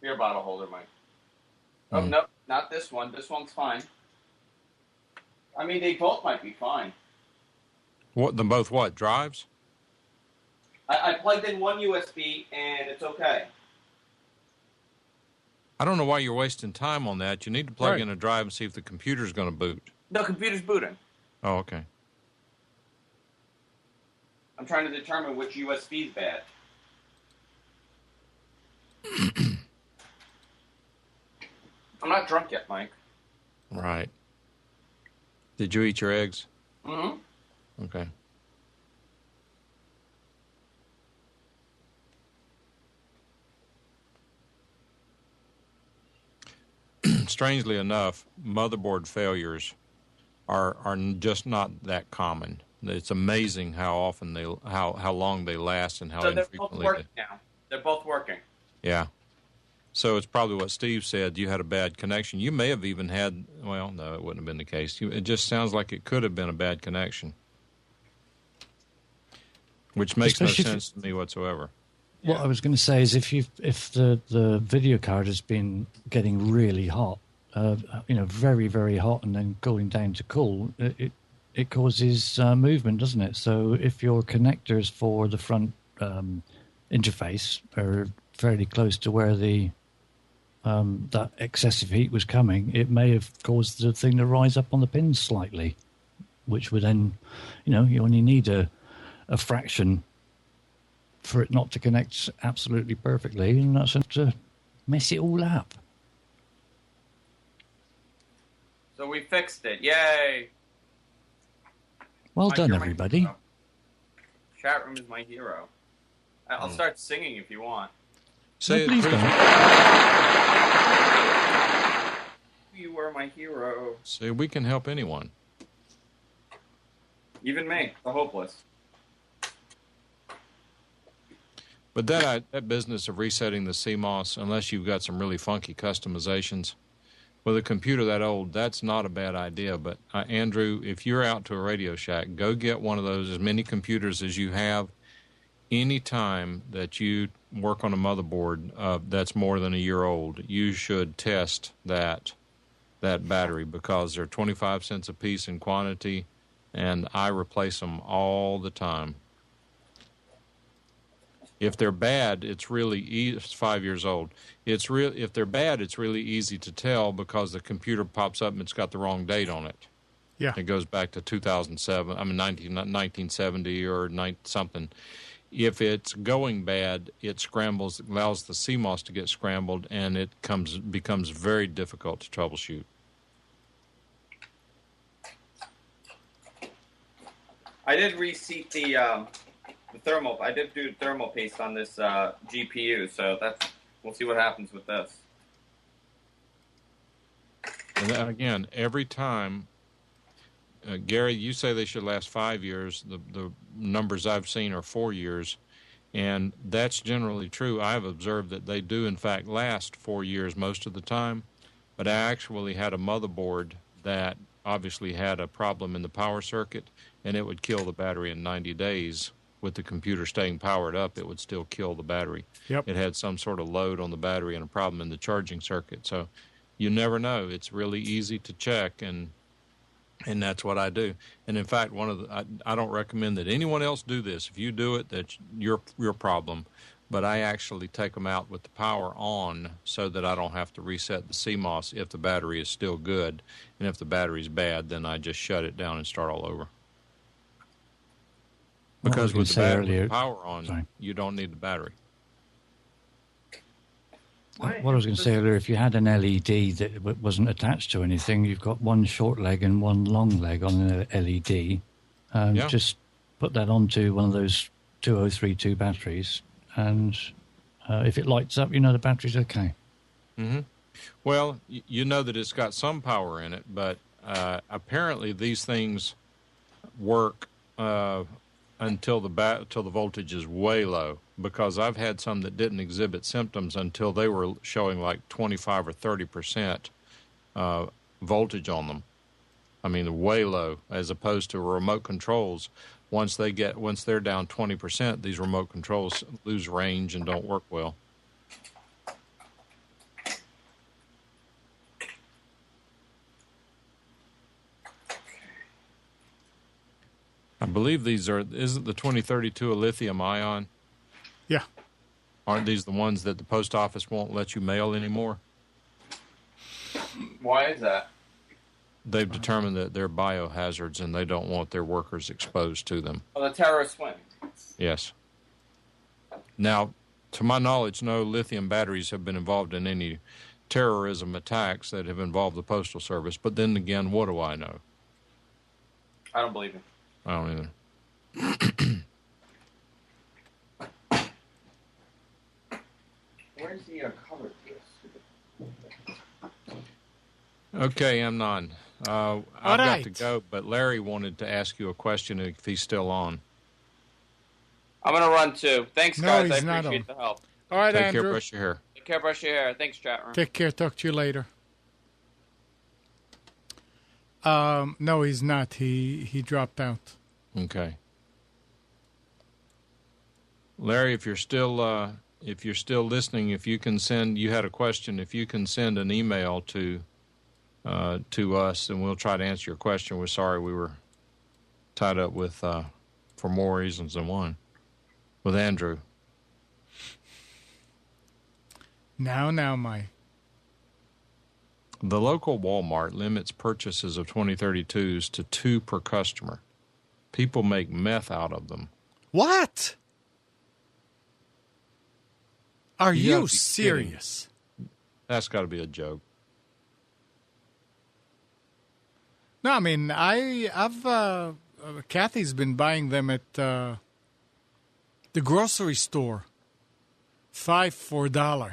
Beer bottle holder, Mike. Oh, no, not this one. This one's fine. I mean, they both might be fine. What? Them both what? Drives? I plugged in one USB, and it's okay. I don't know why you're wasting time on that. You need to plug in a drive and see if the computer's going to boot. No, computer's booting. Oh, okay. I'm trying to determine which USB is bad. I'm not drunk yet, Mike. Right. Did you eat your eggs? Mm-hmm. Okay. Strangely enough, motherboard failures are just not that common. It's amazing how often how long they last and how So they're both infrequently working now. They're both working. Yeah. So it's probably what Steve said. You had a bad connection. You may have even had, well, no, it wouldn't have been the case. It just sounds like it could have been a bad connection, which makes Especially no sense to me whatsoever. What I was going to say is if the video card has been getting really hot, very, very hot and then going down to cool, it causes movement, doesn't it? So if your connectors for the front interface are fairly close to where that excessive heat was coming, it may have caused the thing to rise up on the pins slightly, which would then, you only need a fraction for it not to connect absolutely perfectly, and that's enough to mess it all up. So we fixed it. Yay! Well Mike, done, you're my everybody. hero. Chat room is my hero. I'll start singing if you want. Say please it, don't. You were my hero. Say we can help anyone. Even me, the hopeless. But that business of resetting the CMOS, unless you've got some really funky customizations, with a computer that old, that's not a bad idea. But Andrew, if you're out to a Radio Shack, go get one of those, as many computers as you have. Any time that you work on a motherboard that's more than a year old, you should test that battery, because they're 25 cents a piece in quantity, and I replace them all the time. If they're bad, it's really it's 5 years old. If they're bad, it's really easy to tell, because the computer pops up and it's got the wrong date on it. Yeah. It goes back to 2007. 1970 or something. If it's going bad, it scrambles, allows the CMOS to get scrambled, and it becomes very difficult to troubleshoot. I did reseat the thermal. I did do thermal paste on this GPU, so we'll see what happens with this. And then, again, every time, Gary, you say they should last 5 years. The numbers I've seen are 4 years, and that's generally true. I've observed that they do, in fact, last 4 years most of the time, but I actually had a motherboard that obviously had a problem in the power circuit, and it would kill the battery in 90 days. With the computer staying powered up, it would still kill the battery. Yep. It had some sort of load on the battery and a problem in the charging circuit. So you never know. It's really easy to check, and that's what I do. And in fact, I don't recommend that anyone else do this. If you do it, that's your problem. But I actually take them out with the power on, so that I don't have to reset the CMOS if the battery is still good. And if the battery's bad, then I just shut it down and start all over. Because with the power on, you don't need the battery. What I was going to say earlier, if you had an LED that wasn't attached to anything, you've got one short leg and one long leg on an LED. Just put that onto one of those 2032 batteries, and if it lights up, the battery's okay. Mm-hmm. Well, you know that it's got some power in it, but apparently these things work until the voltage is way low, because I've had some that didn't exhibit symptoms until they were showing like 25 or 30% voltage on them. I mean, way low, as opposed to remote controls. once they're down 20%, these remote controls lose range and don't work well. I believe isn't the 2032 a lithium ion? Yeah. Aren't these the ones that the post office won't let you mail anymore? Why is that? They've determined that they're biohazards and they don't want their workers exposed to them. Oh, the terrorist wing. Yes. Now, to my knowledge, no lithium batteries have been involved in any terrorism attacks that have involved the Postal Service. But then again, what do I know? I don't believe it. I don't either. Where's the cover to this? Okay, Amnon. I've got to go, but Larry wanted to ask you a question if he's still on. I'm going to run too. Thanks, guys. I appreciate the help. All right, Take Andrew. care, brush your hair. Take care, brush your hair. Thanks, chat room. Take care. Talk to you later. No, he's not. He dropped out. Okay. Larry, if you're still listening, if you can send, you had a question, if you can send an email to us, and we'll try to answer your question. We're sorry we were tied up with, for more reasons than one, with Andrew. Now, Mike. The local Walmart limits purchases of 2032s to 2 per customer. People make meth out of them. What? Are you gotta be serious? kidding. That's got to be a joke. No, I mean, I've Kathy's been buying them at the grocery store. 5 for $1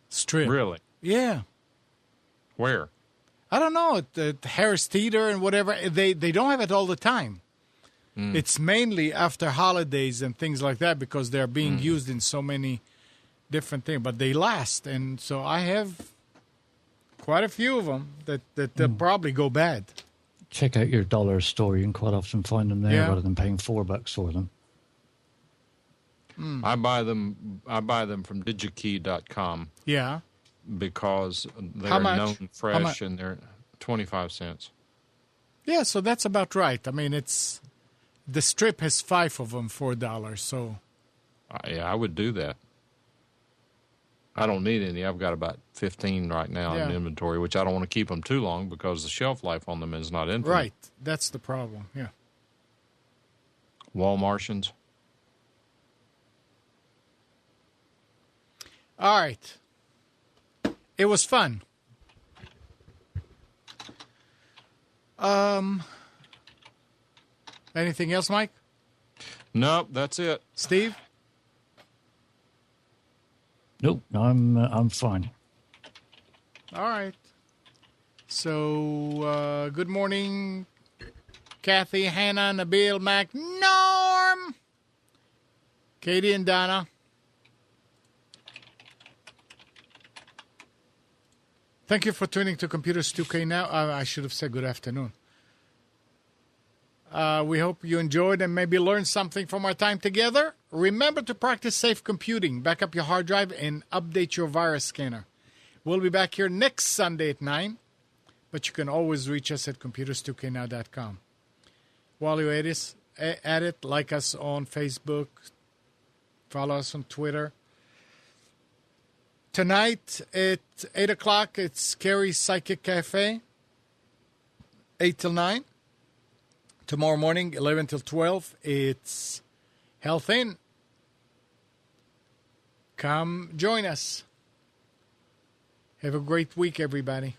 strip. Really? Yeah. Where? I don't know, at Harris Teeter and whatever. They don't have it all the time. It's mainly after holidays and things like that because they're being used in so many different things. But they last, and so I have quite a few of them that they'll probably go bad. Check out your dollar store. You can quite often find them there rather than paying $4 for them. I buy them from digikey.com. Yeah. Because they're How much? known fresh and they're 25 cents. Yeah, so that's about right. I mean, the strip has 5 of them for $1, so. Yeah, I would do that. I don't need any. I've got about 15 right now in inventory, which I don't want to keep them too long because the shelf life on them is not infinite. Right. That's the problem, yeah. Walmartians. All right. It was fun. Anything else, Mike? Nope, that's it. Steve? Nope, I'm fine. All right. So, good morning, Kathy, Hannah, Nabil, Mac, Norm, Katie, and Donna. Thank you for tuning to Computers 2K Now. I should have said good afternoon. We hope you enjoyed and maybe learned something from our time together. Remember to practice safe computing. Back up your hard drive and update your virus scanner. We'll be back here next Sunday at 9, but you can always reach us at computers2know.com. While you're at it, like us on Facebook, follow us on Twitter. Tonight at 8 o'clock, it's Carrie's Psychic Cafe, 8 till 9. Tomorrow morning, 11 till 12, it's Health In. Come join us. Have a great week, everybody.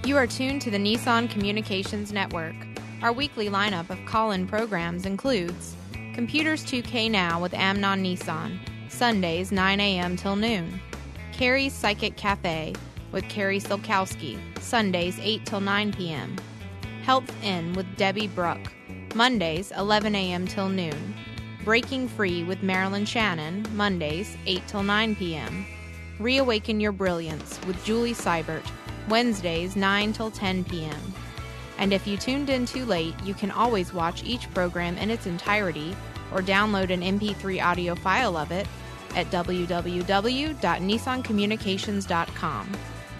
You are tuned to the Nissan Communications Network. Our weekly lineup of call-in programs includes Computers 2K Now with Amnon Nissan, Sundays 9 a.m. till noon. Carrie's Psychic Cafe with Carrie Silkowski, Sundays 8 till 9 p.m. Health In with Debbie Bruck, Mondays 11 a.m. till noon. Breaking Free with Marilyn Shannon, Mondays 8 till 9 p.m. Reawaken Your Brilliance with Julie Seibert, Wednesdays 9 till 10 p.m. And if you tuned in too late, you can always watch each program in its entirety or download an MP3 audio file of it at www.nissancommunications.com.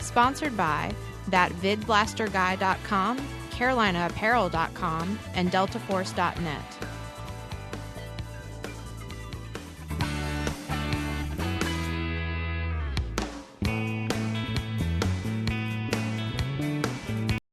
Sponsored by thatvidblasterguy.com, carolinaapparel.com, and deltaforce.net.